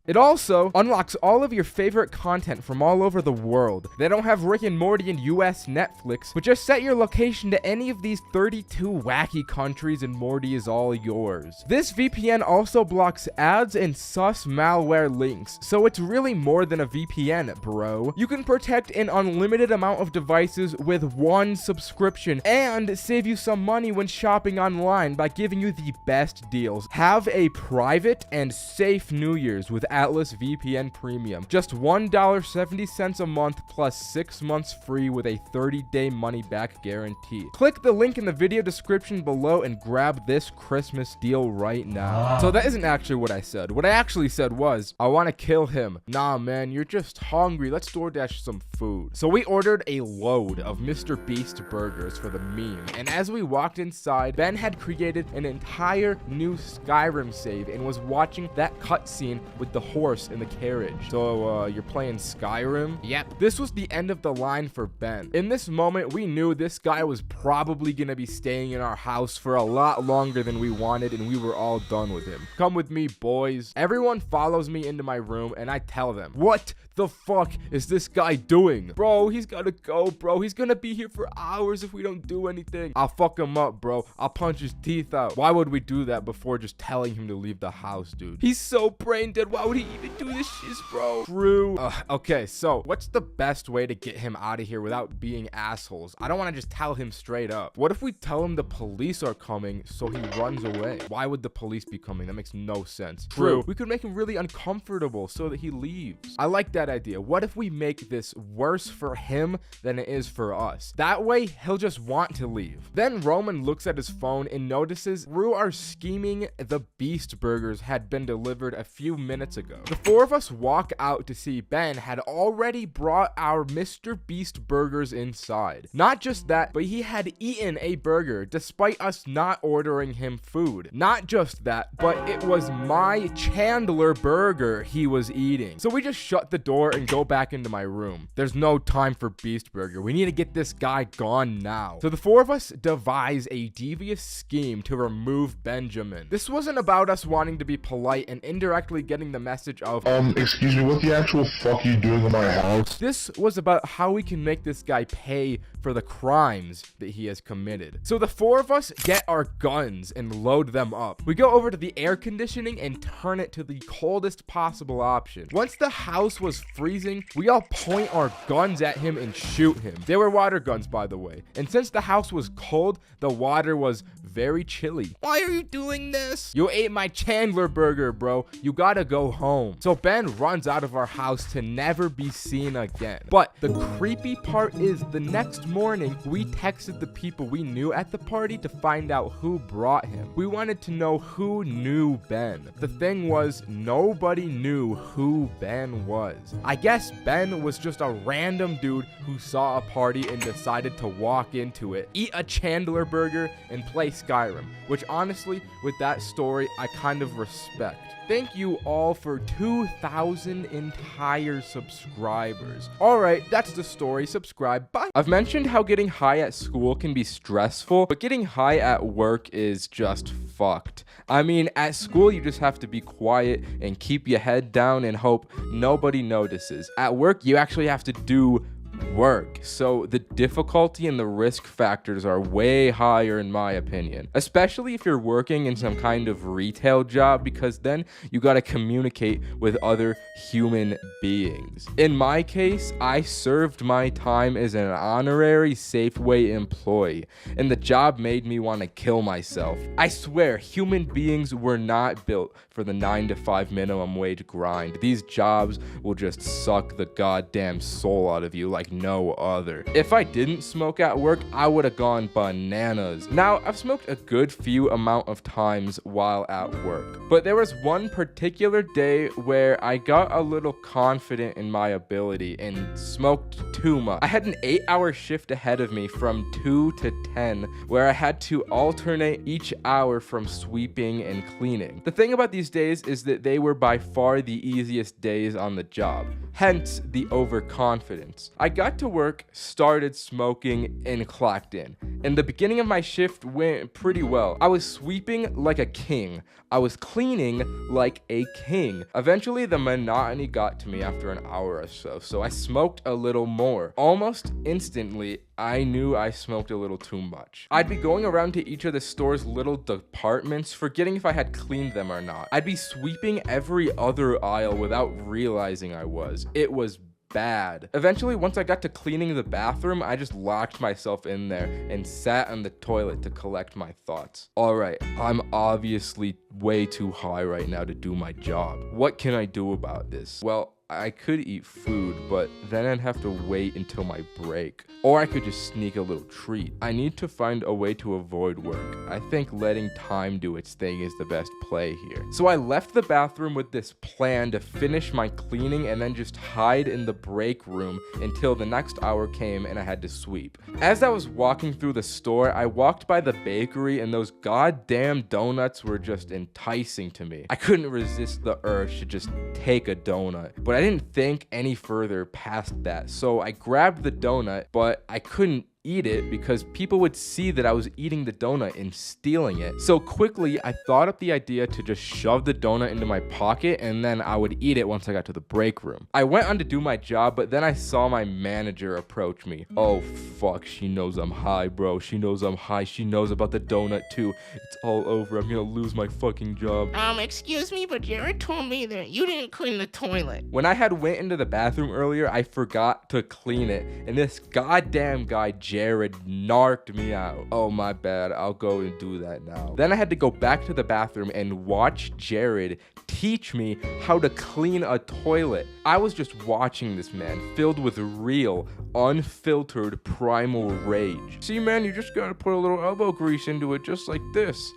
It also unlocks all of your favorite content from all over the world. They don't have Rick and Morty and US Netflix, but just set your location to any of these 32 wacky countries and Morty is all yours. This VPN also blocks ads and sus malware links, so it's really more than a VPN, bro. You can protect an unlimited amount of devices with one subscription and save you some money when shopping online by giving you the best deals. Have a private and safe New Year's with Atlas VPN Premium. Just $1.70 a month plus 6 months free with a 30-day money-back guarantee. Click the link in the video description below and grab this Christmas deal right now. So that isn't actually what I said. What I actually said was, I want to kill him. Nah, man, you're just hungry. Let's DoorDash some food. So we ordered a load of Mr. Beast burgers for the meme. And as we walked inside, Ben had created an entire new Skyrim save and was watching that cutscene with the horse in the carriage. So, you're playing Skyrim? Yep. This was the end of the line for Ben. In this moment, we knew this guy was probably gonna be staying in our house for a lot longer than we wanted, and we were all done with him. Come with me, boys. Everyone follows me into my room, and I tell them, what the fuck is this guy doing? Bro, he's gotta go, bro. He's gonna be here for hours if we don't do anything. I'll fuck him up, bro. I'll punch his teeth out. Why would we do that before just telling him to leave the house, dude? He's so brain dead. Why would he even do this shit, bro? True. Okay, so what's the best way to get him out of here without being assholes? I don't want to just tell him straight up. What if we tell him the police are coming so he runs away? Why would the police be coming? That makes no sense. True. We could make him really uncomfortable so that he leaves. I like that idea. What if we make this worse for him than it is for us? That way, he'll just want to leave. Then Roman looks at his phone and notices through our scheming, the Beast Burgers had been delivered a few minutes ago. The four of us walk out to see Ben had already brought our Mr. Beast burgers inside. Not just that, but he had eaten a burger despite us not ordering him food. Not just that, but it was my Chandler burger he was eating. So we just shut the door and go back into my room. There's no time for Beast Burger. We need to get this guy gone now. So the four of us devise a devious scheme to remove Benjamin. This wasn't about us wanting to be polite and indirectly getting the message of, Excuse me, what the actual fuck are you doing in my house? This was about how we can make this guy pay for the crimes that he has committed. So the four of us get our guns and load them up. We go over to the air conditioning and turn it to the coldest possible option. Once the house was freezing, we all point our guns at him and shoot him. They were water guns, by the way. And since the house was cold, the water was very chilly. Why are you doing this? You ate my Chandler burger, bro. You gotta go home. So Ben runs out of our house to never be seen again. But the creepy part is the next morning, we texted the people we knew at the party to find out who brought him. We wanted to know who knew Ben. The thing was, nobody knew who Ben was. I guess Ben was just a random dude who saw a party and decided to walk into it, eat a Chandler burger, and play Skyrim, which honestly, with that story, I kind of respect. Thank you all for 2,000 entire subscribers. Alright, that's the story. Subscribe. Bye. I've mentioned how getting high at school can be stressful, but getting high at work is just fucked. I mean, at school, you just have to be quiet and keep your head down and hope nobody notices. At work, you actually have to do work, so the difficulty and the risk factors are way higher in my opinion, especially if you're working in some kind of retail job, because then you got to communicate with other human beings. In my case, I served my time as an honorary Safeway employee, and the job made me want to kill myself. I swear, human beings were not built for the 9 to 5 minimum wage grind. These jobs will just suck the goddamn soul out of you like no other. If I didn't smoke at work, I would have gone bananas. Now, I've smoked a good few amount of times while at work, but there was one particular day where I got a little confident in my ability and smoked too much. I had an 8-hour shift ahead of me from 2 to 10 where I had to alternate each hour from sweeping and cleaning. The thing about these days is that they were by far the easiest days on the job, hence the overconfidence. I got to work, started smoking, and clocked in. And the beginning of my shift went pretty well. I was sweeping like a king. I was cleaning like a king. Eventually, the monotony got to me after an hour or so I smoked a little more. Almost instantly, I knew I smoked a little too much. I'd be going around to each of the store's little departments, forgetting if I had cleaned them or not. I'd be sweeping every other aisle without realizing I was. It was bad. Eventually, once I got to cleaning the bathroom, I just locked myself in there and sat on the toilet to collect my thoughts. Alright, I'm obviously way too high right now to do my job. What can I do about this? Well, I could eat food, but then I'd have to wait until my break. Or I could just sneak a little treat. I need to find a way to avoid work. I think letting time do its thing is the best play here. So I left the bathroom with this plan to finish my cleaning and then just hide in the break room until the next hour came and I had to sweep. As I was walking through the store, I walked by the bakery and those goddamn donuts were just enticing to me. I couldn't resist the urge to just take a donut, but I didn't think any further past that. So I grabbed the donut, but I couldn't eat it because people would see that I was eating the donut and stealing it. So quickly, I thought up the idea to just shove the donut into my pocket and then I would eat it once I got to the break room. I went on to do my job, but then I saw my manager approach me. Oh fuck, she knows I'm high, bro. She knows I'm high. She knows about the donut too. It's all over. I'm gonna lose my fucking job. Excuse me, but Jared told me that you didn't clean the toilet. When I had went into the bathroom earlier, I forgot to clean it, and this goddamn guy Jared narked me out. Oh my bad, I'll go and do that now. Then I had to go back to the bathroom and watch Jared teach me how to clean a toilet. I was just watching this man filled with real, unfiltered primal rage. See man, you just gotta put a little elbow grease into it just like this.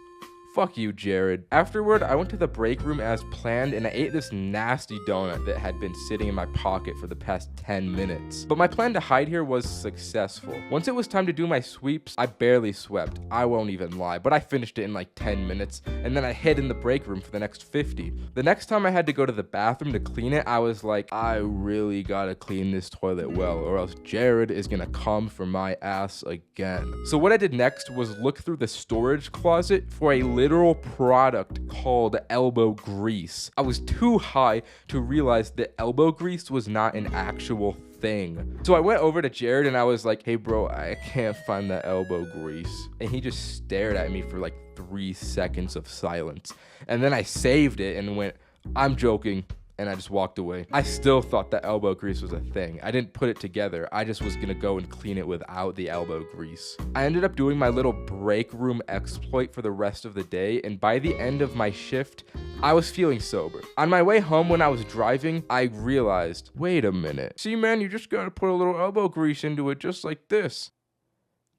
Fuck you, Jared. Afterward, I went to the break room as planned and I ate this nasty donut that had been sitting in my pocket for the past 10 minutes. But my plan to hide here was successful. Once it was time to do my sweeps, I barely swept. I won't even lie, but I finished it in like 10 minutes and then I hid in the break room for the next 50. The next time I had to go to the bathroom to clean it, I was like, I really gotta clean this toilet well or else Jared is gonna come for my ass again. So what I did next was look through the storage closet for a little literal product called elbow grease. I was too high to realize that elbow grease was not an actual thing. So I went over to Jared and I was like, hey bro, I can't find that elbow grease. And he just stared at me for like 3 seconds of silence. And then I saved it and went, I'm joking. And I just walked away. I still thought that elbow grease was a thing. I didn't put it together. I just was gonna go and clean it without the elbow grease. I ended up doing my little break room exploit for the rest of the day, and by the end of my shift, I was feeling sober. On my way home when I was driving, I realized, wait a minute. See man, you just gotta put a little elbow grease into it just like this.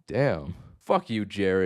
Damn. Fuck you, Jared.